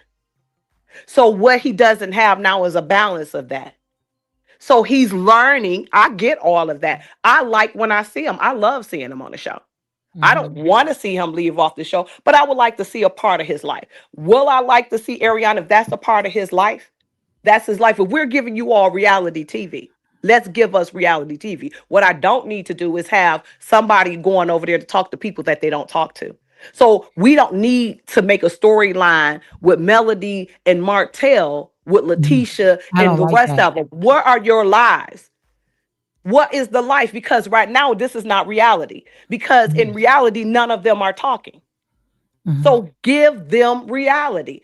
So what he doesn't have now is a balance of that. So he's learning. I get all of that. I like when I see him. I love seeing him on the show. I don't Hmm. want to see him leave off the show, but I would like to see a part of his life. Will I like to see Ariana if that's a part of his life? That's his life. If we're giving you all reality TV, let's give us reality TV. What I don't need to do is have somebody going over there to talk to people that they don't talk to. So we don't need to make a storyline with Melody and Martell, with Letitia I and don't the like rest that. of them. What are your lives? What is the life? Because right now, this is not reality. Because in reality, none of them are talking. Hmm. So give them reality.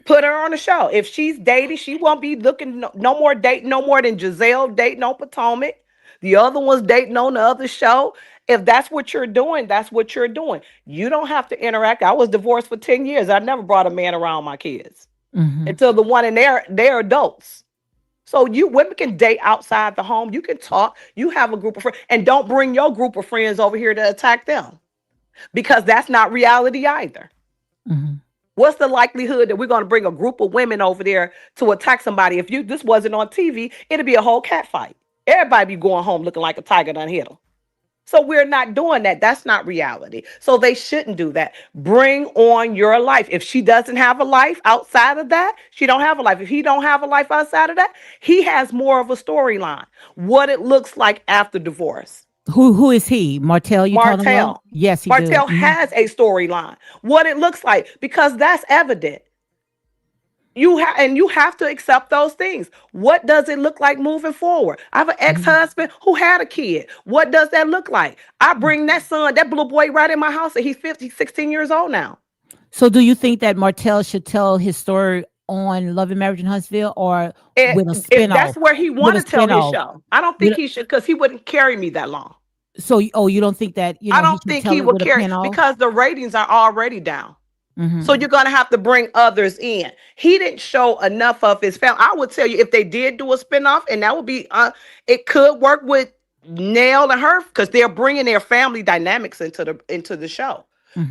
Put her on the show. If she's dating, she won't be looking no more dating, no more than Giselle dating on Potomac. The other one's dating on the other show. If that's what you're doing, that's what you're doing. You don't have to interact. I was divorced for 10 years. I never brought a man around my kids Hmm. until the one in they're adults. So you women can date outside the home. You can talk. You have a group of friends. And don't bring your group of friends over here to attack them. Because that's not reality either. Hmm. What's the likelihood that we're going to bring a group of women over there to attack somebody? If this wasn't on TV, it'd be a whole cat fight. Everybody be going home looking like a tiger done hit them. So we're not doing that. That's not reality. So they shouldn't do that. Bring on your life. If she doesn't have a life outside of that, she don't have a life. If he don't have a life outside of that, he has more of a storyline. What it looks like after divorce. Who is he? Martell, you talking about? Martell. Yes, he do. Martell has a storyline. What it looks like, because that's evident. You have to accept those things. What does it look like moving forward? I have an Mhm. ex-husband who had a kid. What does that look like? I bring that son, that little boy right in my house, and he's 50, 16 years old now. So, do you think that Martell should tell his story on Love and Marriage in Huntsville, or with a If spinoff? that's where he With want a to tell his spinoff. show, I don't With think a, he should, because he wouldn't carry me that long. so, oh, you don't think that I he don't should think tell he it would with a carry, spinoff? because the ratings are already down. So Hmm. you're going to have to bring others in. He didn't show enough of his family. I would tell you, if they did do a spinoff, and that would be, it could work with Nell and her, because they're bringing their family dynamics into the show.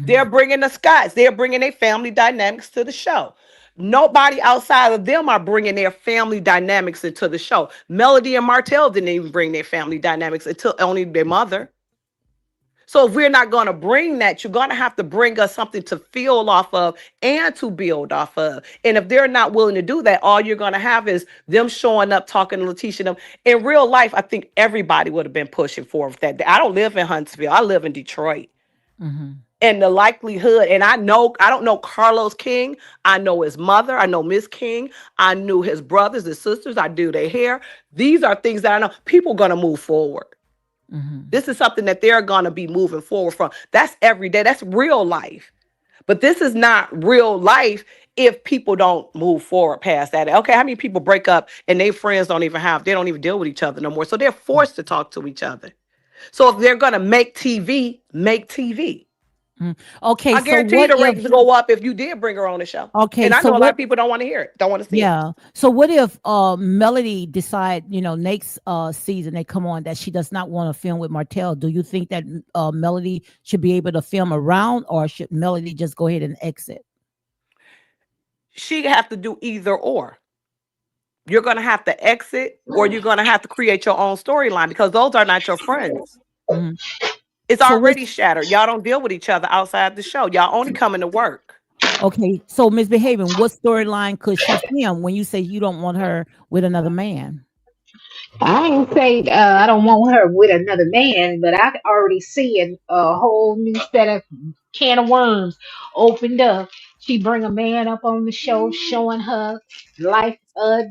They're Hmm. bringing the Scotts. They're bringing their family dynamics to the show. Nobody outside of them are bringing their family dynamics into the show. Melody and Martell didn't even bring their family dynamics until only their mother. So if we're not going to bring that, you're going to have to bring us something to feel off of and to build off of. And if they're not willing to do that, all you're going to have is them showing up, talking to Letitia and them. In real life, I think everybody would have been pushing for that. I don't live in Huntsville. I live in Detroit. Hmm. And the likelihood, and I don't know Carlos King. I know his mother. I know Miss King. I knew his brothers and sisters. I do their hair. These are things that I know. People are going to move forward. Hmm. This is something that they're going to be moving forward from. That's every day. That's real life. But this is not real life if people don't move forward past that. Okay, how many people break up and their friends they don't even deal with each other no more. So they're forced to talk to each other. So if they're going to make TV, make TV. Okay, I so guarantee you what the if? ratings will go up if you did bring her on the show. Okay, And I so know a lot what? of people don't want to hear it, don't want to see it. Yeah. So what if Melody decide, next season they come on that she does not want to film with Martell? Do you think that Melody should be able to film around, or should Melody just go ahead and exit? She have to do either or. You're going to have to exit, or you're going to have to create your own storyline, because those are not your friends. Mhm. It's So already what's shattered. Y'all don't deal with each other outside the show. Y'all only coming to work. okay? So Misbehaving, what storyline could she film when you say you don't want her with another man? I ain't say I don't want her with another man, but I already see a whole new set of can of worms opened up. She bring a man up on the show, showing her life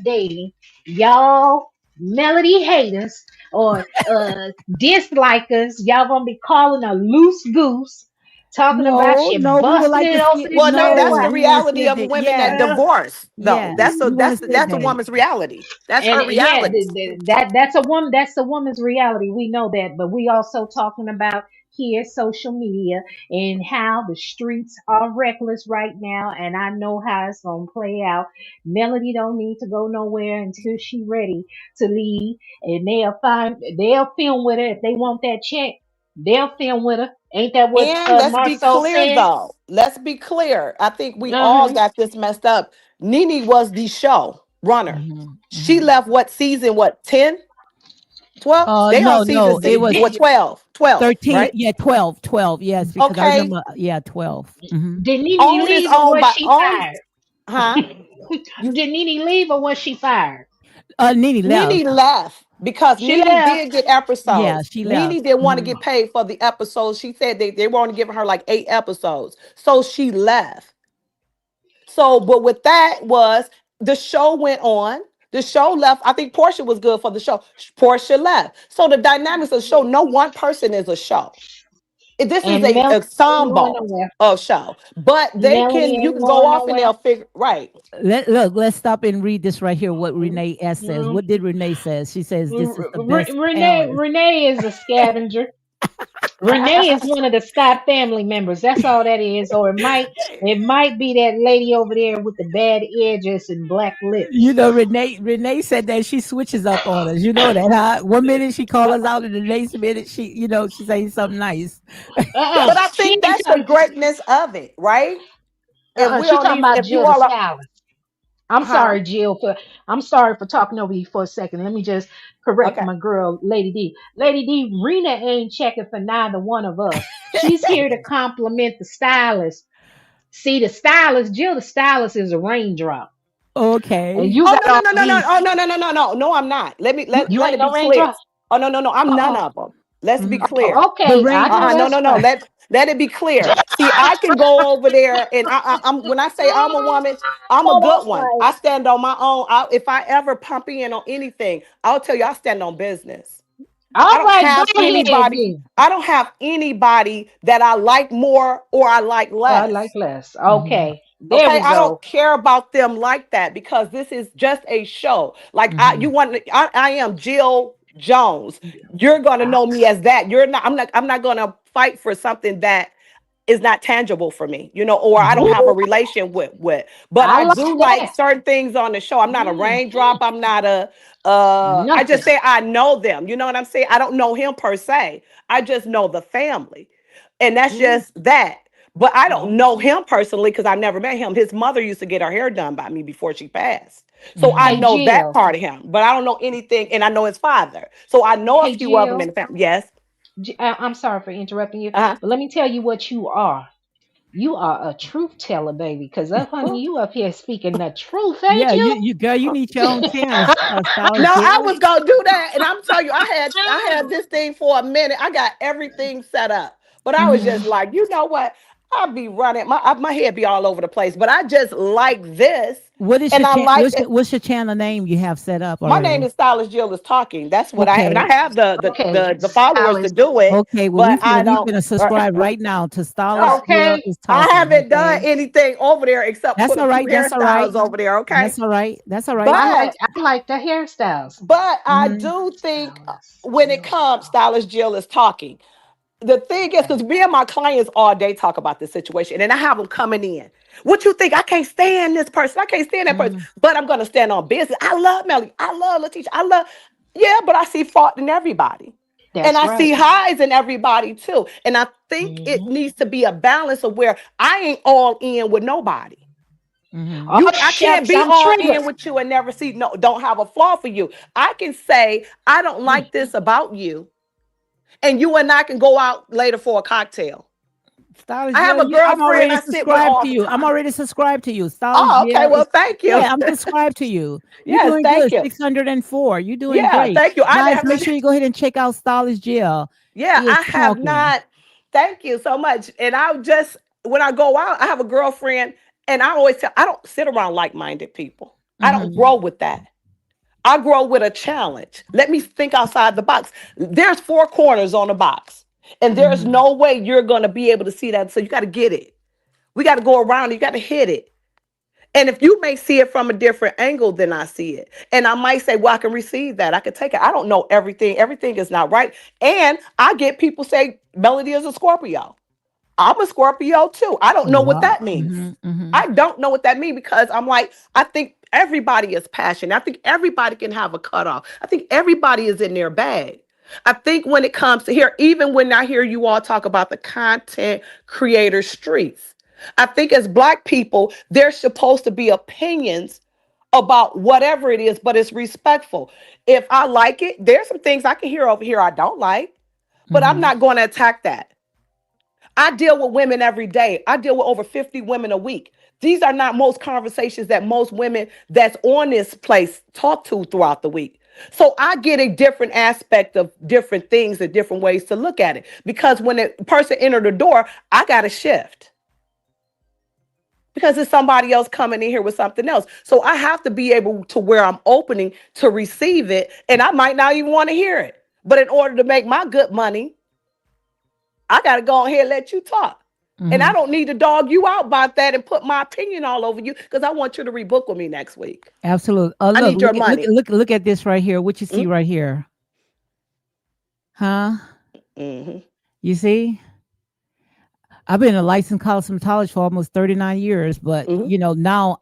dating. Y'all, Melody haters or dislikers, y'all gonna be calling her loose goose, talking about No, she no, we would busting like to it see. open and Well, no, sharing No, that's the what. we want to reality see of that. women that Yes, divorce, though. yes, That's a we want to see that's a that. woman's reality. That's And her yeah, reality. that's a woman. That's a woman's reality. We know that, but we also talking about here social media and how the streets are reckless right now. And I know how it's gonna play out. Melody don't need to go nowhere until she ready to leave, and they'll film with her if they want that check. They'll film with her. Ain't that what And let's be Marceau clear, said? though. Let's be clear. I think we all Uh-huh. got this messed up. Nene was the show runner. Mhm, She mhm. left what season? What, 10, 12? They on No, season no, it six, was what, 12? 12, 13. right? Yeah, 12, 12. Yes, because I Okay. remember. Yeah, 12. Hmm. Did Nene On is leave or owned was by she on, fired? huh? You Did Nene leave or was she fired? Nene left. Nene left because She Nene left. did get Yeah, episodes. she left. Nene didn't want to Mhm. get paid for the episodes. She said they were only giving her like 8 episodes. So she left. So, but with that was the show went on. The show left. I think Portia was good for the show. Portia left. So the dynamics of the show, no one person is a show. This is And Melody a ain't going ensemble nowhere. of show. But Melody you ain't can go going off and nowhere. they'll figure right. Let's stop and read this right here. What Renee S says. Mm. What did Renee says? She says this is the best Renee Alice. Renee is a scavenger. Renee is one of the Scott family members. That's all that is. Or it might be that lady over there with the bad edges and black lips. Renee said that she switches up on us. You know that, huh? One minute she calls us out, and the next minute she saying something nice. But I She think ain't that's the talking. greatness of it, right? If we She don't talking even, about if you Jill the all are, stylist. I'm huh? sorry, Jill. I'm sorry for talking over you for a second. Let me just correct Okay. my girl, Lady D. Lady D, Rena ain't checking for neither one of us. She's here to compliment the stylist. See, the stylist, Jill, the stylist is a raindrop, and Okay. you Oh got no no all no no no these. oh no no no no no no I'm not. You Let ain't it be no clear. raindrop. Oh no I'm none Oh, of them. Let's be Mhm. clear. The okay, rain. I know No that's no no right. let it be clear. See, I can go over there and I'm when I say I'm a woman, I I'm a know good that's one. right. I stand on my own. If I ever pump in on anything, I'll tell you I stand on business. I All don't right, go have ahead anybody. then. I don't have anybody that I like more or I like I like less. less. Mhm, Okay, there Okay, we I don't go. care about them like that because this is just a show. Like mhm. I am Jill Jones. You're gonna I, know me as that. You're not. I'm not gonna fight for something that is not tangible for me, or I don't Mhm. have a woo, relation with. But I I like do like that. certain things on the show. I'm not a Mm, raindrop. I'm not a I just nothing. say I know them. You know what I'm saying? I don't know him per se. I just know the family. And that's Mm, just that. But I don't know mhm. him personally because I never met him. His mother used to get her hair done by me before she passed. So I Mhm. Hey know that Jill. part of him, but I don't know anything, and I know his father. So I know a Hey few of them in Jill. the family. Yes. I'm sorry for interrupting you, Uh-huh. but let me tell you what you are. You are a truth teller, baby. Because honey, you up here speaking the truth, ain't Yeah, you you? you girl, you need your own channel, No, Stylist I Jill. was gonna do that, and I'm telling you, I had this thing for a minute. I got everything set up, but I was just Mhm. like, you know what? I'll be running my head be all over the place, but I just like this, What is and your I chan like it. what's your channel name you have set up My name already? is Stylist Jill is talking. That's what I have, and Okay. I have Okay, the followers to stylist. do it, Okay, well but I we don't. finna subscribe right now to Stylist Jill Okay, is I talking, haven't done okay? anything over there except That's put a all few right. That's all right. hairstyles over there. Okay, That's all right. That's all right. but I like the hairstyles. but I Mhm. do think Stylist when it Jill comes, talk. Stylist Jill is talking. the thing is, because me and my clients all day talk about this situation, and I have them coming in. What you think? I can't stand this person. I can't stand that person, Mhm. but I'm going to stand on business. I love Melly. I love Letitia. I love, yeah, but I see fault in everybody. And That's I see right. highs in everybody too. And I think it Hmm. needs to be a balance of where I ain't all in with nobody. Mhm. Oh I can't shucks, be I'm all triggered. in with you and never see no, don't have a flaw for you. I can say I don't Mm. like this about you, and you and I can go out later for a cocktail. Stylist I have Jill, a I'm girlfriend already I sit with subscribed all to the you. I'm time. already subscribed to you. Stylist Oh, okay. Jill Well, is, thank you. yeah, I'm subscribed to you. You're Yes, doing thank good. you. 604. You're doing Yeah, great. thank you. I Guys, have make not. sure you go ahead and check out Stylist Jill Yeah, is I have talking. not. Thank you so much. And I just when I go out, I have a girlfriend, and I always tell I don't sit around like-minded people. I don't Hmm. grow with that. I grow with a challenge. Let me think outside the box. There's four corners on the box, and there's Hmm. no way you're going to be able to see that. So you got to get it. We got to go around. You got to hit it. And if you may see it from a different angle than I see it, and I might say, well, I can receive that. I can take it. I don't know everything. Everything is not right. And I get people say Melody is a Scorpio. I'm a Scorpio too. I don't know what Wow. that means. Hmm. Hmm. I don't know what that means because I'm like, I think everybody is passionate. I think everybody can have a cutoff. I think everybody is in their bag. I think when it comes to here, even when I hear you all talk about the content creator streets, I think as Black people, there's supposed to be opinions about whatever it is, but it's respectful. If I like it, there's some things I can hear over here I don't like, but I'm Hmm. not going to attack that. I deal with women every day. I deal with over 50 women a week. These are not most conversations that most women that's on this place talk to throughout the week. So I get a different aspect of different things and different ways to look at it. Because when a person entered the door, I got to shift because it's somebody else coming in here with something else. So I have to be able to where I'm opening to receive it. And I might not even want to hear it. But in order to make my good money, I got to go ahead and let you talk. And I Hmm. don't need to dog you out about that and put my opinion all over you because I want you to rebook with me next week. Absolutely. I Look, need your money. look at this right here. What you see Mm-hmm. right here? Huh? Mm-hmm. You see? I've been a licensed cosmetologist for almost 39 years, but Mm-hmm. now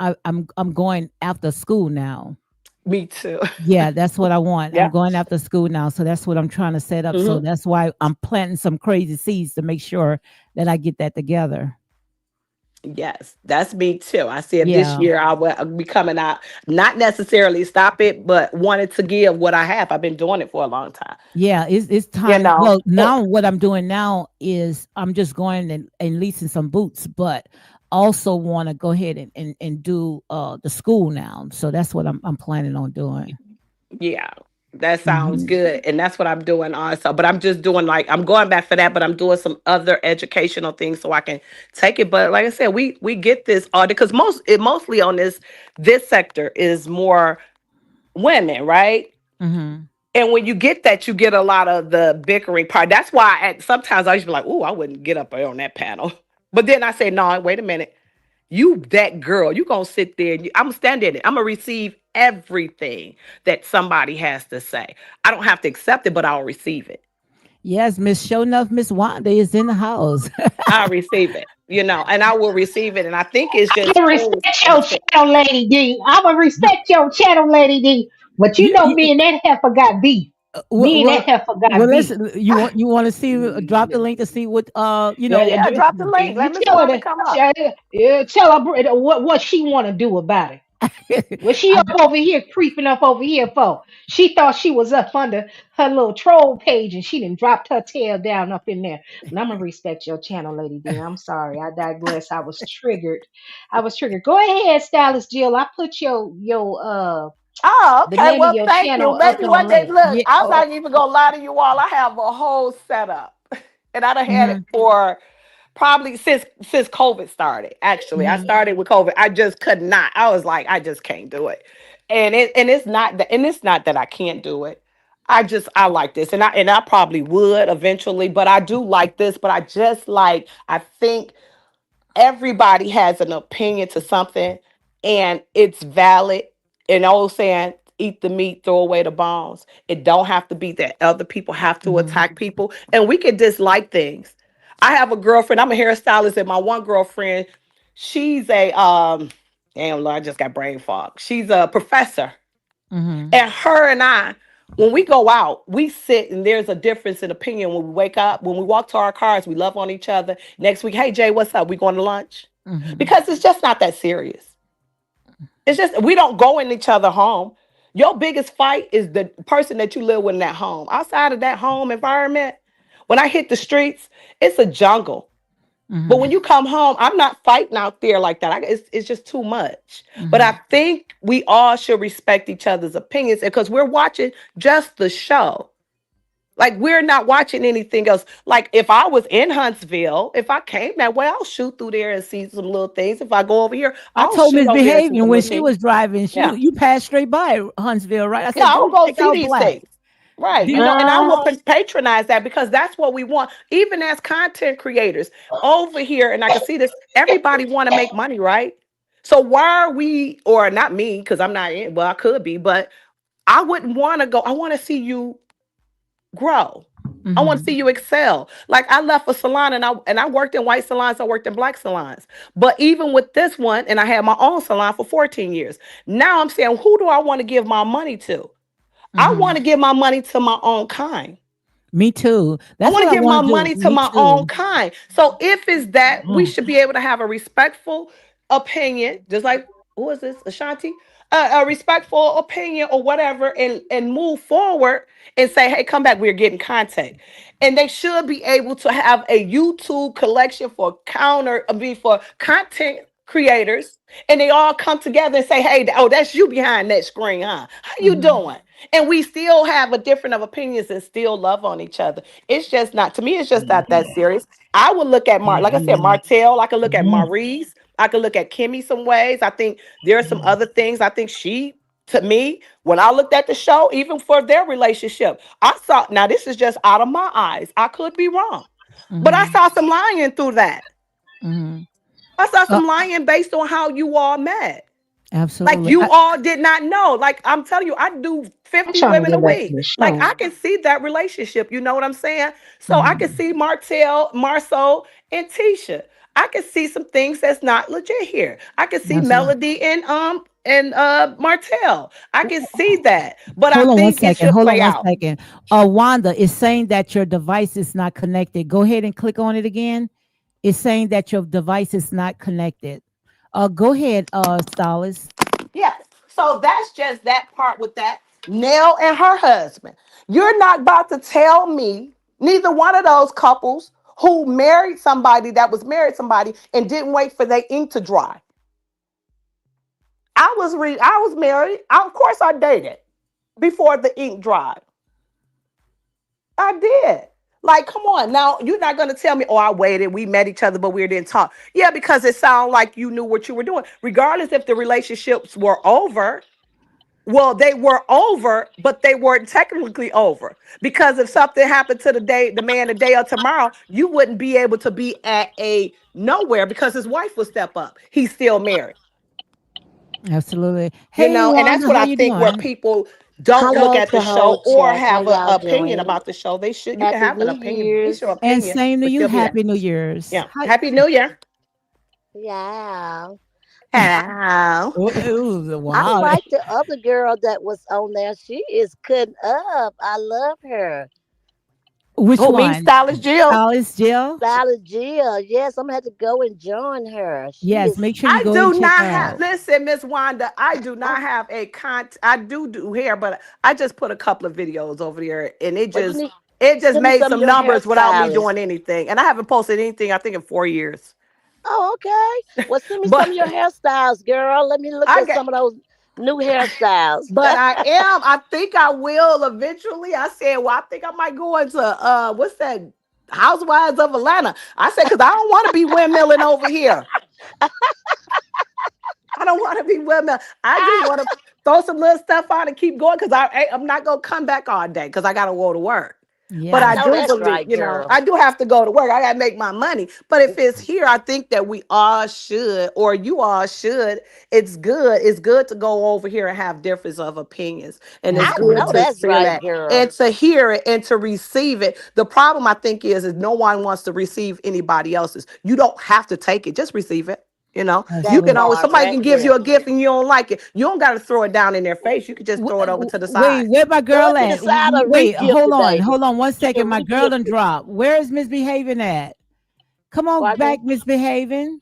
I'm going after school now. Me too. Yeah, that's what I want. I'm Yeah. going after school now, so that's what I'm trying to set up. So Mm-hmm. that's why I'm planting some crazy seeds to make sure that I get that together. Yes, that's me too. I said this Yeah. year I will be coming out, not necessarily stop it, but wanted to give what I have. I've been doing it for a long time. Yeah, it's You time. know, Well, now what I'm doing now is I'm just going and leasing some boots, but also want to go ahead and do the school now. So that's what I'm planning on doing. yeah, that sounds Hmm. good. And that's what I'm doing also. But I'm just doing like I'm going back for that, but I'm doing some other educational things so I can take it. But like I said, we get this audit because mostly on this sector is more women, right? Hmm. And when you get that, you get a lot of the bickering part. That's why sometimes I used to be like, "Oh, I wouldn't get up there on that panel." But then I say, "No, wait a minute. You that girl, you gonna sit there and I'm standing it. I'm gonna receive everything that somebody has to say. I don't have to accept it, but I'll receive it. Yes, Miss Show Enough, Miss Wanda is in the house. I'll receive it, and I will receive it. And I think it's just I'ma cool. respect your channel, Lady D. I'ma respect your channel, Lady D. But you know me and that heifer got beef. Me and that heifer Well, got beef. listen. You want to see? Drop the link to see what Yeah, Yeah, drop the link. Let you Miss tell her Wanda to come up. tell her what she want to do about it. What she I, up over here creeping up over here for? She thought she was up under her little troll page and she done dropped her tail down up in there. And I'm gonna respect your channel, Lady D. I'm sorry, I digress. I was triggered. I was triggered. Go ahead, Stylist Jill. I put your Oh, the okay. name of Well, your thank you. channel up Maybe in the one day. link. Look, yeah. I'm Oh. not even gonna lie to you all. I have a whole setup, and I done had it Mhm. for probably since COVID started. Actually, I Mhm. started with COVID. I just could not. I was like, I just can't do it. It's not that I can't do it. I like this, and I probably would eventually, but I do like this. But I think everybody has an opinion to something, and it's valid. And old saying, eat the meat, throw away the bones. It don't have to be that other people have to attack people. And we can dislike things. I have a girlfriend, I'm a hairstylist, and my one girlfriend, she's a damn Lord, I just got brain fog. She's a professor. Mm-hmm. And her and I, when we go out, we sit and there's a difference in opinion when we wake up. When we walk to our cars, we love on each other. Next week, hey Jay, what's up? We going to lunch? Mm-hmm. Because it's just not that serious. It's just we don't go in each other home. Your biggest fight is the person that you live with in that home. Outside of that home environment, when I hit the streets, it's a jungle. But when Mm-hmm. you come home, I'm not fighting out there like that. It's just too much. But Mm-hmm. I think we all should respect each other's opinions because we're watching just the show. Like we're not watching anything else. Like if I was in Huntsville, if I came that way, I'll shoot through there and see some little things. If I go over here, I I'll told shoot Miss over there and see Behavior some when little she things. was driving, Yeah. you passed straight by Huntsville, right? I Yeah, said, I'll go go check see out these Black. things. Right. Did And I will Uh-huh. patronize that because that's what we want. Even as content creators over here, and I can see this, everybody want to make money, right? So why are we, or not me, because I'm not in, well, I could be, but I wouldn't want to go. I want to see you grow. I want to Mm-hmm. see you excel. Like I left a salon and I worked in white salons, I worked in black salons. But even with this one, and I had my own salon for 14 years. Now I'm saying, who do I want to give my money to? I Mm-hmm. want to give my money to my own kind. Me too. I That's want what to I give my want to do. money to Me my own too. kind. So if it's that, we Mm. should be able to have a respectful opinion, just like who is this, Ashanti? A respectful opinion or whatever, and move forward and say, hey, come back. We're getting content, and they should be able to have a YouTube collection for for content creators, and they all come together and say, hey, oh, that's you behind that screen, huh? How you Mm-hmm. doing? And we still have a different of opinions and still love on each other. It's just not, to me, it's just not that serious. I would look at like I said, Martell. I could look at Mhm. Maurice. I could look at Kimmy some ways. I think there are some other things. I think she, to me, when I looked at the show, even for their relationship, I saw, now this is just out of my eyes. I could be wrong, but I Mm-hmm. saw some lying through that. Mm-hmm. I saw Uh, some lying based on how you all met. Like absolutely. you all did not know. Like I'm telling you, I do I'm 50 trying to women a get back to week. the Like show. I can see that relationship. You know what I'm saying? So I can Mm-hmm. see Martell, Marsau, and Tisha. I can see some things that's not legit here. I can see Absolutely. Melody and Martell. I can see that. But I Hold on one think it second. should Hold on play one out. second. Wanda is saying that your device is not connected. Go ahead and click on it again. It's saying that your device is not connected. Go ahead, stylist. Yeah. So that's just that part with that. Nell and her husband. You're not about to tell me neither one of those couples who married somebody that was married somebody and didn't wait for their ink to dry. I was married. Of course I dated before the ink dried. I did. Like, come on. Now, you're not going to tell me, oh, I waited. We met each other, but we didn't talk. Yeah, because it sounded like you knew what you were doing. Regardless if the relationships were over, well, they were over, but they weren't technically over. Because if something happened to the man the day of tomorrow, you wouldn't be able to be at a nowhere because his wife would step up. He's still married. Absolutely. You Hey, know, and that's Wanda, what how I you think where doing? people don't look Hello at to the the whole show or chat. How have an y'all opinion doing? about the show. They should, you can Happy have an New opinion, but at least your Year's. And opinion same to would you. still be that. Happy New Year's. Yeah. Happy New Year. Yeah. Hello. Ooh, I wow. like the other girl that was on there. She is cutting up. I love her. Which Who, me, one? Stylist Jill? Stylist Jill? Stylist Jill. Yes, I'm gonna have to go and join her. She Yes, is make sure you I go and do check not her have, out. listen, Miss Wanda, I do oh not have a I do hair, but I just put a couple of videos over there and well you need it just send me made some of some your numbers without me hairstylists. doing anything. And I haven't posted anything, I think, in 4 years. Oh, okay. Well send me some But of your hairstyles, girl. Let me look I at get some of those new hairstyles. but I think I will eventually. I said, well, I think I might go into what's that? Housewives of Atlanta. I said, because I don't want to be windmilling over here. I don't want to be windmill. I just want to throw some little stuff on and keep going because I'm not gonna come back all day because I gotta go to work. But I I Yeah. know do that's believe, right, girl. I do have to go to work. I got to make my money. But if it's here, I think that we all should, or you all should. It's good. It's good to go over here and have difference of opinions. And it's I good know Mhm. to that's feel right, that girl. and to hear it and to receive it. The problem I think is no one wants to receive anybody else's. You don't have to take it. Just receive it. That's You That can true. always, part somebody right can give you there. a gift and you don't like it. You don't got to throw it down in their face. You can just throw it over to the Wait, side. where my Throw girl it to the at? side or Wait, regift it, baby. hold on one You can second. My girl regift done it. dropped. Where is misbehaving at? Come on Pardon back, me? misbehaving.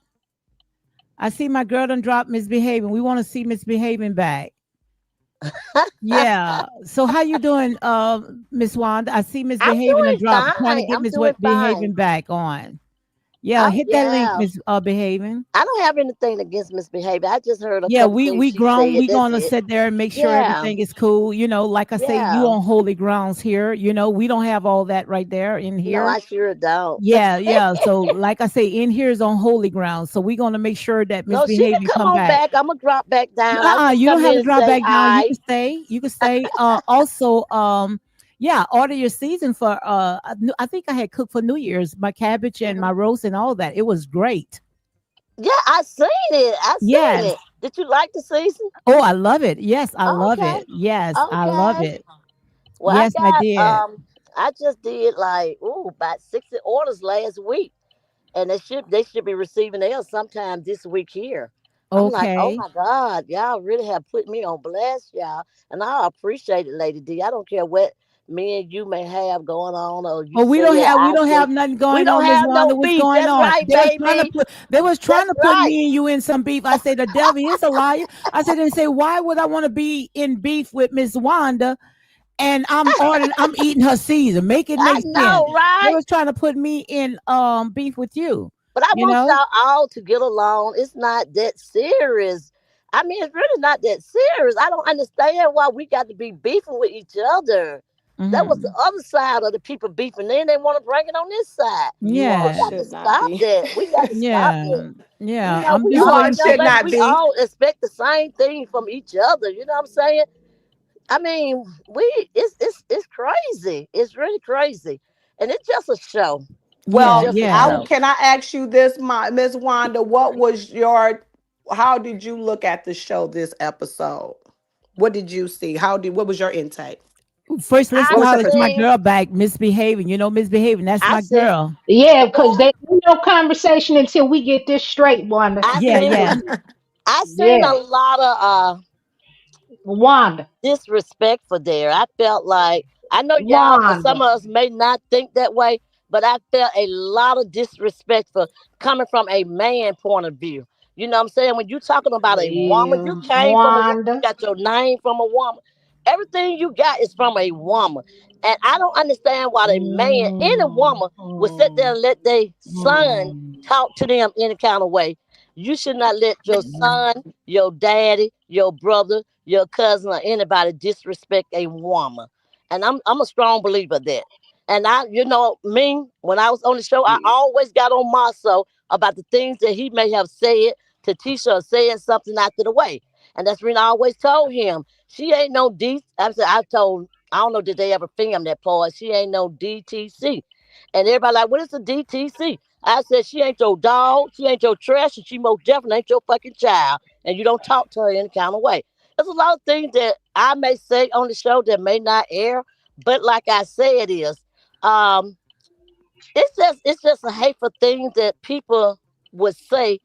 I see my girl done dropped misbehaving. We want to see misbehaving back. Yeah. So how you doing, Miss Wanda? I see I'm misbehaving and doing drop. Trying to fine. get I'm doing fine. misbehaving back on. Yeah, Oh hit that link, yeah. Miss Behaving. I don't have anything against misbehavior. I just heard a Yeah, couple we things she grown. said. We That's gonna it. sit there and make sure Yeah. everything is cool. Like I say, you Yeah. on holy grounds here. We don't have all that right there in No, here. I sure don't. Yeah, yeah. So, like I say, in here is on holy ground. So we're gonna make sure that No, she can misbehaving come come on back. back. I'm gonna drop back down. I was just You don't coming have in to and drop say back down. You can hi. stay. You can stay. Also, yeah, order your season for I think I had cooked for New Year's my cabbage and Mhm. my roast and all that. It was great. Yeah, I seen it. I seen Yes. it. Did you like the season? Oh, I love it. Yes, I love Okay. it. Yes, I love Okay. it. Well, Yes, I did. I just did like about 60 orders last week, and they should be receiving theirs sometime this week here. I'm like, oh Okay. my God, y'all really have put me on blast, y'all, and I appreciate it, Lady D. I don't care what me and you may have going on, or you Oh, say it, we I don't say have nothing we going don't on, Miss have no Wanda. What's beef. going That's on? right, baby. They was trying That's to put right. me and you in some beef. I say the devil is a liar. I said and say, why would I want to be in beef with Miss Wanda? And I'm eating her season. Make it I make sense. know, They right? was trying to put me in beef with you, But I you want know? y'all all to get along. It's not that serious. I mean, it's really not that serious. I don't understand why we got to be beefing with each other. That was the Hmm. other side of the people beefing. Then they want to bring it on this side. You We all Yeah. got to should not stop be. that. We got to stop that. Yeah. You Yeah. know, I'm we just You all, all waiting you know, should for baby, not we be. all expect the same thing from each other. You know what I'm saying? I mean, it's crazy. It's really crazy, and it's just a show. It's Yeah, Well, just a yeah. show. can I ask you this, Miss Wanda? What was how did you look at the show this episode? What did you see? What was your intake? First, let's I What was your acknowledge my seen, girl back misbehaving. Misbehaving. That's I my seen, girl. Yeah, because there ain't no conversation until we get this straight, Wanda. I Yeah, seen, yeah. perspective? I seen a Yeah, lot of Wanda, disrespectful there. I felt like I know y'all, some Wanda. of us may not think that way, but I felt a lot of disrespectful coming from a man point of view. You know what I'm saying? When you talking about a woman, Yeah, you came from a woman, Wanda. you got your name from a woman. Everything you got is from a woman. And I don't understand why the man, any Mm, woman, would sit there mm, and let their son mm, talk to them any kind of way. You should not let your mm. son, your daddy, your brother, your cousin, or anybody disrespect a woman. And I'm a strong believer of that. And me, when I was on the show, I always got on Marceau about the things that he may have said to Tisha or saying something out of the way. And that's when I always told him, she ain't no D. I don't know, did they ever film that part? She ain't no DTC. And everybody like, what is a DTC? I said, she ain't your dog, she ain't your trash, and she most definitely ain't your fucking child. And you don't talk to her any kind of way. There's a lot of things that I may say on the show that may not air, but like I said, um, it's just a hateful thing that people would say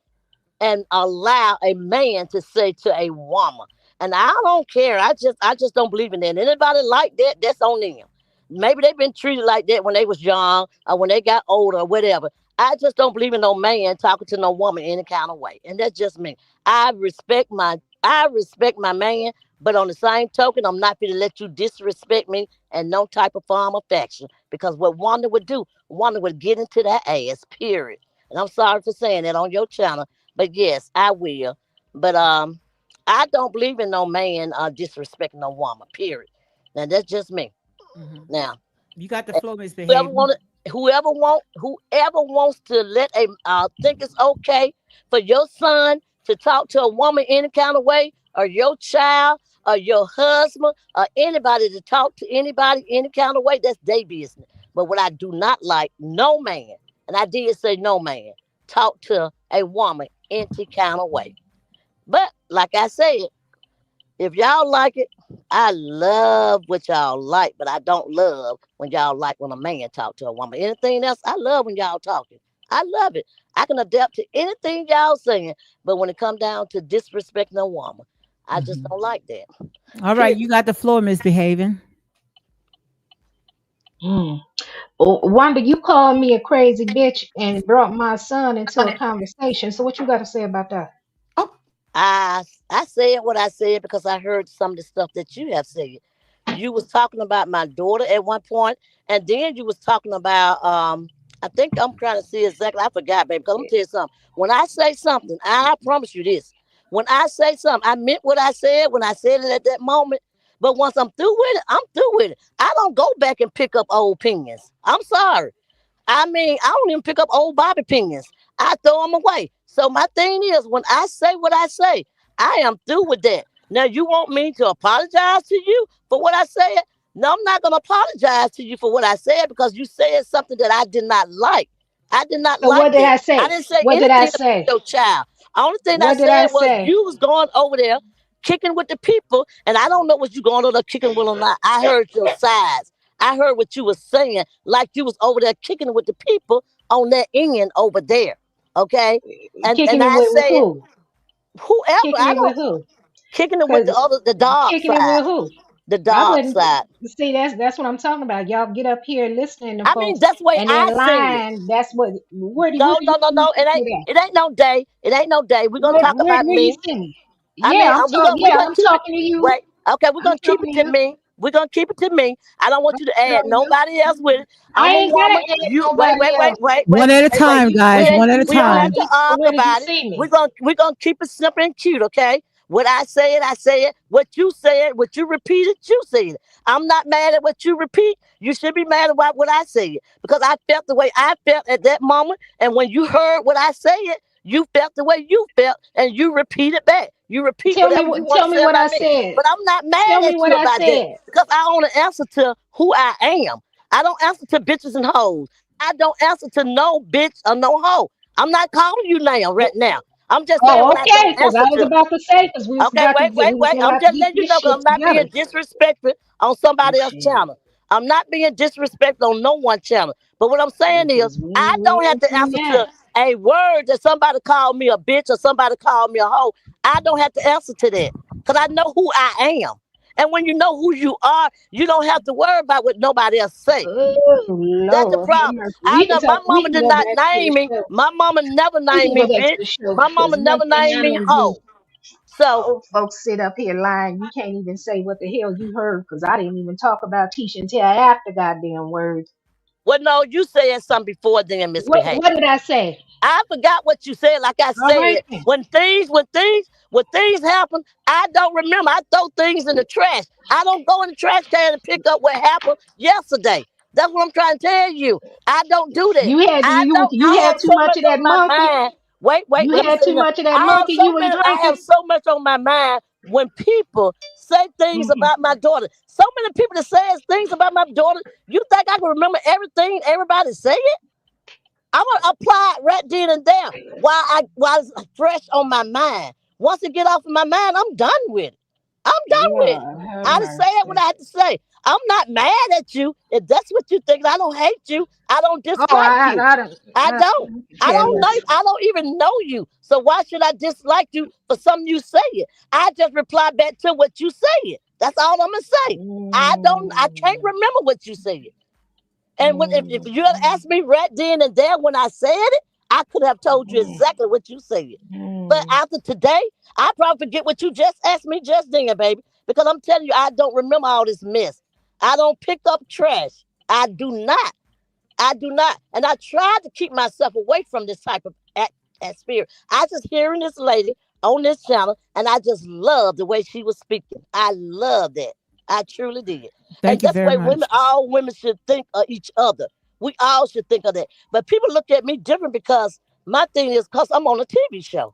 and allow a man to say to a woman. And I don't care. I just don't believe in that. And anybody like that, that's on them. Maybe they've been treated like that when they was young or when they got older or whatever. I just don't believe in no man talking to no woman any kind of way. And that's just me. I respect my man, but on the same token, I'm not going to let you disrespect me and no type of form of affection. Because what Wanda would do, Wanda would get into that ass, period. And I'm sorry for saying that on your channel, but yes, I will. But I don't believe in no man disrespecting no woman. Period. Now that's just me. Hmm. Now You got the flow whoever misbehaving. want whoever wants to let a think it's okay for your son to talk to a woman any kind of way, or your child, or your husband or anybody to talk to anybody any kind of way, that's their business. But what I do not like, no man, and I did say no man, talk to a woman any kind of way. But like I said, if y'all like it, I love what y'all like, but I don't love when y'all like when a man talk to a woman. Anything else, I love when y'all talking. I love it. I can adapt to anything y'all saying, but when it come down to disrespecting a woman, I just don't like that. All right, Period. you got the floor, Misbehaving. Mm. Oh, Wanda, you called me a crazy bitch and brought my son into a conversation. So what you got to say about that? Oh, I said what I said because I heard some of the stuff that you have said. You was talking about my daughter at one point, and then you was talking about I think I'm trying to see exactly. I forgot, baby. Because I'm gonna tell you something. When I say something, I promise you this. When I say something, I meant what I said when I said it at that moment. But once I'm through with it, I'm through with it. I don't go back and pick up old opinions. I'm sorry. I mean, I don't even pick up old Bobby pinions. I throw them away. So my thing is, when I say what I say, I am through with that. Now you want me to apologize to you for what I said? No, I'm not gonna apologize to you for what I said because you said something that I did not like. I did not So like what did that. I I say? didn't say What did I anything about say? your child. Only thing I What did I said was say? you was going over there kicking with the people, and I don't know what you going over there kicking with or not. I heard your sides. I heard what you was saying, like you was over there kicking with the people on that end over there. Okay, and Kicking it I with said who? whoever Kicking I it with don't who? kicking it with Because the other the dog kicking it side, with who? the I dog wouldn't side. see. That's what I'm talking about. Y'all get up here listening to I mean folks, that's the way and then I see it. lying. That's what. Where No, do no, you no, see no. It ain't. that? It ain't no day. It ain't no day. We're gonna talk about Where you me. see me? I mean, Yeah, we're gonna I'm keep it. talking to you. Wait, okay, we're I'm gonna keep talking it to to you. me. We're gonna keep it to me. I don't want I'm you to add talking to you. nobody else with it. I I'm a ain't gotta woman. add You wait, nobody wait, wait, else. wait, wait, One at a wait, wait. time, guys. One at a You We don't saw have time. to me. So argue where did you about it. see We're me? gonna we're gonna keep it simple and cute, okay? What I said, I said. What you said, what you repeated, you said. I'm not mad at what you repeat. You should be mad about what I said because I felt the way I felt at that moment. And when you heard what I said, you felt the way you felt, and you repeated back. You repeat whatever you want Tell to me say what I about me. said. But I'm not mad Tell me at what you I about that said. because I only answer to who I am. I don't answer to bitches and hoes. I don't answer to no bitch or no hoe. I'm not calling you now, right now. I'm just saying Oh, what I don't okay. Because answer I was to. about to say because Okay, wait, we wait, was wait. gonna I'm have to just get letting you this know because shit I'm not being together. disrespectful on Oh somebody else's shit. channel. I'm not being disrespectful on no one channel. But what I'm saying is, Because I we don't have ain't to seen answer that. to a word that somebody called me a bitch or somebody called me a hoe. I don't have to answer to that because I know who I am. And when you know who you are, you don't have to worry about what nobody else say. Oh That's the Lord, have problem. mercy. I know my We mama can did go not back to the name me. show. My mama never We named can me go back to the bitch. show My because mama one never thing named I me learned do. hoe. So Old folks sit up here lying. You can't even say what the hell you heard because I didn't even talk about Tisha until after goddamn words. well, no, you said something before then, What misbehaving. did I say? I forgot what you said. Like I All right said, then. when things happen, I don't remember. I throw things in the trash. I don't go in the trash can and pick up what happened yesterday. That's what I'm trying to tell you. I don't do that. I don't. You I had have too so much much of that on my monkey. mind. Wait. You Let me had say too that. much of that monkey you was I drinking. have so much on my mind when people say things Hmm. about my daughter. So many people that says things about my daughter. You think I can remember everything everybody say? I'm gonna apply it right then and there while it's fresh on my mind. Once it get off of my mind, I'm done with it. I'm done with it. Lord have I just say it what mercy. I have to say. I'm not mad at you. If that's what you think, I don't hate you. I don't Oh, dislike you. I don't I don't. I care don't know. less. I don't even know you. So why should I dislike you for something you say it? I just reply back to what you say it. That's all I'm gonna say. I don't. I can't Mm, remember what you said. And if mm, you had asked me right then and there when I said it, I could have told you mm, exactly what you said. But mm. after today, I probably forget what you just asked me just then, baby. Because I'm telling you, I don't remember all this mess. I don't pick up trash. I do not. I do not. And I tried to keep myself away from this type of spirit. I just hearing this lady on this channel, and I just love the way she was speaking. I love that. I truly did. And Thank you that's the very way much. all women should think of each other. We all should think of that. But people look at me different because my thing is because I'm on a TV show.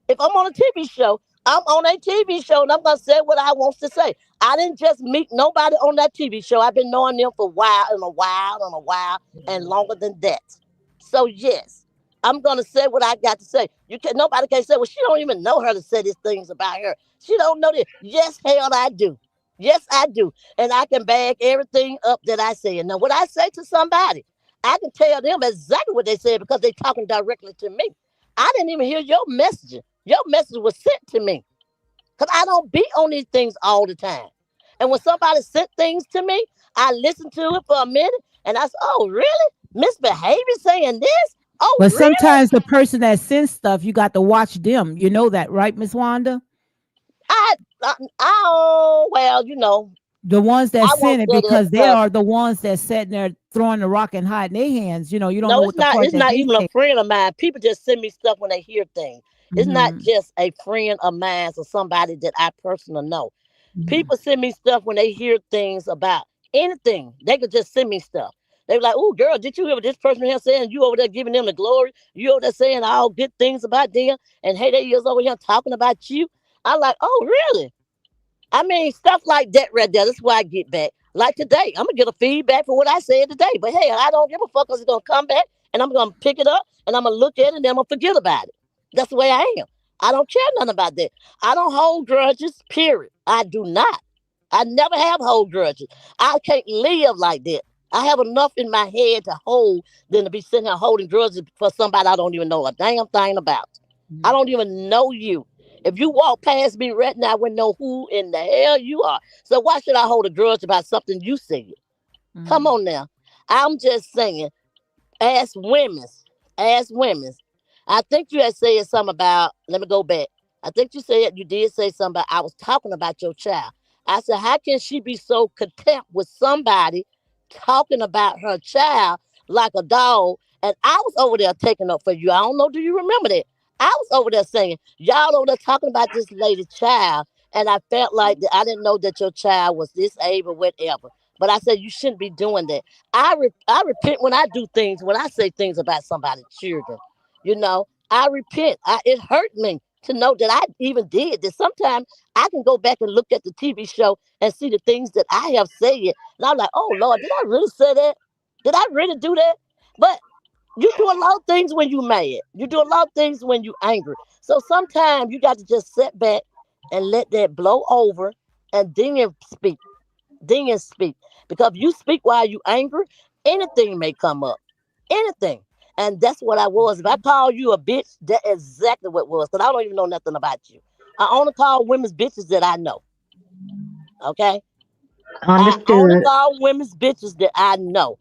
If I'm on a TV show, I'm on a TV show and I'm gonna say what I want to say. I didn't just meet nobody on that TV show. I've been knowing them for a while and a while and a while and longer than that. So yes, I'm gonna say what I got to say. You can Nobody can say, well, she don't even know her to say these things about her. She don't know this. Yes, hell I do. Yes, I do. And I can bag everything up that I say. And now what I say to somebody, I can tell them exactly what they said because they're talking directly to me. I didn't even hear your message. Your message was sent to me. Because I don't be on these things all the time. And when somebody sent things to me, I listened to it for a minute and I said, oh, really? Misbehavior saying this? Oh, But really? sometimes the person that sends stuff, you got to watch them. You know that, right, Miss Wanda? Oh, well, The ones that I won't send it, say that because they because are the ones that sitting there throwing the rock and hiding their hands. You don't know no, what the part it's that not they even a take. friend of mine. People just send me stuff when they hear things. It's not Hmm. just a friend of mine or somebody that I personally know. Hmm. People send me stuff when they hear things about anything. They could just send me stuff. They be like, "Oh, girl, did you hear what this person here saying? You over there giving them the glory. You over there saying all good things about them, and hey, they is over here talking about you." I'm like, "Oh, really?" I mean, stuff like that right there. That's why I get back. Like today, I'm gonna get a feedback for what I said today. But hey, I don't give a fuck because it's gonna come back and I'm gonna pick it up and I'm gonna look at it and then I'm gonna forget about it. That's the way I am. I don't care nothing about that. I don't hold grudges, period. I do not. I never have hold grudges. I can't live like that. I have enough in my head to hold than to be sitting here holding grudges for somebody I don't even know a damn thing about. I don't even know you. If you walk past me right now, I wouldn't know who in the hell you are. So why should I hold a grudge about something you said? Come Hmm. on now. I'm just saying, as women's, as women's. I think you had said something about, let me go back. I think you did say something about, I was talking about your child. I said, how can she be so content with somebody talking about her child like a dog? And I was over there taking up for you. I don't know, do you remember that? I was over there saying, y'all over there talking about this lady's child. And I felt like that I didn't know that your child was disabled, whatever. But I said, you shouldn't be doing that. I repent when I do things, when I say things about somebody's children. I repent. It hurt me to know that I even did this. Sometimes I can go back and look at the TV show and see the things that I have said. And I'm like, oh, Lord, did I really say that? Did I really do that? But you do a lot of things when you mad. You do a lot of things when you angry. So sometimes you got to just sit back and let that blow over and then speak. Then speak. Because if you speak while you angry, anything may come up. Anything. And that's what I was. If I call you a bitch, that's exactly what it was. Because I don't even know nothing about you. I only call women's bitches that I know. Okay? I only Understood. call women's bitches that I know.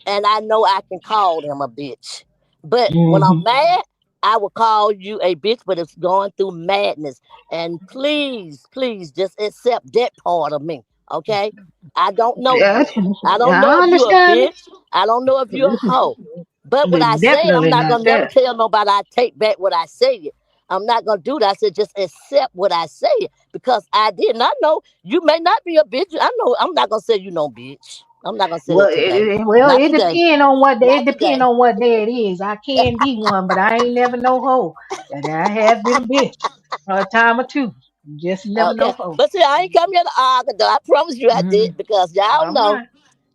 And I know I can call them a bitch. But when I'm Hmm. mad, I will call you a bitch, but it's going through madness. And please, please just accept that part of me. Okay? I don't know you. Yes, I don't know I if you're a understand it. bitch. I don't know if you're a hoe. But what I say, I'm Definitely not not gonna never that. tell nobody I take back what I say. I'm not gonna do that. I said just accept what I say because I did not know you may not be a bitch. I know I'm not gonna say you no bitch. I'm not gonna say Well, that today. well, Not it today. depend on what day. Not It depend today. on what day it is. I can be one, but I ain't never no hoe. And I have been a bitch a time or two. Just never no Okay. hoe. But see, I ain't come here to argue though. I promise you I did Hmm. because All right.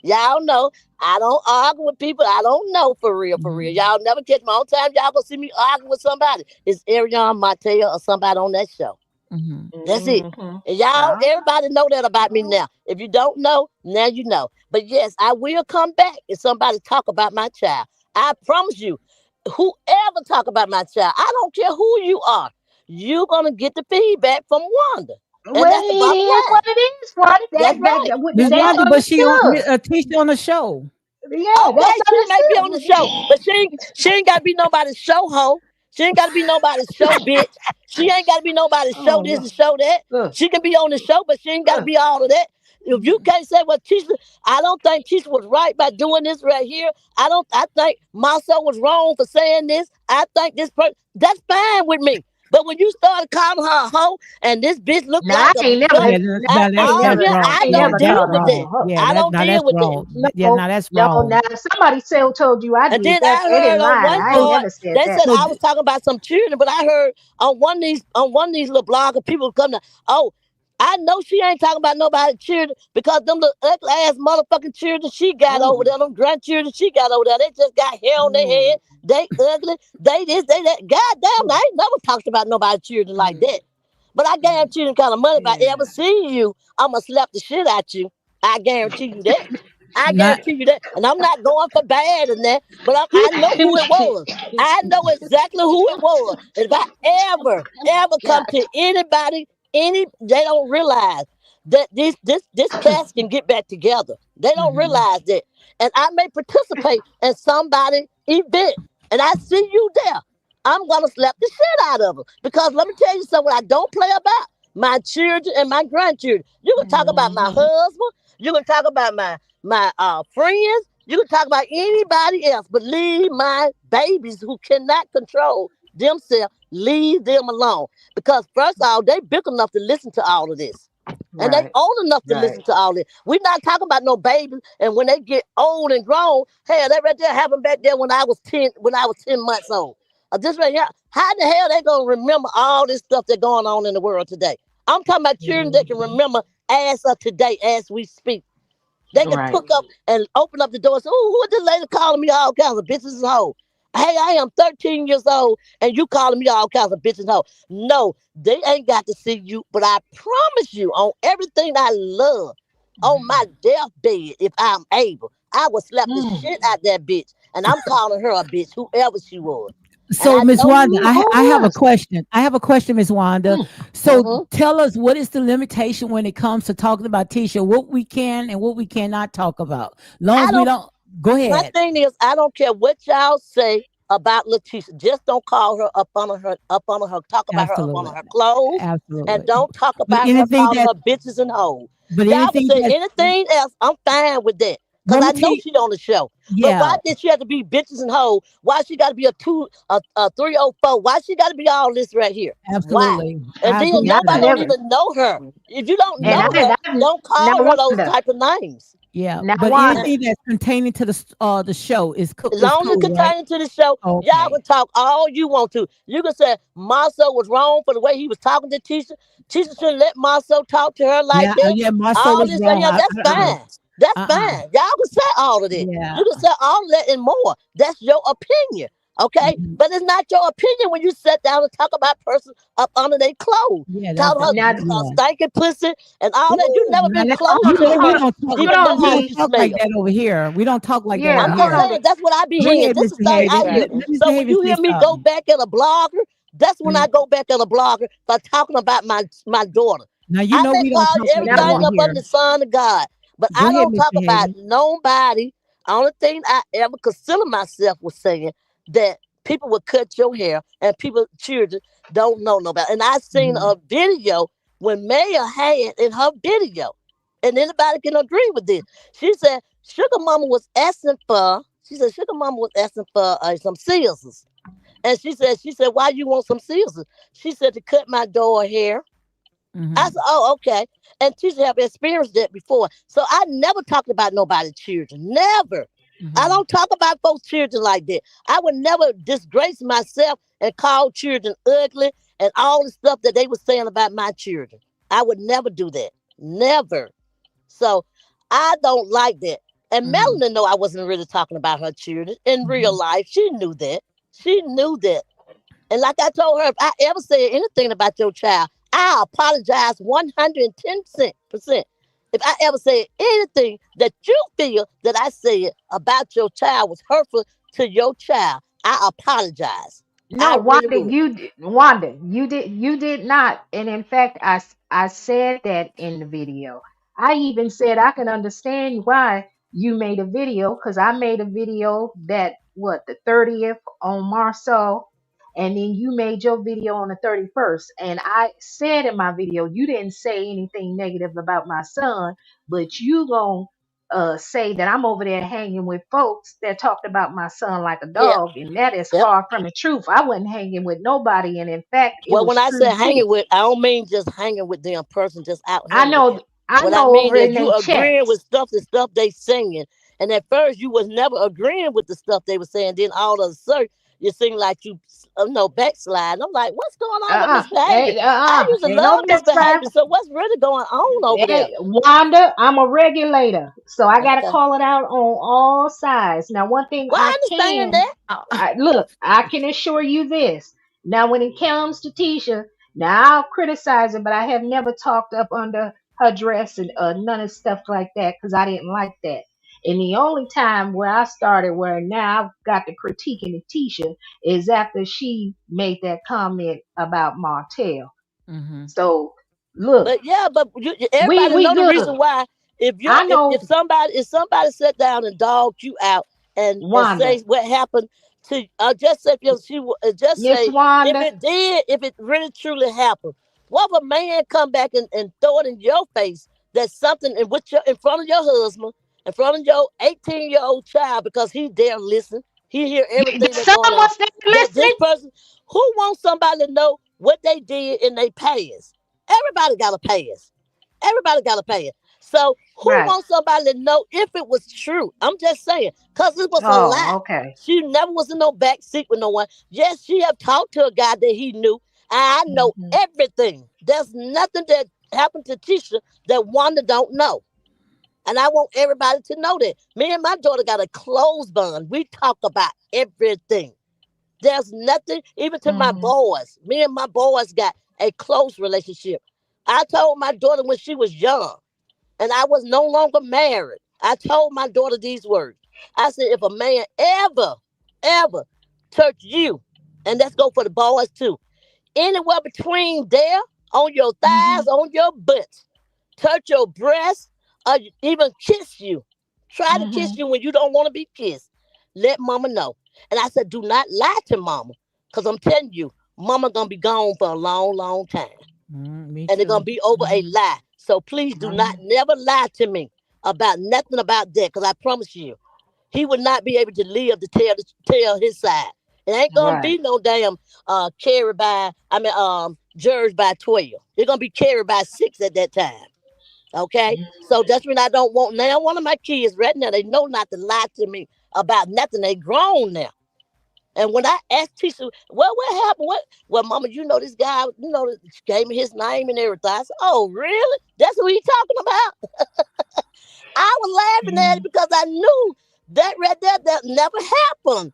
y'all know I don't argue with people I don't know for real, for real. Hmm. Y'all never catch my own time y'all gonna see me argue with somebody. It's Ariana Mateo or somebody on that show. Hmm. That's it. Mm-hmm. And y'all, All everybody know that about me now. If you don't know, now you know. But yes, I will come back if somebody talk about my child. I promise you, whoever talk about my child, I don't care who you are, you're gonna get the feedback from Wanda. And well, that's the it bottom is what line. it is. What That's right. Miss that's Wanda, but she on understood. Tisha on the show. Yeah, Okay, that's she may be on the show, understood. but she ain't gotta be nobody's show hoe. She ain't gotta be nobody's show bitch. She ain't gotta be nobody's show Oh, this look, and show that. look, She can be on the show, but she ain't gotta look. be all of that. If you can't say what Tisha, I don't think Tisha was right by doing this right here. I think Marsau was wrong for saying this. I think this person, that's fine with me. But when you started calling her a hoe, and this bitch look Now like I a ain't never, duck, Yeah, now I ain't all never, yeah, I wrong. I ain't Yeah, don't never that's deal called her with a that. wrong. hoe. Yeah, I don't now that's deal with that. wrong. Yeah, No, now that's no. wrong. Now if somebody told you I And did then that, I they heard didn't on lie. one I ain't So, part, never said they that. said so I was talking about some children, but I heard on one of these little bloggers, people come to, oh, I know she ain't talking about nobody children because them little ugly ass motherfucking children she got over Ooh, there, them grandchildren she got over there, they just got hair on their ooh, head. They ugly. They this, they that. Goddamn, I ain't never talked about nobody children like mm, that. But I mm. guarantee you the kind of money if I Yeah. ever see you, I'ma slap the shit out you. I guarantee you that. I not guarantee you that. And I'm not going for bad in that, but I know who it was. I know exactly who it was. And if I ever come God. to anybody, they don't realize that this cast can get back together. They don't Mhm. realize that. And I may participate in somebody event. And I see you there. I'm gonna slap the shit out of them. Because let me tell you something I don't play about. My children and my grandchildren. You can talk about my Mhm. husband. You can talk about my friends. You can talk about anybody else, but leave my babies who cannot control themselves. Leave them alone. Because first of all, they big enough to listen to all of this. And they Right. old enough to Right. listen to all this. We're not talking about no babies. And when they get old and grown, hell, that right there happened back there when I was 10 months old. This right here, how the hell they gonna remember all this stuff that's going on in the world today? I'm talking about children that can Mhm. remember as of today, as we speak. They can Right. hook up and open up the door and say, oh, who is this lady calling me all kinds of bitches and hoes? Hey, I am 13 years old and you calling me all kinds of bitches and hoes. No, they ain't got to see you, but I promise you on everything I love, on my deathbed, if I'm able, I will slap the Mm. shit out that bitch. And I'm calling her a bitch, whoever she was. And so I Miss know Wanda, Ooh, I who have a was? question. I have a question, Miss Wanda. Mm. So mhm. tell us, what is the limitation when it comes to talking about Tisha? What we can and what we cannot talk about. Long I as we don't don't go My ahead. thing is, I don't care what y'all say about Letitia. Just don't call her talk about her up Absolutely. on her clothes, and Absolutely. don't talk But about her anything calling that her bitches and hoes. but Y'all can anything say that anything else. I'm fine with that. Cause let me I tell know you, she on the show. But why yeah, did she have to be bitches and hoes? Why she gotta be a 304? Why she gotta be all this right here? Why? absolutely. And I then agree Now with I nobody that. don't never, even know her. If you don't and know Yeah. her, I've don't now call her those Wanda, type of names. Yeah, now but Wanda. anything that's pertaining to the show As is long as it's cool, right? containing to the show, y'all Okay. can talk all you want to. You can say Marcel was wrong for the way he was talking to Tisha. Tisha shouldn't let Marcel talk to her like Yeah, that. yeah, Marcel All was this right wrong. here, that's Uh-uh. fine. That's Uh-uh. fine. Y'all can say all of that. Yeah. You can say all of that and more. That's your opinion. Okay? Mhm. But it's not your opinion when you sit down and talk about person up under their clothes. Yeah, Call her Now, yeah. stinking pussy and all that. You Ooh, never now been that, close you to know we her, don't talk hold even on, know we how don't she G. talk like smelled. that over here. We don't talk like that over Yeah, I'm hold just here. on. saying that's what I be Go hearing. ahead, This is Mr. thing Hayden. I hear. Let Mr. So when Hayden you say hear me go something. back at a blogger, that's when I Mm. go back at a blogger for talking about my daughter. Now you I know may we don't call talk like Now, that everything over up here. under the sun of God, but Go I ahead, don't talk Mr. about Hayden. nobody. Only thing I ever consider myself was saying that people would cut your hair and people children don't know nobody. And I seen Mhm. a video when Maya had in her video, and anybody can agree with this. She said Sugar Mama was asking for. She said Sugar Mama was asking for some scissors, and she said why you want some scissors? She said to cut my daughter hair. I Mhm. said, oh, okay. And teachers have experienced that before. So I never talked about nobody's children. Never. I Mhm. don't talk about folks' children like that. I would never disgrace myself and call children ugly and all the stuff that they were saying about my children. I would never do that. Never. So I don't like that. And mhm. Melanie know I wasn't really talking about her children in real Mhm. life. She knew that. She knew that. And like I told her, if I ever say anything about your child, I apologize 110%. If I ever say anything that you feel that I said about your child was hurtful to your child, I apologize. No, I really Wanda, would. Wanda, you did not. And in fact, I said that in the video. I even said I can understand why you made a video because I made a video that what the 30th on Marceau, and then you made your video on the 31st. And I said in my video, you didn't say anything negative about my son, but you gon' say that I'm over there hanging with folks that talked about my son like a Yeah. dog, and that is Yep. far from the truth. I wasn't hanging with nobody, and in fact, it Well, when was I true say too. hanging with, I don't mean just hanging with them person, just out I hanging with know, them. What I mean over in is you they agreeing with chats. the stuff they singing. And at first you was never agreeing with the stuff they were saying. Then all of a sudden you seem like you backslide. I'm like, what's going on with misbehavior? I used to Ain't no love backside. misbehavior. So what's really going on over there? Hey, Wanda, I'm a regulator, so I gotta Okay. call it out on all sides. Now, one thing Well, I understand that. look, I can assure you this. Now, when it comes to Tisha, now I'll criticize her, but I have never talked up under her dress and none of stuff like that because I didn't like that. And the only time where I started, where now I've got the critiquing of Tisha, is after she made that comment about Martell. Mm-hmm. So, look, But yeah, but everybody we know the good. reason why. I know, If somebody sat down and dogged you out and Wanda, say what happened to just say if she just Miss say Wanda. if it really truly happened, what if a man come back and throw it in your face that something in front of your husband, in front of your 18-year-old child because he dare listen, he hear The everything that's son going on. was there That this listening. person who wants somebody to know what they did in their past. Everybody got a pass. Everybody got a pass. So who Right. wants somebody to know if it was true? I'm just saying, cause it was a lie. Oh, okay. She never was in no back seat with no one. Yes, she have talked to a guy that he knew. I know Hmm. everything. There's nothing that happened to Tisha that Wanda don't know. And I want everybody to know that. Me and my daughter got a close bond. We talk about everything. There's nothing, even to my Hmm. boys. Me and my boys got a close relationship. I told my daughter when she was young and I was no longer married, I told my daughter these words. I said, if a man ever touch you, and let's go for the boys too, anywhere between there, on your Hmm. thighs, on your butts, touch your breasts, or even kiss you. Try to kiss Hmm. you when you don't want to be kissed. Let mama know. And I said, do not lie to mama. Because I'm telling you, mama gonna be gone for a long, long time. Me And it's gonna too. be over a Hmm. lie. So please do not never lie to me about nothing about that. Because I promise you, he would not be able to live to tell his side. It ain't gonna Right. be no damn jurors by 12. It's gonna be carried by 6 at that time. Okay? So that's when I don't want now one of my kids right now, they know not to lie to me about nothing. They grown now. And when I asked Tisha, well, what happened? Well, mama, this guy, she gave me his name and everything. I said, oh, really? That's who he talking about? I was laughing at it because I knew that right there, that never happened.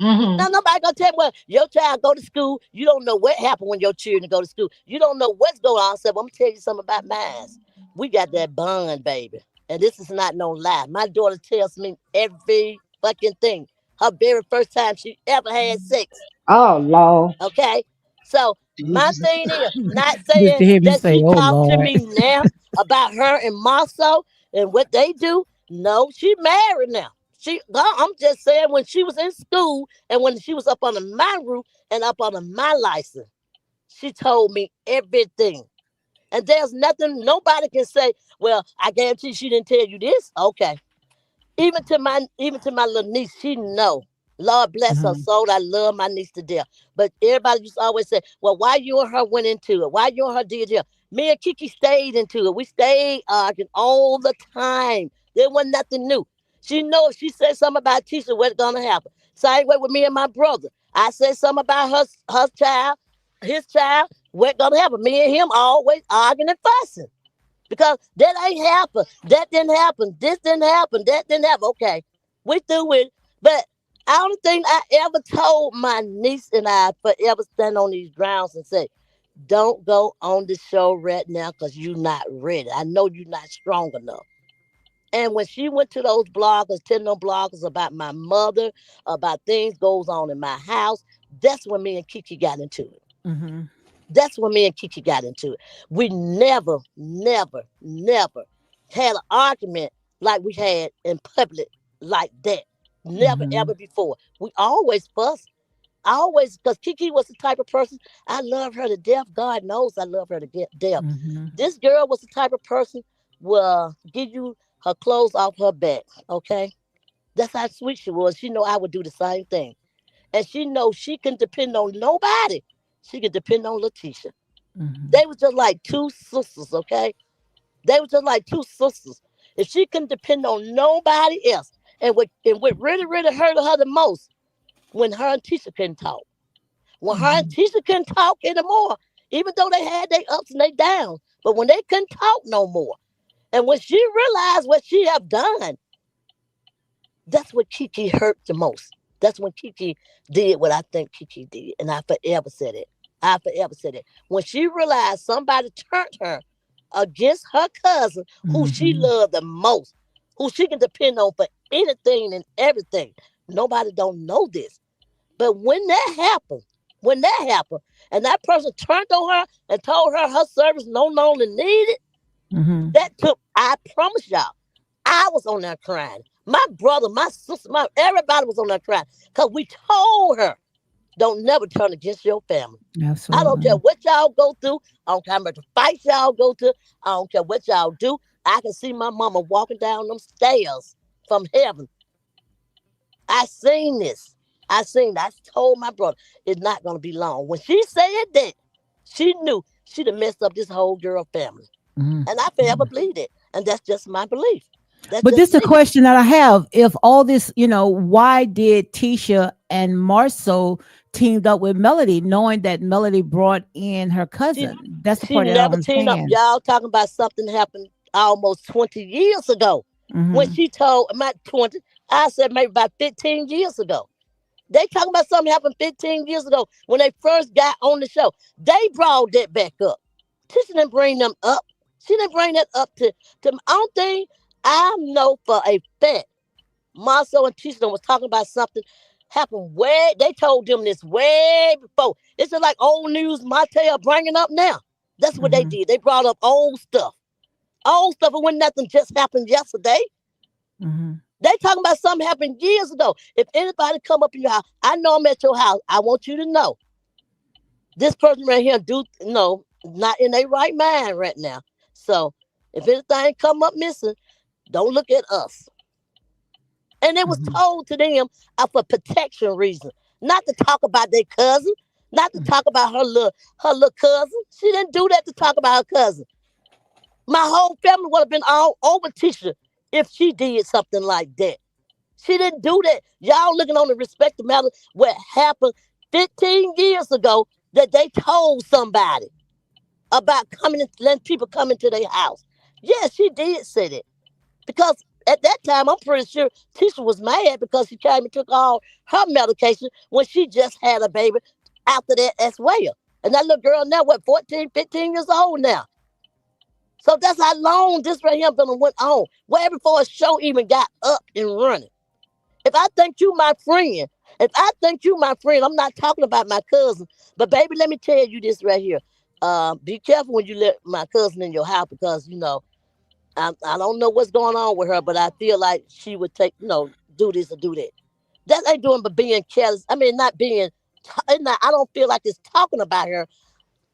Hmm. Now nobody gonna tell me, well, your child go to school. You don't know what happened when your children go to school. You don't know what's going on. I said, well, I'm gonna tell you something about mine. We got that bond, baby. And this is not no lie. My daughter tells me every fucking thing. Her very first time she ever had sex. Oh, Lord. Okay. So my Jesus. thing is not Just saying to hear me that say, she "Oh talked to Lord." me now about her and Marsau and what they do. No, she married now. I'm just saying when she was in school and when she was up under my roof and up under my license, she told me everything. And there's nothing nobody can say, well, I guarantee she didn't tell you this. Okay. Even to my little niece, she know. Lord bless her Mhm. soul. I love my niece to death. But everybody used to always say, well, why you and her went into it? Why you and her did it? Me and Kiki stayed into it. We stayed arguing all the time. There wasn't nothing new. She know if she said something about Tisha, what's gonna happen. Same way with me and my brother. I said something about her child, his child, what's gonna happen. Me and him always arguing and fussing. Because that ain't happen. That didn't happen. This didn't happen. That didn't happen. Okay, we through with it. But I don't think I ever told my niece and I forever stand on these grounds and say, don't go on the show right now because you're not ready. I know you're not strong enough. And when she went to those bloggers, telling them bloggers about my mother, about things goes on in my house, that's when me and Kiki got into it. Mhm. That's when me and Kiki got into it. We never had an argument like we had in public like that. Never Mhm. ever before. We always fuss. I always, because Kiki was the type of person, I love her to death. God knows I love her to death. Mhm. This girl was the type of person will give you her clothes off her back. Okay, that's how sweet she was. She know I would do the same thing, and she knows she can depend on nobody. She can depend on Letitia. They was just like two sisters. Okay, they were just like two sisters. If she couldn't depend on nobody else, and what really hurt her the most when her and Tisha couldn't talk. When her and Tisha couldn't talk anymore, even though they had their ups and their downs, but when they couldn't talk no more, and when she realized what she have done, that's what Kiki hurt the most. That's when Kiki did what I think Kiki did, and I forever said it. I forever said it. When she realized somebody turned her against her cousin, who she loved the most, who she can depend on for anything and everything. Nobody don't know this. But when that happened, and that person turned on her and told her service no longer needed, that took, I promise y'all, I was on there crying. My brother, my sister, everybody was on there crying. Because we told her, don't never turn against your family. Absolutely. I don't care what y'all go through. I don't care how much fights y'all go to. I don't care what y'all do. I can see my mama walking down them stairs from heaven. I seen this. I told my brother, it's not going to be long. When she said that, she knew she'd have messed up this whole girl family. And I forever believed it. And that's just my belief. But this is a question that I have. If all this, why did Tisha and Marsau teamed up with Melody, knowing that Melody brought in her cousin? That's the part that I don't teamed up. understand. Y'all talking about something happened almost 20 years ago. When she told, not 20, I said maybe about 15 years ago. They talking about something happened 15 years ago when they first got on the show. They brought that back up. Tisha didn't bring them up. She didn't bring that up to I don't think, I know for a fact, Marsau and Tisha was talking about something happened they told them this way before. It's just like old news Martell bringing up now. That's what they did. They brought up old stuff. Old stuff, and when nothing just happened yesterday. They talking about something happened years ago. If anybody come up in your house, I know I'm at your house. I want you to know this person right here not in their right mind right now. So if anything come up missing, don't look at us. And it was told to them for protection reasons, not to talk about their cousin, not to talk about her little cousin. She didn't do that to talk about her cousin. My whole family would have been all over Tisha if she did something like that. She didn't do that. Y'all looking on the respect matter what happened 15 years ago that they told somebody about letting people come into their house. Yeah, she did say that. Because at that time, I'm pretty sure Tisha was mad because she came and took all her medication when she just had a baby after that as well. And that little girl now, 14, 15 years old now. So that's how long this right here went on. Way before a show even got up and running. If I think you my friend, I'm not talking about my cousin. But baby, let me tell you this right here. Be careful when you let my cousin in your house because, I don't know what's going on with her, but I feel like she would do this or do that. That ain't doing but being careless. I mean, not being, I don't feel like it's talking about her.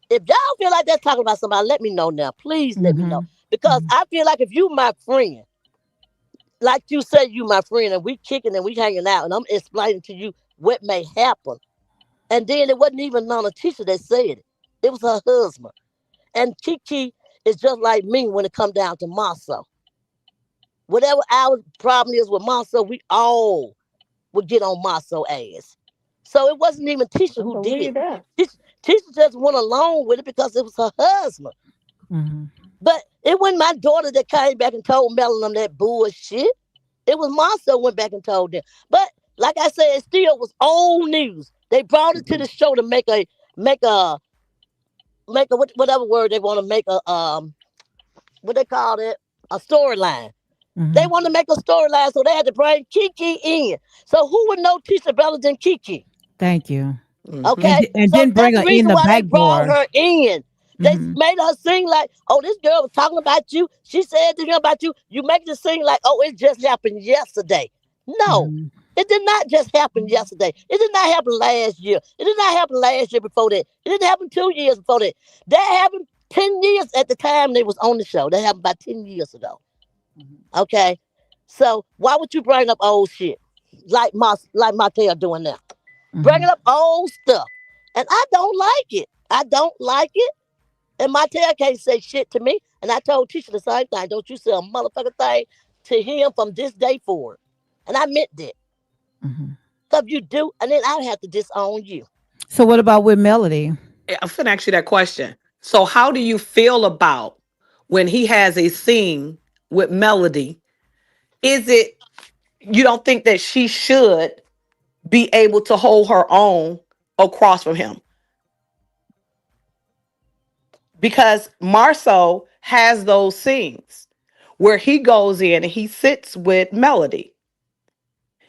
If y'all feel like that's talking about somebody, let me know now. Please let me know. Because I feel like if you my friend, like you said, you my friend, and we kicking and we hanging out, and I'm explaining to you what may happen. And then it wasn't even none of Tisha that said it. It was her husband. And Kiki is just like me when it come down to Marsau. Whatever our problem is with Marsau, we all would get on Marsau ass. So it wasn't even Tisha who did it. Tisha just went along with it because it was her husband. But it wasn't my daughter that came back and told Melanie that bullshit. It was Marsau went back and told them. But like I said, it still was old news. They brought it to the show to make a whatever word they want to make what they call it, a storyline. They want to make a storyline, so they had to bring Kiki in. So who would know Tisha better than Kiki? Thank you. Okay, and so then bring her in the why they backboard. brought her in. They made her sing like, oh, this girl was talking about you. She said to him about you. You make it sing like, oh, it just happened yesterday. No, it did not just happen yesterday. It did not happen last year. It did not happen last year before that. It didn't happen 2 years before that. That happened 10 years at the time they was on the show. That happened about 10 years ago. Okay. So why would you bring up old shit like Martell doing now? Bringing Mhm. up old stuff, and I don't like it. I don't like it. And Martell can't say shit to me. And I told Tisha the same thing. Don't you say a motherfucking thing to him from this day forward. And I meant that. Mhm. Cause you do, and then I'd have to disown you. So what about with Melody? I'm finna ask you that question. So, how do you feel about when he has a scene with Melody? Is it you don't think that she should be able to hold her own across from him? Because Marceau has those scenes where he goes in and he sits with Melody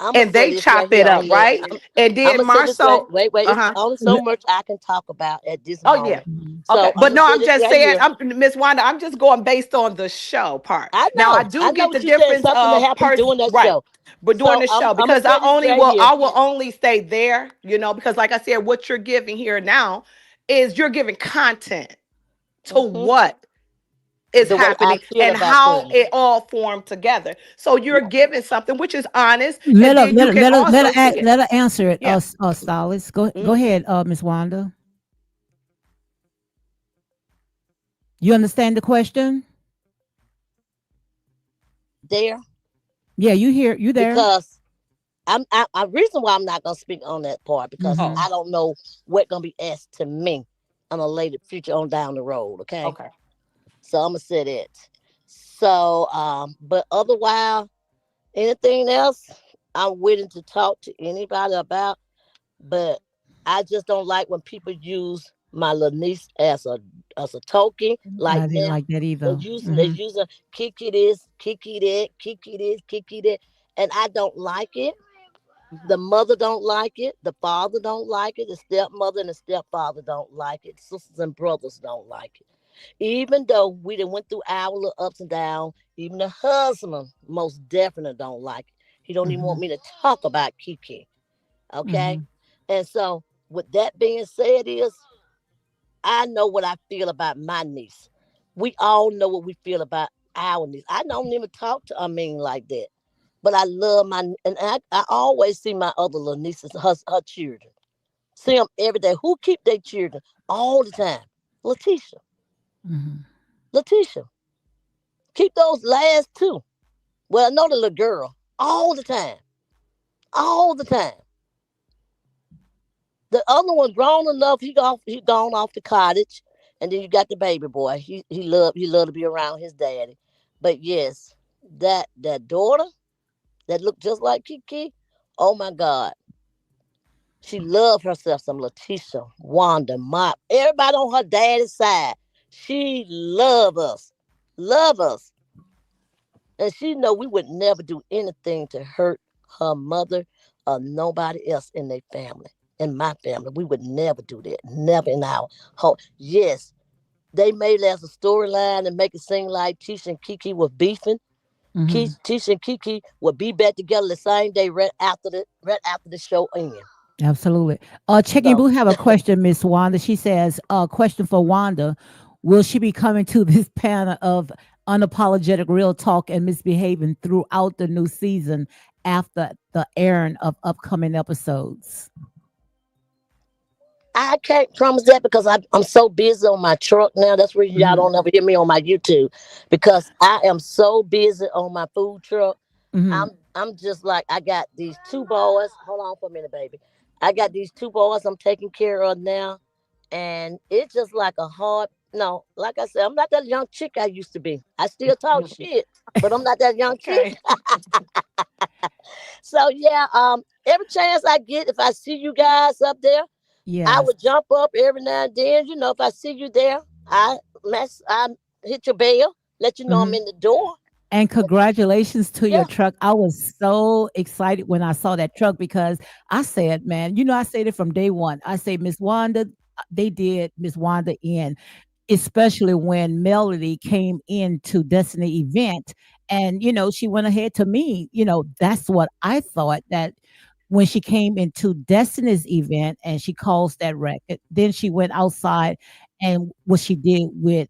I'm gonna and say they this right chop here it on up, the. right? And I'm then gonna say this right. Marceau, Wait, wait. uh It's huh. only so much I can talk about at this Oh yeah. moment. Mhm. Okay, So I'm but gonna no, say I'm this just right saying, here. I'm Miss Wanda. I'm just going based on the show part. Now, I I do know get the what you said. difference Something that of happened person, doing that right? show. But during So the show, I'm gonna because say this right here. I will only stay there, because like I said, what you're giving here now is you're giving content to Hmm. what is The way I happening feel and about how things. it all formed together. So you're giving something which is honest, and Let her then you can let her also see it. let her answer it. Yeah. Stylist. Go Mhm. ahead, Miss Wanda. You understand the question? There, Yeah, you there? because I reason why I'm not gonna speak on that part because Oh, Mhm. I don't know what gonna be asked to me on a later future on down the road. Okay, okay. so I'm gonna say that. So, but otherwise, anything else, I'm willing to talk to anybody about. But I just don't like when people use my little niece as a token. Like I didn't now, like that they're either. using Mhm. Kiki this, Kiki that, Kiki this, Kiki that, and I don't like it. The mother don't like it. The father don't like it. The stepmother and the stepfather don't like it. Sisters and brothers don't like it. Even though we done went through our little ups and downs, even the husband most definitely don't like it. He don't even want Mhm. me to talk about Kiki. Okay. Mhm. And so with that being said is I know what I feel about my niece. We all know what we feel about our niece. I don't even talk to Amin like that. But I love and I always see my other little nieces, her children. See them every day. Who keep their children all the time? Letitia. Mhm. Letitia. Keep those last two. Well, I know the little girl all the time. All the time. The other one grown enough, he gone off to cottage. And then you got the baby boy. He loved to be around his daddy. But yes, that daughter that looked just like Kiki, oh my God. She loved herself some Letitia, Wanda, Mop, everybody on her daddy's side. She love us. Love us. And she know we would never do anything to hurt her mother or nobody else in their family. In my family, we would never do that. Never in our home. Yes, they made it as a storyline and make it seem like Tisha and Kiki were beefing. Mhm. Tisha and Kiki would be back together the same day right after the show ended. Absolutely. Checking So Blue have a question, Miss Wanda. She says, question for Wanda. Will she be coming to this panel of unapologetic real talk and misbehaving throughout the new season after the airing of upcoming episodes? I can't promise that because I'm so busy on my truck now. That's the reason y'all Mhm. don't ever hear me on my YouTube because I am so busy on my food truck. Mhm. I'm just like I got these two boys. Hold on for a minute, baby. I got these two boys I'm taking care of now, and it's just like a hard. No, like I said, I'm not that young chick I used to be. I still talk shit, but I'm not that young chick. Okay. So yeah, every chance I get, if I see you guys up there, I Yes. would jump up every now and then. If I see you there, I hit your bell, let you know I'm Mhm. in the door. And congratulations to your Yeah. truck. I was so excited when I saw that truck because I said, man, I said it from day one. I say, Miss Wanda, they did Miss Wanda in, especially when Melody came into Destiny event and she went ahead to me. That's what I thought, that when she came into Destiny's event and she caused that record, then she went outside and what she did with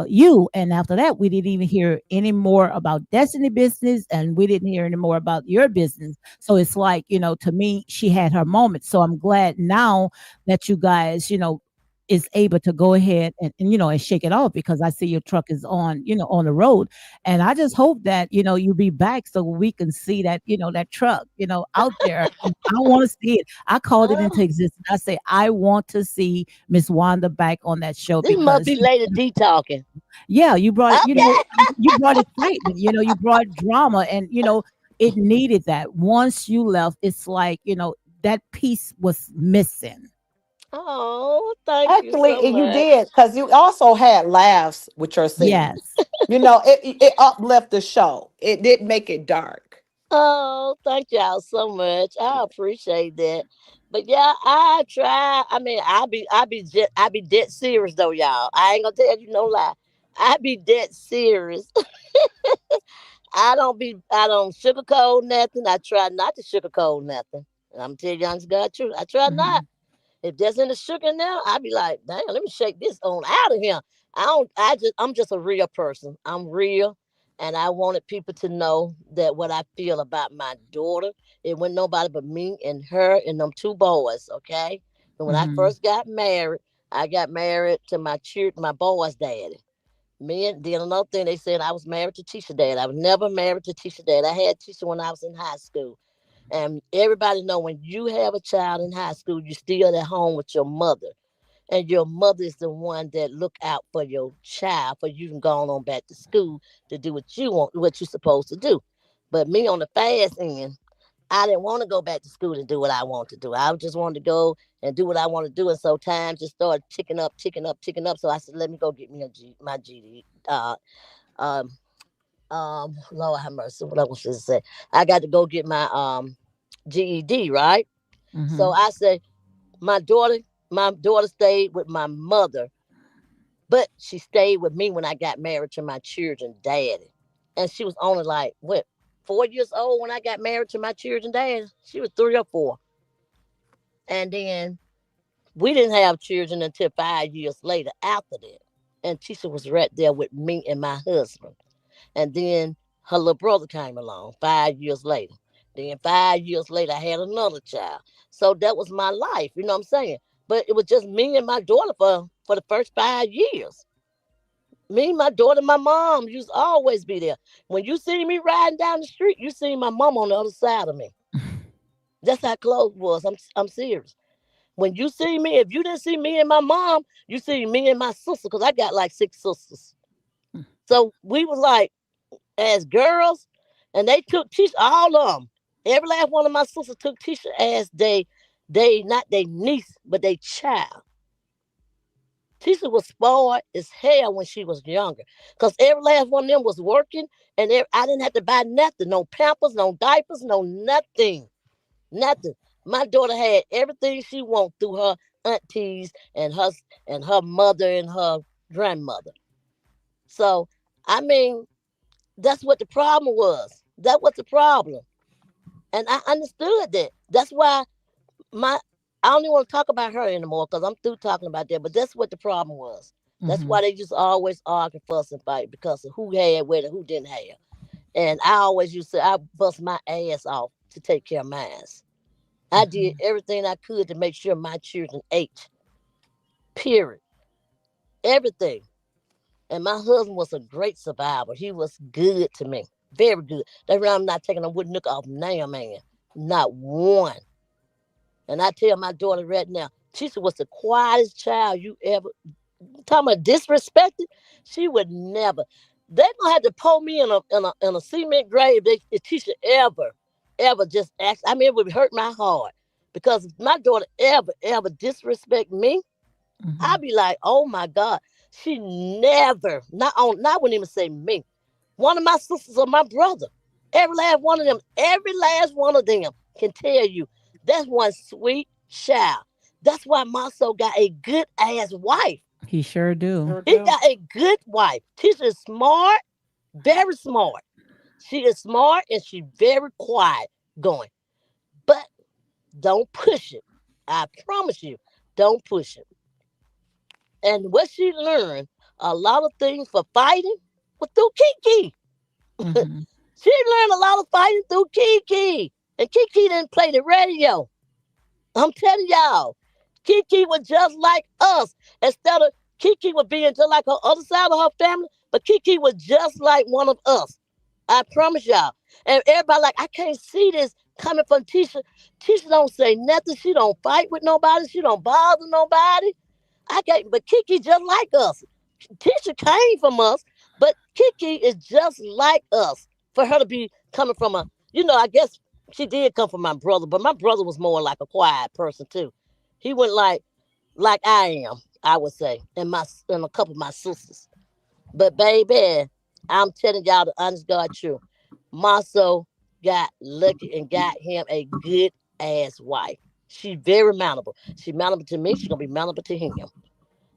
you. And after that, we didn't even hear any more about Destiny business, and we didn't hear any more about your business. So it's like, to me, she had her moment. So I'm glad now that you guys, is able to go ahead and shake it off, because I see your truck is on the road. And I just hope that, you'll be back so we can see that, that truck, out there. I want to see it. I called it into Oh, existence. I say, I want to see Miss Wanda back on that show, this must because be Lady D talking. yeah, you brought, Okay. you brought excitement, you brought drama, and it needed that. Once you left, it's like, that piece was missing. Oh, thank you Actually, so and you much. did, because you also had laughs with your singing. Yes. It uplift the show. It didn't make it dark. Oh, thank y'all so much. I appreciate that. But yeah, I try. I mean, I be dead serious though, y'all. I ain't gonna tell you no lie. I be dead serious. I don't sugarcoat nothing. I try not to sugarcoat nothing. And I'm telling you, honest God truth. I try not. Mhm. If there's any sugar now, I'd be like, damn, let me shake this on out of here. I'm just a real person. I'm real. And I wanted people to know that what I feel about my daughter, it wasn't nobody but me and her and them two boys, okay? And when I Mhm. first got married, I got married to my boy's daddy. Me and then another thing they said I was married to Tisha dad. I was never married to Tisha dad. I had Tisha when I was in high school. And everybody know when you have a child in high school, you still at home with your mother. And your mother is the one that look out for your child for you can go on back to school to do what you want, what you're supposed to do. But me on the fast end, I didn't want to go back to school and do what I want to do. I just wanted to go and do what I want to do. And so time just started ticking up, ticking up, ticking up. So I said, let me go get me my GD. Um, Lord have mercy. What I was to say, I got to go get my GED, right? So Mhm. I said, my daughter, my daughter stayed with my mother, but she stayed with me when I got married to my children daddy. And she was only like, what, 4 years old when I got married to my children daddy? She was 3 or 4. And then we didn't have children until 5 years later after that. And Tisha was right there with me and my husband. And then her little brother came along 5 years later. Then 5 years later, I had another child. So that was my life, you know what I'm saying? But it was just me and my daughter for the first 5 years. Me, my daughter, my mom used to always be there. When you see me riding down the street, you see my mom on the other side of me. That's how close it was. I'm serious. When you see me, if you didn't see me and my mom, you see me and my sister, because I got like 6 sisters. So we was like as girls, and they took Tisha, all of them. Every last one of my sisters took Tisha as they not their niece, but they child. Tisha was spoiled as hell when she was younger, cause every last one of them was working, and I didn't have to buy nothing, no pampers, no diapers, no nothing, nothing. My daughter had everything she wanted through her aunties and her mother and her grandmother. So I mean, that's what the problem was. That was the problem. And I understood that. That's why my I don't even want to talk about her anymore because I'm through talking about that. But that's what the problem was. That's why Mhm. they just always argue, fuss, and fight because of who had what and who didn't have. And I always used to I bust my ass off to take care of mine. I did Mhm. everything I could to make sure my children ate. Period. Everything. And my husband was a great survivor. He was good to me. Very good. That's why I'm not taking a wood nook off now, man. Not one. And I tell my daughter right now, Tisha was the quietest child you ever talking about disrespected. She would never. They gonna have to pull me in a cement grave if Tisha ever just act. I mean, it would hurt my heart because if my daughter ever disrespect me, I'd Mhm. be like, oh my God. She never, not wouldn't even say me. One of my sisters or my brother. Every last one of them can tell you that's one sweet child. That's why Marsau got a good ass wife. He sure do. Sure He do. got a good wife. She's is smart, very smart. She is smart and she very quiet going. But don't push it. I promise you, don't push it. And what she learned a lot of things for fighting was through Kiki. Mm-hmm. She learned a lot of fighting through Kiki. And Kiki didn't play the radio. I'm telling y'all, Kiki was just like us. Instead of Kiki was being just like her other side of her family, but Kiki was just like one of us. I promise y'all. And everybody like, I can't see this coming from Tisha. Tisha don't say nothing. She don't fight with nobody. She don't bother nobody. I can't, but Kiki just like us. Tisha came from us, but Kiki is just like us. For her to be coming from a, I guess she did come from my brother, but my brother was more like a quiet person too. He went like I am, I would say, and a couple of my sisters. But baby, I'm telling y'all the honest God truth. Maso got lucky and got him a good ass wife. She's very mountable. She's mountable to me. She's gonna be mountable to him.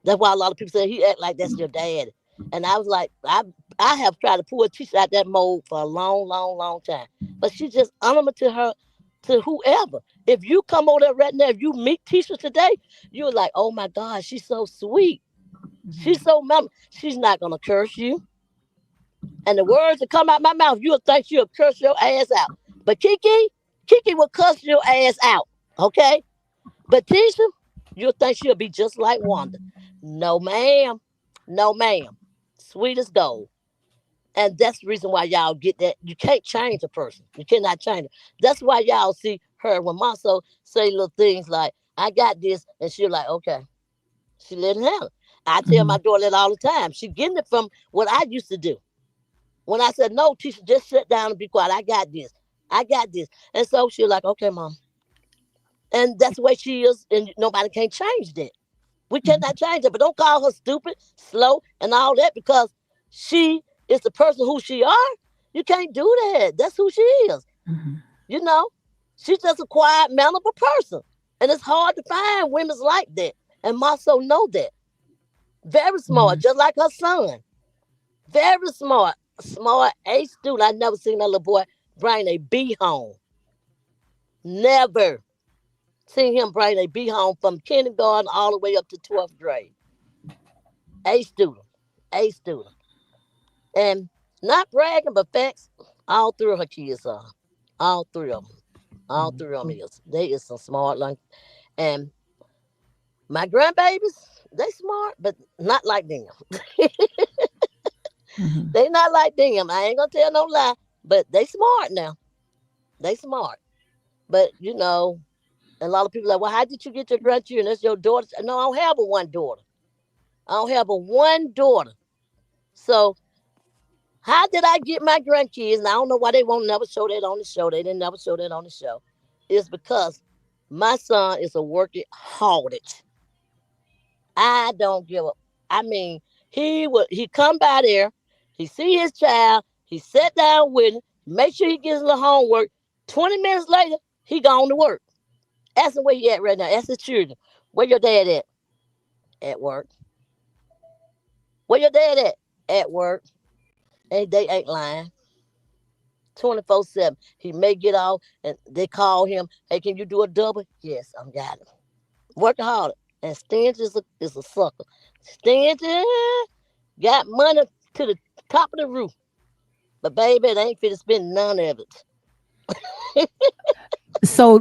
That's why a lot of people say he act like that's your dad. And I was like, I have tried to pull a teacher out that mold for a long, long, long time. But she just honorable to her, to whoever. If you come over there right now, if you meet Tisha today, you're like, oh my God, she's so sweet. She's so mama. She's not gonna curse you. And the words that come out my mouth, you'll think she'll curse your ass out. But Kiki will cuss your ass out. Okay? But Tisha, you'll think she'll be just like Wanda. No, ma'am. No, ma'am. Sweet as gold. And that's the reason why y'all get that. You can't change a person. You cannot change it. That's why y'all see her when Maso say little things like, I got this. And she'll like, okay. She let it handle. I tell my daughter that all the time. She getting it from what I used to do. When I said, no, Tisha, just sit down and be quiet. I got this. I got this. And so she's like, okay, mom. And that's the way she is. And nobody can change that. We cannot change it. But don't call her stupid, slow, and all that because she is the person who she are. You can't do that. That's who she is. She's just a quiet, manageable person. And it's hard to find women like that. And Maso know that. Very smart, just like her son. Very smart. Smart A student. I never seen that little boy bring a B home. Never seen him bring a B home from kindergarten all the way up to 12th grade. A student. A student. And not bragging, but facts, all three of her kids are. All three of them. All three of them is. They is some smart like. And my grandbabies, they smart, but not like them. They not like them. I ain't gonna tell no lie, but they smart now. They smart. But a lot of people are like, well, how did you get your grandchildren? That's your daughter. No, I don't have but one daughter. I don't have but one daughter. So how did I get my grandkids? And I don't know why they won't never show that on the show. They didn't never show that on the show. It's because my son is a workaholic. I don't give up. I mean, he come by there, he see his child, he sat down with him, make sure he gets a little homework. 20 minutes later, he gone to work. Ask him where he at right now. Ask his children. Where your dad at? At work. Where your dad at? At work. And they ain't lying. 24/7. He may get off and they call him, hey, can you do a double? Yes, I'm got it. Workaholic. And Stingy is a sucker. Stingy got money to the top of the roof. But baby, it ain't fit to spend none of it. So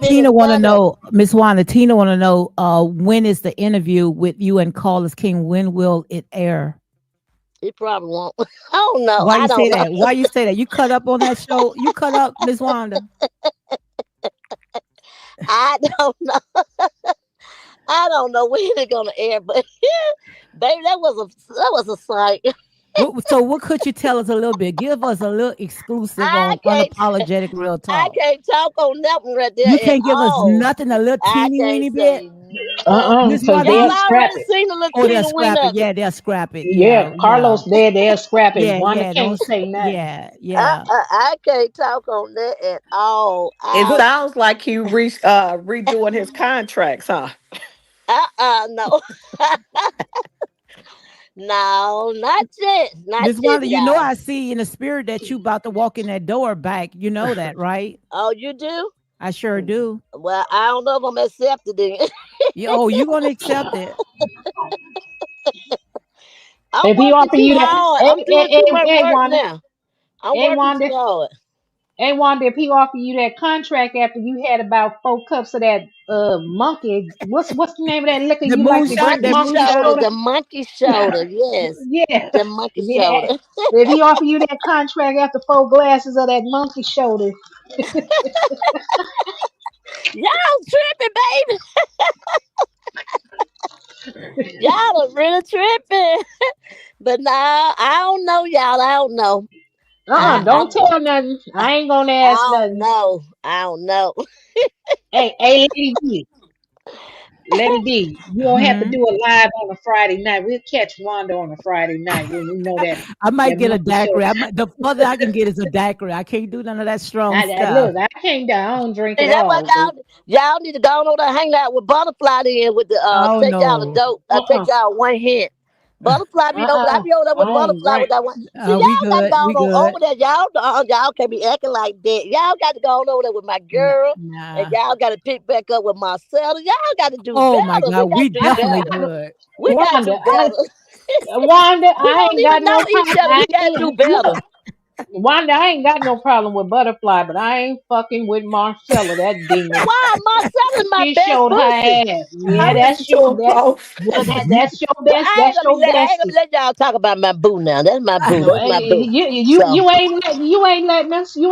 Tina want to know, Miss Wanda, Tina want to know when is the interview with you and Carlos King? When will it air? It probably won't. I don't know. Why you say know. that? Why you say that? You cut up on that show? You cut up, Miss Wanda? I don't know. I don't know when they're gonna air, but baby, that was a sight. So what could you tell us a little bit? Give us a little exclusive on unapologetic real talk. I can't talk on nothing right there. You can't give us nothing, a little teeny weeny bit. Miss Wanda, y'all already seen a little they'll scrap it. Yeah, they'll scrap it. Yeah, Carlos there, they'll scrap it. Yeah, Wanda can't say nothing. Yeah. I can't talk on that at all. It sounds like he redoing his contracts, huh? No. No, not yet. Miss Wanda, you know I see in the spirit that you about to walk in that door back. You know that, right? Oh, you do? I sure do. Well, I don't know if I'm accepted then. Oh, you gonna accept it? I'm If he working offer too you that, hard. hey, I'm hey, doing hey, too much hey, work Wanda, now. I'm hey, working Wanda, too hard. hey, Wanda, if he offer you that contract after you had about 4 cups of that monkey, what's the name of that liquor The you like to moonshine, drink? that Monkey moonshine. soda. The monkey shoulder. Yes, Yeah. the monkey If he had, shoulder. if he offer you that contract after 4 glasses of that monkey shoulder, Y'all tripping, baby. Y'all are really tripping. But nah, I don't know, y'all. I don't know. I don't tell nothing. I ain't gonna I ask don't nothing. know. I don't know. Hey, Lady D, Lady D, you don't have to Mhm. do it live on a Friday night. We'll catch Wanda on a Friday night when we know that I might that get a monkey show. daiquiri. The further I can get is a daiquiri. I can't do none of that strong stuff. Look, I can't do. I don't drink See, at that's why all. y'all need to go on over there, hang out with Butterfly then with the Oh take y'all the no. dope. I take Uh-uh, y'all one hint. Butterfly be over. I uh-uh. be over there I with don't Butterfly with drink. that one. See, We y'all got to good. go We on good. over there. Y'all can't be acting like that. Y'all got to go on over there with my girl, and Nah. y'all got to pick back up with Marcella. Y'all got to do Oh my better. We God. got We to do definitely better. good. We got to Wanda, do better. Wanda, We I don't ain't got even no know each problem. other. We got to do better. Look, Wanda, I ain't got no problem with Butterfly, but I ain't fucking with Marcella, that demon. Why Marcella is my She best showed her pussy? ass. Yeah, I Mhm. listen to them both. that's your Well, best. That's your I ain't gonna bestie. let y'all talk about my boo now. That's my boo. No, That's my boo. So you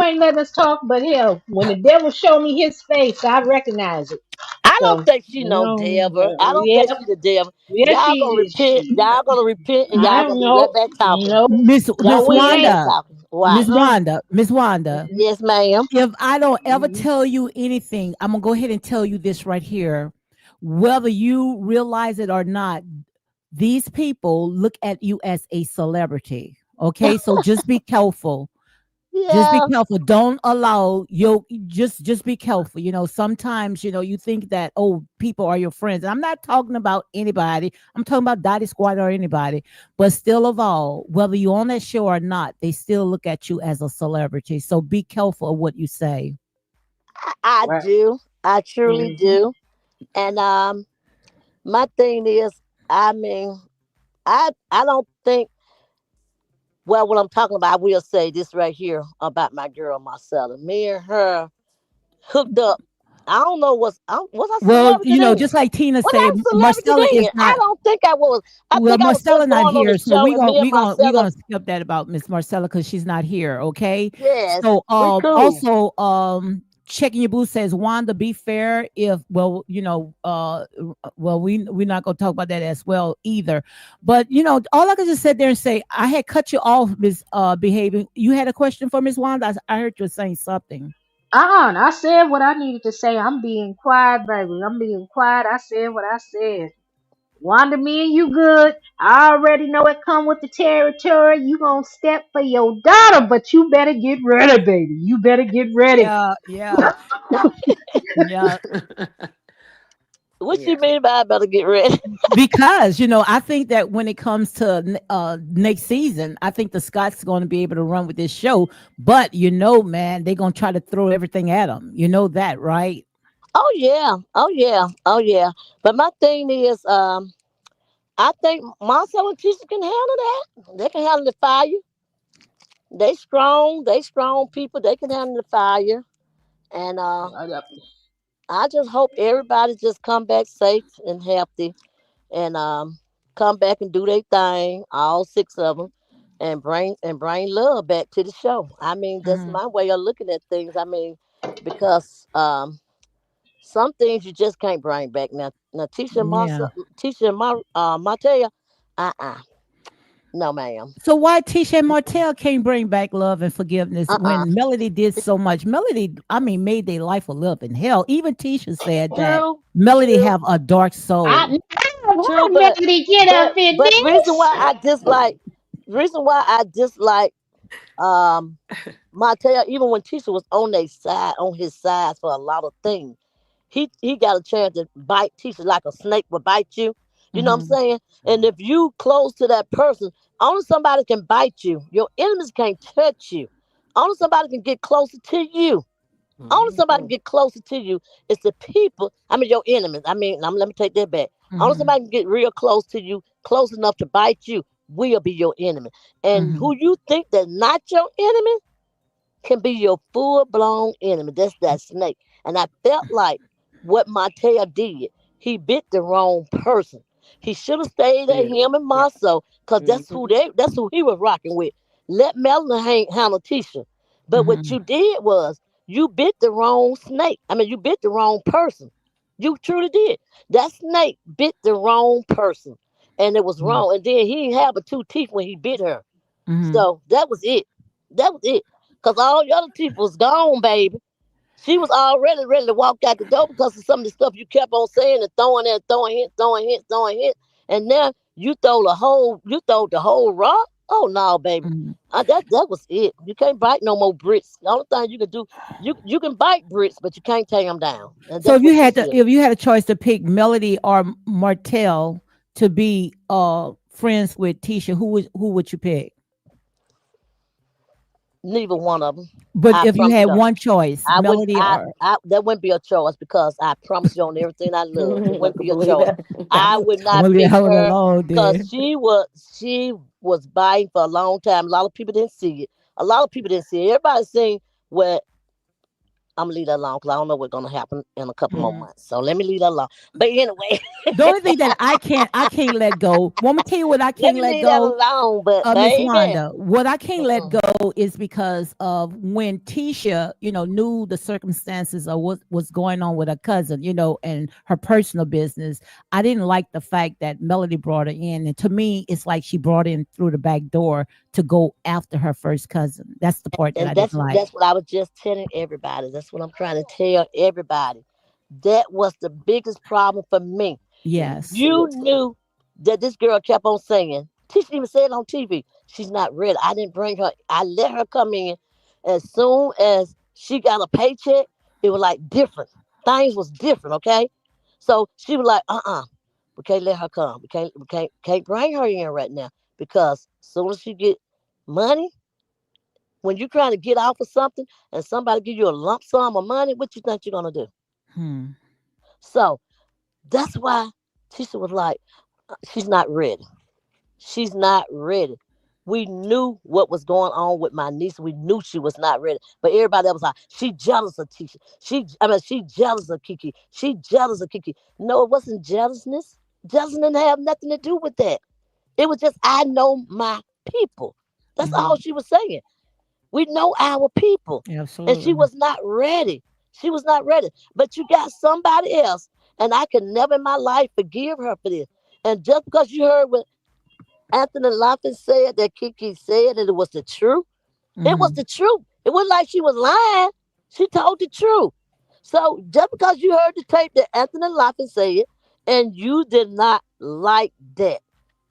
ain't letting us talk. But hell, when the devil show me his face, I recognize it. I don't So think she no devil. I don't think yeah, she the devil. yeah, Y'all gonna repent. she. Y'all gonna repent, and I y'all don't gonna be know. right back talking. No, Y'all no, Miss gonna be we right ain't. back Wanda. talking. Watch. Miss Wanda. Yes, ma'am. If I don't ever Mm-mm. tell you anything, I'm gonna go ahead and tell you this right here. Whether you realize it or not, these people look at you as a celebrity. Okay, so just be careful. Just be Yeah. careful. Don't allow your just be careful. Sometimes you think that people are your friends. I'm not talking about anybody. I'm talking about Dottie Squad or anybody. But still of all, whether you're on that show or not, they still look at you as a celebrity. So be careful of what you say. I Right. do. I truly Mm-hmm. do. And my thing is, I mean, I don't think. Well, what I'm talking about, I will say this right here about my girl Marcella. Me and her hooked up. I don't know was I Well, celebrity then? just like Tina Was said, I celebrity Marcella is then? I not. don't think I was. I Well, think I was Marcella just not going on the here, so show, and me and we Marcella, gonna skip that about Miss Marcella because she's not here. Okay. yes, So we cool. also checking your booth says Wanda, be fair. If well, well we're not gonna talk about that as well either. But all I could just sit there and say I had cut you off, Miss behaving. You had a question for Miss Wanda. I heard you saying something. I said what I needed to say. I'm being quiet, baby. I'm being quiet. I said what I said. Wanda, me and you good. I already know it come with the territory. You gonna step for your daughter, but you better get ready, baby. You better get ready. Yeah, yeah, yeah. What Yeah. you mean by I better get ready? Because I think that when it comes to next season, I think the Scots going to be able to run with this show. But man, they're going to try to throw everything at them. You know that, right? Oh yeah, oh yeah, oh yeah. But my thing is, I think Marcel and Tisha can handle that. They can handle the fire. They strong. They strong people. They can handle the fire. And I just hope everybody just come back safe and healthy, and come back and do their thing, all six of them, and bring love back to the show. I mean, that's Mhm. my way of looking at things. I mean, because some things you just can't bring back. Now, Yeah. Tisha and Martell, uh, no, ma'am, So why Tisha and Martell can't bring back love and forgiveness uh. when Melody did so much? Melody, I mean, made their life a living hell. Even Tisha said that True, Melody true, have a dark soul. true, I Melody get up in but this. reason why I dislike um Martell, even when Tisha was on his side for a lot of things. He got a chance to bite Tisha like a snake would bite you. You know what I'm Hmm. saying? And if you close to that person, only somebody can bite you. Your enemies can't touch you. Only somebody can get closer to you. Only somebody can Mhm. get closer to you is the people. I mean, your enemies. I mean, let me take that back. Only Hmm. somebody can get real close to you, close enough to bite you. will be your enemy. And Mhm. who you think that not your enemy can be your full blown enemy. That's that snake. And I felt like what Martell did, he bit the wrong person. He should have stayed at him and Marceau, because that's who he was rocking with. Let Melanie handle Tisha. But what Mhm. you did was you bit the wrong snake. I mean, you bit the wrong person. You truly did. That snake bit the wrong person. And it was Mhm. wrong. And then he didn't have but two teeth when he bit her. Mhm. So that was it. That was it. Because all the other teeth was gone, baby. She was already ready to walk out the door because of some of the stuff you kept on saying and throwing and throwing hit, throwing hit, throwing hit. And now you throw the whole rock. Oh no, baby. Mhm. That was it. You can't bite no more bricks. The only thing you can do, you can bite bricks, but you can't tear them down. And So that's what she did. if you had a choice to pick Melody or Martell to be friends with Tisha, who would you pick? Neither one of them. But I if you promise had you. one choice, I wouldn't. Melody or That wouldn't be a choice because I promise you on everything I love, it I wouldn't can be a believe choice. that. I would I'm not gonna pick leave her her alone because then. she was buying for a long time. A lot of people didn't see it. A lot of people didn't see it. Everybody seen what. I'm gonna leave that alone because I don't know what's gonna happen in a couple more Mhm. months. So let me leave that alone. But anyway, The only thing that I can't let go. Want me to tell you what I let can't me let leave that go? alone. But Miss baby, Wanda, what I can't let mm-mm, go is because of when Tisha, knew the circumstances of what was going on with her cousin, and her personal business. I didn't like the fact that Melody brought her in. And to me, it's like she brought in through the back door to go after her first cousin. That's the part that and I didn't like. that's what I was just telling everybody. That's what I'm trying to tell everybody. That was the biggest problem for me. Yes. You knew that this girl kept on singing. Tisha even said it on TV. She's not ready. I didn't bring her. I let her come in. As soon as she got a paycheck, it was like different. Things was different, okay? So she was like, we can't let her come. We can't bring her in right now because as soon as she get money, when you're trying to get off of something and somebody give you a lump sum of money, what you think you're gonna do? Hmm. So that's why Tisha was like, she's not ready. She's not ready. We knew what was going on with my niece. We knew she was not ready. But everybody else was like, she jealous of Tisha. She jealous of Kiki. She jealous of Kiki. No, it wasn't jealousness. Jealousy didn't have nothing to do with that. It was just, I know my people. That's all Hmm. she was saying. We know our people. And she Absolutely. was not ready. She was not ready. But you got somebody else. And I can never in my life forgive her for this. And just because you heard what Anthony Lofton said that Kiki said that it was the truth. It was Hmm. the truth. It wasn't like she was lying. She told the truth. So just because you heard the tape that Anthony Lofton said and you did not like that,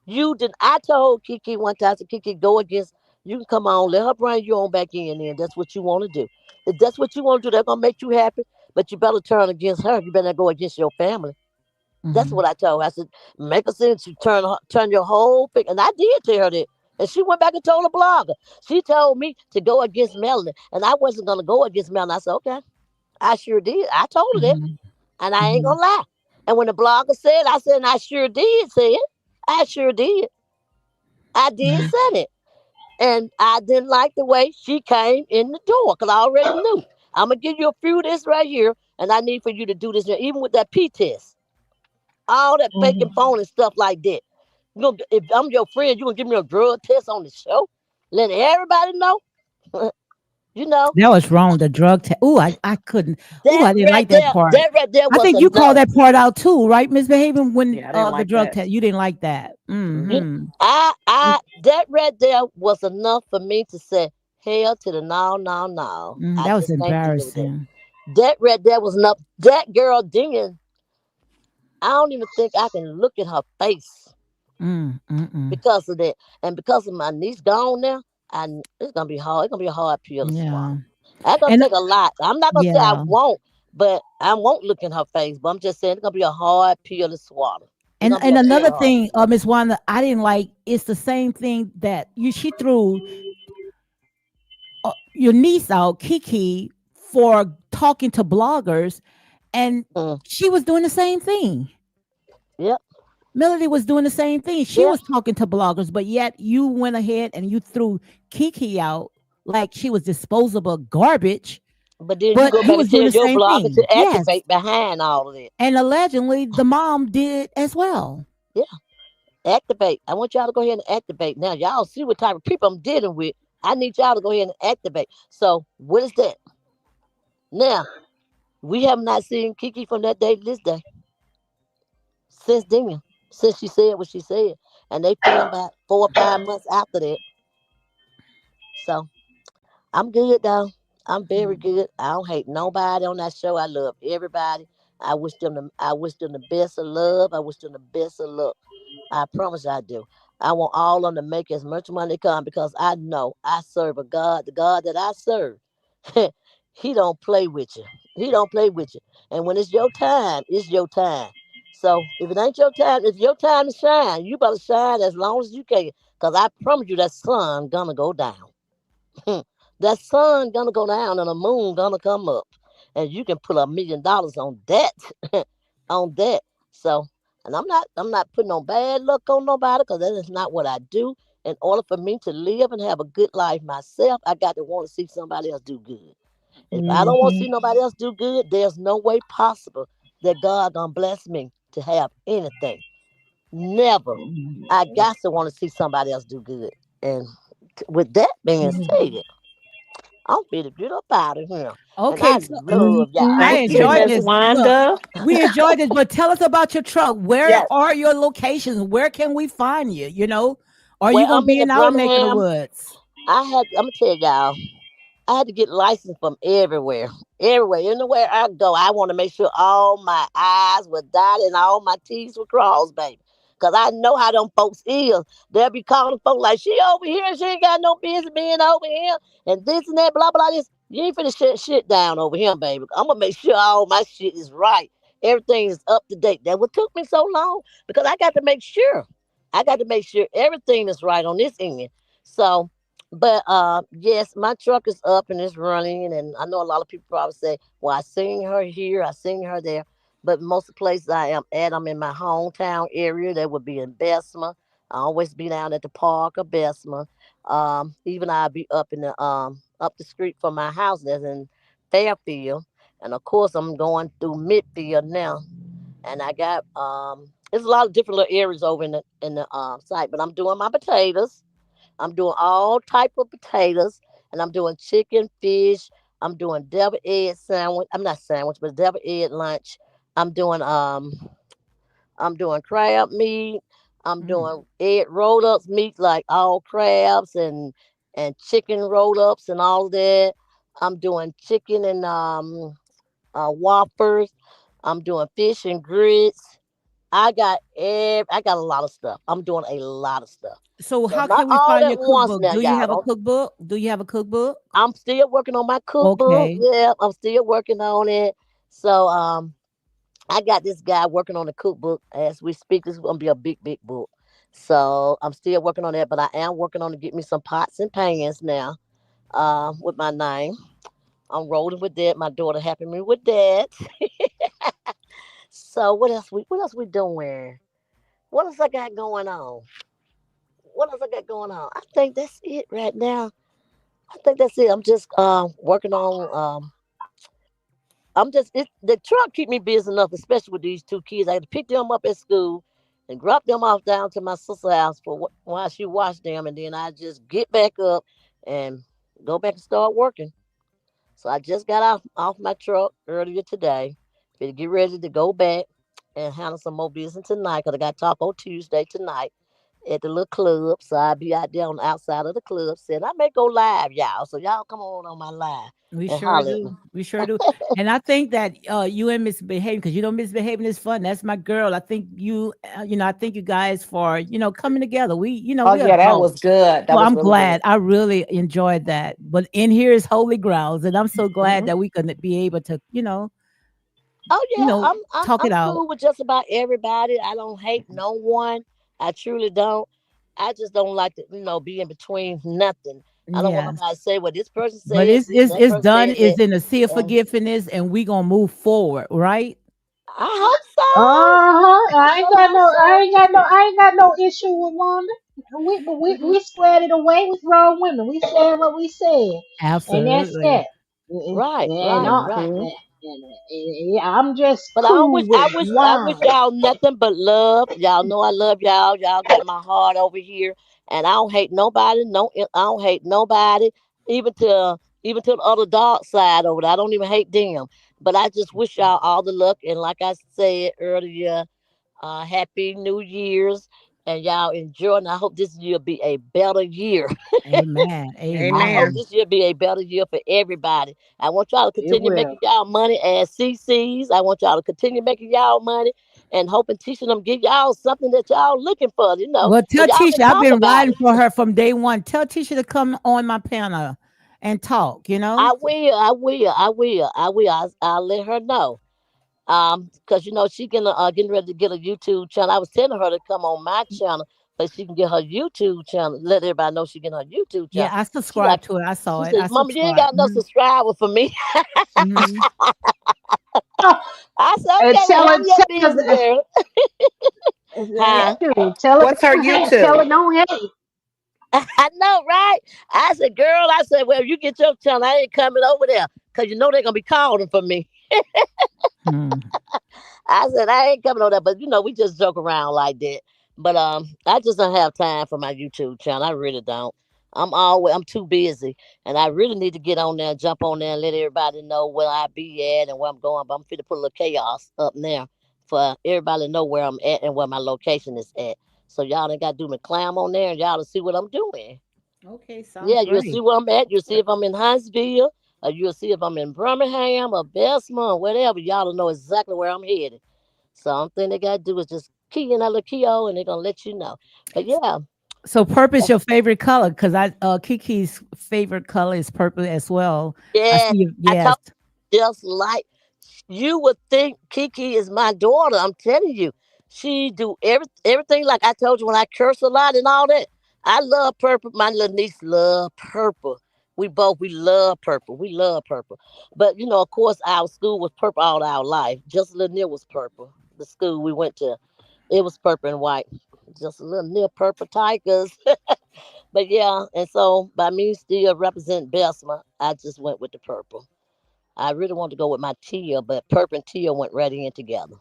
you did. I told Kiki one time, I said, Kiki, go against, you can come on, let her bring you on back in there. That's what you want to do. If that's what you want to do, they're going to make you happy, but you better turn against her. You better not go against your family. That's Hmm. what I told her. I said, make a sense. You turn your whole thing. And I did tell her that. And she went back and told a blogger. She told me to go against Melanie. And I wasn't going to go against Melanie. I said, okay. I sure did. I told her that. Hmm. And I ain't Hmm. going to lie. And when the blogger said, I said, and I sure did say it. I sure did. I did Hmm. say it. And I didn't like the way she came in the door because I already knew. I'm going to give you a few of this right here. And I need for you to do this, even with that P test. All that fake and phone and stuff like that. If I'm your friend, you gonna give me a drug test on the show, letting everybody know. you know That was wrong. The drug test. Oh, I couldn't. Oh, that I didn't right like that there, part. that right there I was think a you called no. that part out too, right, Miss Behavior? When Yeah, I didn't the like drug that. test, you didn't like that. You, Mm-hmm. that right there was enough for me to say hell to the no, no, no. I That was just can't deal with that. embarrassing. That right there was enough. That girl then, I don't even think I can look at her face Mm-mm. because of that, and because of my niece gone now. It's gonna be hard. It's gonna be a hard pill to swallow. Yeah. That's gonna And take a lot. I'm not gonna say I yeah. won't, but I won't look in her face. But I'm just saying it's gonna be a hard pill to swallow. It's And gonna be a very another hard thing, pill. Miss Wanda, I didn't like. It's the same thing that she threw your niece out, Kiki, for talking to bloggers, and Mm, she was doing the same thing. yep. Melody was doing the same thing. She Yeah, was talking to bloggers, but yet you went ahead and you threw Kiki out like she was disposable garbage, but then you but go you back was and doing tell the your same blogger thing. to Yes. activate behind all of it. And allegedly the mom did as well. Yeah, activate. I want y'all to go ahead and activate. Now, y'all see what type of people I'm dealing with. I need y'all to go ahead and activate. So, what is that? Now, we have not seen Kiki from that day to this day since then, since she said what she said. And they filmed about 4 or 5 months after that. So, I'm good though. I'm very good. I don't hate nobody on that show. I love everybody. I wish them the best of love. I wish them the best of luck. I promise I do. I want all of them to make as much money come because I know I serve a God. The God that I serve, He don't play with you. He don't play with you. And when it's your time, it's your time. So if it ain't your time, it's your time to shine. You better shine as long as you can. Cause I promise you that sun gonna go down. That sun gonna go down and the moon gonna come up. And you can put $1 million on that. On that. So, and I'm not putting on bad luck on nobody because that is not what I do. In order for me to live and have a good life myself, I got to want to see somebody else do good. If I don't want to see Mhm. nobody else do good, there's no way possible that God gonna bless me to have anything. Never. I got to want to see somebody else do good. And with that being Mhm. said, I'm finna get up out of here. And Okay, I so love y'all. I Thank you, enjoyed Miss this. Look, Wanda. we enjoyed this, but tell us about your truck. Where Yes. are your locations? Where can we find you? Are you Well, gonna I'm in be the in our neck of the Birmingham. woods? I'm gonna tell y'all, I had to get licensed from everywhere. Everywhere. Anywhere I go, I want to make sure all my I's were dotted and all my T's were crossed, baby. Cause I know how them folks is. They'll be calling folks like she over here, she ain't got no business being over here, and this and that, blah blah this. You ain't finna shut shit down over here, baby. I'm gonna make sure all my shit is right. Everything is up to date. That what took me so long because I got to make sure. I got to make sure everything is right on this end. So but yes, my truck is up and it's running, and I know a lot of people probably say, "Well, I seen her here, I seen her there," but most of the places I am at, I'm in my hometown area. That would be in Bessemer. I always be down at the park of Bessemer. Even I'll be up in the up the street from my house that's in Fairfield, and of course I'm going through Midfield now, and I got there's a lot of different little areas over in the site, but I'm doing my potatoes. I'm doing all type of potatoes, and I'm doing chicken, fish. I'm doing devil egg sandwich. I'm not sandwich, but devil egg lunch. I'm doing um, I'm doing crab meat. I'm Mm. doing egg roll ups meat like all crabs and chicken roll ups and all that. I'm doing chicken and whoppers. I'm doing fish and grits. I got a lot of stuff. I'm doing a lot of stuff. So So how not can we all find at your once cookbook? now, Do you y'all. have a Don't cookbook? Do you have a cookbook? I'm still working on my cookbook. Okay. Yeah, I'm still working on it. So I got this guy working on the cookbook as we speak. This is gonna be a big, big book. So I'm still working on that, but I am working on to get me some pots and pans now, with my name. I'm rolling with that. My daughter helping me with that. So what else we doing? What else I got going on? What else I got going on? I think that's it right now. I think that's it. I'm just working on I'm just the truck keep me busy enough, especially with these two kids. I had to pick them up at school and drop them off down to my sister's house for while she watched them, and then I just get back up and go back and start working. So I just got off my truck earlier today. Better get ready to go back and handle some more business tonight because I got Taco Tuesday tonight at the little club. So I'll be out there on the outside of the club saying I may go live, y'all. So y'all come on my live We and sure holler at do. me. We sure do. And I think that you and misbehaving because misbehaving is fun. That's my girl. I think I think you guys for coming together. Oh We yeah, that adults. was good. That So was I'm really good. glad. I really enjoyed that. But in here is holy grounds, and I'm so glad Hmm. that we could be able to Oh you yeah, know I'm talk it I'm out. cool with just about everybody. I don't hate no one. I truly don't. I just don't like to, be in between nothing. I don't want Yes. nobody to say, well, this person But said this and that it's person done. said that. It's in a sea of And forgiveness, and we gonna move forward, right? I hope so. Uh-huh. I sure hope so. I ain't got no issue with Wanda. We squared it away with grown women. We said what we said, and that's Absolutely. that. Right, And, right, I, right. Hmm. yeah, I'm just But I don't cool wish with I wish Wanda. y'all nothing but love. Y'all know I love y'all. Y'all got my heart over here. And I don't hate nobody. No, I don't hate nobody. Even to the other dark side over there. I don't even hate them. But I just wish y'all all the luck. And like I said earlier, happy New Year's. And y'all enjoy. And I hope this year be a better year. Amen. I hope Amen. Amen. this year be a better year for everybody. I want y'all to It continue will. making y'all money as CCs. I want y'all to continue making y'all money and hoping teaching them give y'all something that y'all looking for, Well, and tell y'all can Tisha, I've talk been about riding it. for her from day one. Tell Tisha to come on my panel and talk, you know? I will, I will, I will, I will. I'll let her know. Because she getting ready to get a YouTube channel. I was telling her to come on my channel, but she can get her YouTube channel. Let everybody know she getting her YouTube channel. Yeah, I She like, subscribed to it. I saw she it. says, I "Mama, you ain't subscribed. got no subscriber for me." Hmm. Oh, I said, and "Okay, well, handle your business, girl." Huh? tell her What's her don't hate. Tell YouTube? her don't hate. I know, right? I said, "Girl," I said, "well, you get your channel. I ain't coming over there because they're gonna be calling for me." Hmm. I said, "I ain't coming over there," but we just joke around like that. But I just don't have time for my YouTube channel. I really don't. I'm too busy, and I really need to get on there, jump on there, and let everybody know where I be at and where I'm going. But I'm fit to put a little chaos up there for everybody to know where I'm at and where my location is at. So y'all ain't got to do me clam on there, and y'all to see what I'm doing. Okay, sounds Yeah, you'll great. see where I'm at. You'll see if I'm in Huntsville, or you'll see if I'm in Birmingham or Bessemer or whatever. Y'all will know exactly where I'm headed. So I'm thing they gotta do is just key in that little keyhole and they're gonna let you know. But yeah, So purple is your favorite color because Kiki's favorite color is purple as well. I yeah, see you. I Yes. talk just like you would think Kiki is my daughter. I'm telling you, she do everything like I told you when I curse a lot and all that. I love purple. My little niece love purple. We love purple. We love purple. But of course, our school was purple all our life. Just a little near was purple. The school we went to, it was purple and white. Just a little near purple tigers. But yeah, and so by me still represent Bessemer, I just went with the purple. I really wanted to go with my teal, but purple and teal went right in together.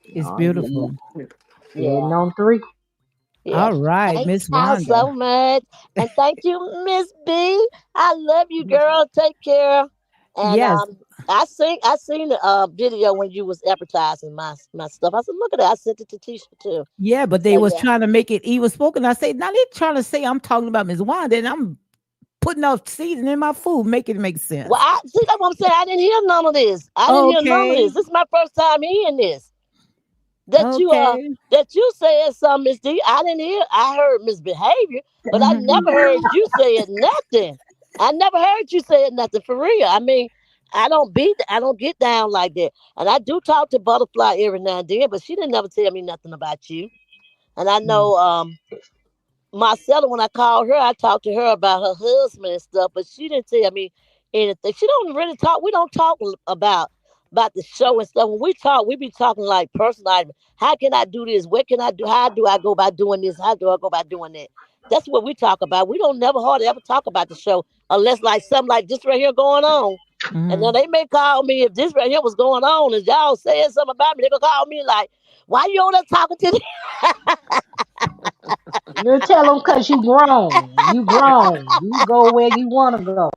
It's Oh yeah, beautiful. heading Yeah, on 3. yeah. All right, Thank Miss y'all Wanda. so much. And thank you, Miss B. I love you, girl. Take care. And Yes. I seen the video when you was advertising my stuff. I said, look at that. I sent it to Tisha too. Yeah, but they So was yeah. trying to make it evil spoken. I say, now they trying to say I'm talking about Miss Wanda and I'm putting out seasoning in my food, make it make Well, sense. I see that's what I'm saying. I didn't hear none of this. I didn't hear none of Okay. this. This is my first time hearing this. that you uh Okay. that you said something, Miss D. I didn't hear. I heard misbehavior, but I Hmm. never heard you say nothing. I never heard you say nothing for real. I mean, I don't get down like that. And I do talk to Butterfly every now and then, but she didn't never tell me nothing about you. And I know Marcella, when I called her, I talked to her about her husband and stuff, but she didn't tell me anything. She don't really talk. We don't talk about the show and stuff. When we talk, we be talking like personal items. How can I do this? What can I do? How do I go about doing this? How do I go about doing that? That's what we talk about. We don't never hardly ever talk about the show unless like something like this right here going on. And then Hmm. they may call me if this right here was going on and y'all saying something about me. They gonna call me like, "Why you on there talking to You tell them because you grown. You grown. You go where you want to go.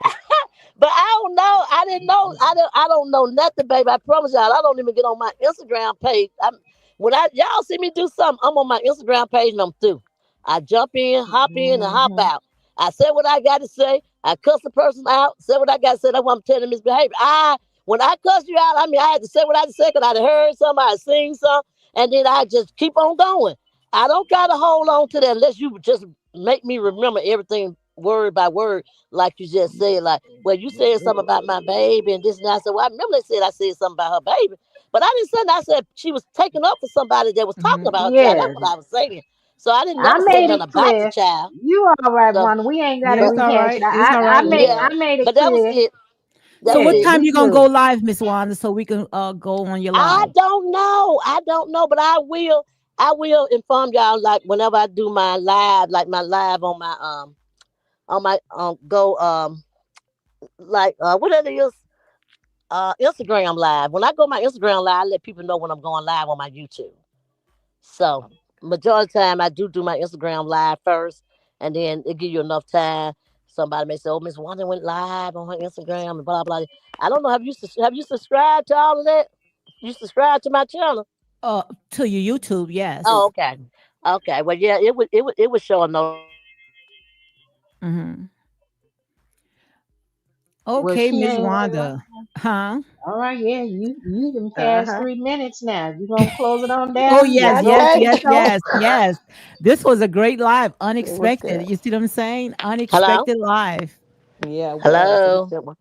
But I don't know. I didn't know. I don't know nothing, baby. I promise y'all. I don't even get on my Instagram page. When y'all see me do something, I'm on my Instagram page and I'm through. I jump in, and hop Hmm. out. I say what I got to say. I cuss the person out. Say what I got to say. That's what I'm telling them misbehavior. When I cuss you out, I mean I had to say what I had to say because I'd heard somebody sing something, and then I just keep on going. I don't try to hold on to that unless you just make me remember everything word by word, like you just said. Like, well, you said something about my baby and this and that. I said, well, I remember they said I said something about her baby, but I didn't say that. I said she was taken up for somebody that was talking Hmm. about her child. That's Yes. what I was saying. So I didn't I never say made nothing it about the clear. child. You all right, So Wanda. We ain't got to Yeah, it's So, all rehash it. right. It's all right. yeah, I made it but that was clear. it. So That's what it. time We you gonna go good. live, Miss Wanda, so we can go on your I live? don't know. I don't know, but I will. I will inform y'all like whenever I do my live, like my live on my go like what it is Instagram live. When I go my Instagram live, I let people know when I'm going live on my YouTube. So majority of the time I do my Instagram live first, and then it give you enough time. Somebody may say, "Oh, Miss Wanda went live on her Instagram and blah blah." I don't know. Have you subscribed to all of that? You subscribe to my channel? Uh, to your YouTube, Oh, yes. okay. Okay. Well, yeah, it would show a notification when I go live. Hmm. Well, Okay, she Miss ain't right. Wanda. Huh? All right, yeah, you can pass Uh-huh. 3 minutes now. You gonna close it on Oh down? yes, Let's I go yes, to the yes, think show. yes, yes. This was a great live, it was unexpected. good. You see what I'm saying? Hello. Unexpected live. Yeah, it was. It was a Hello. good one.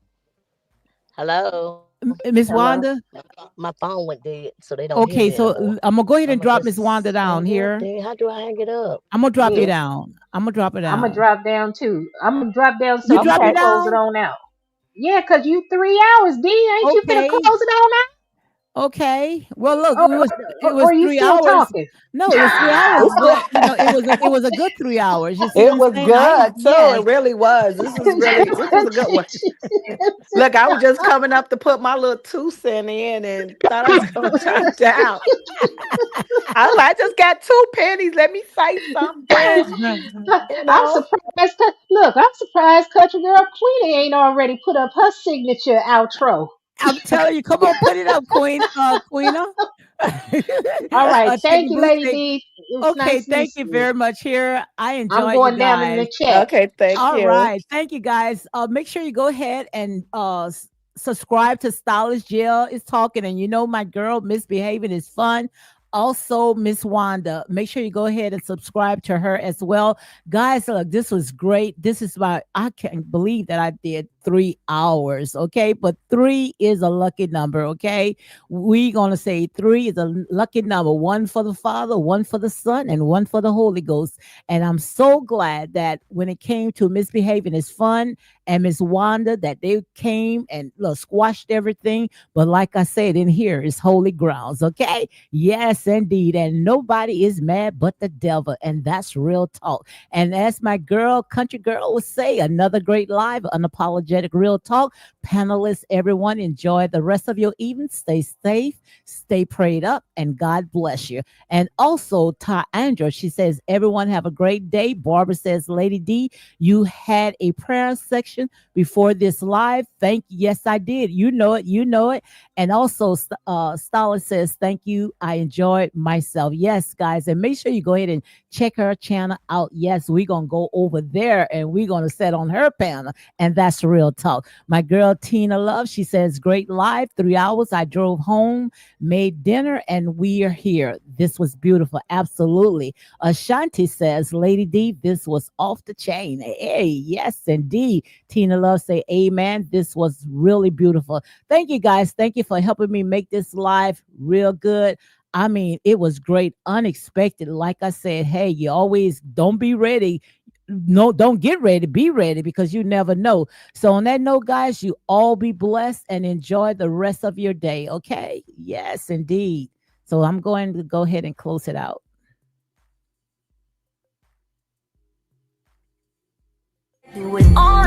Hello. Miss Hello. Wanda. My phone went dead, so they don't hear Okay, me so anymore. I'm gonna go ahead I'm and gonna drop Miss Wanda just down hang up. here. Dang, how do I hang it up? I'm gonna drop you Yeah. down. I'm gonna drop it I'm gonna down. drop down too. I'm gonna drop down so You you drop can me Okay. close it down? on out. Yeah, cause you 3 hours, D. Ain't you finna Okay. close it on Okay. Well, look, out? it Or was you three still hours. talking? No, it was 3 hours, It's but good. it was a good 3 hours. You see what It I'm was saying? I good too. yes. It really was. This was a good one. Look, I was just coming up to put my little 2 cent in and thought I was gonna drop down. I was like, I just got 2 pennies. Let me say something, you I'm know. surprised. Look, I'm surprised Country Girl Queenie ain't already put up her signature outro. I'm telling you, come on, put it up, Queena. All right, Techie thank you, Boo Lady say, D. It was okay, nice thank you meeting you. very much here. I I'm enjoy you going down in guys. the chat. Okay, thank All you. right. Thank you guys. Make sure you go ahead and subscribe to Stylist Jill is talking. And you know my girl misbehaving is fun. Also, Miss Wanda. Make sure you go ahead and subscribe to her as well. Guys, look, this was great. This is I can't believe that I did 3 hours. Okay. But three is a lucky number. Okay. We gonna say three is a lucky number. One for the Father, one for the Son, and one for the Holy Ghost. And I'm so glad that when it came to misbehaving is fun and Miss Wanda, that they came and look, squashed everything. But like I said, in here is holy grounds. Okay. Yes, indeed. And nobody is mad but the devil. And that's real talk. And as my girl, country girl would say, another great live, unapologetic real talk. Panelists, everyone, enjoy the rest of your evening. Stay safe, stay prayed up, and God bless you. And also, Ta Andra, she says, everyone have a great day. Barbara says, Lady D, you had a prayer section before this live. Thank you. Yes, I did. You know it. You know it. And also, Stalin says, thank you. I enjoyed myself. Yes, guys. And make sure you go ahead and check her channel out. Yes, we're going to go over there and we're going to set on her panel. And that's real talk. My girl, Tina Love, she says, great live. 3 hours. I drove home, made dinner, and we are here. This was beautiful. Absolutely. Ashanti says, Lady D, this was off the chain. Hey, yes, indeed. Tina Love say, amen. This was really beautiful. Thank you, guys. Thank you for helping me make this live real good. I mean, it was great, unexpected. Like I said, hey, you always don't be ready. No, don't get ready. Be ready because you never know. So, on that note, guys, you all be blessed and enjoy the rest of your day. Okay. Yes, indeed. So, I'm going to go ahead and close it out. Do it all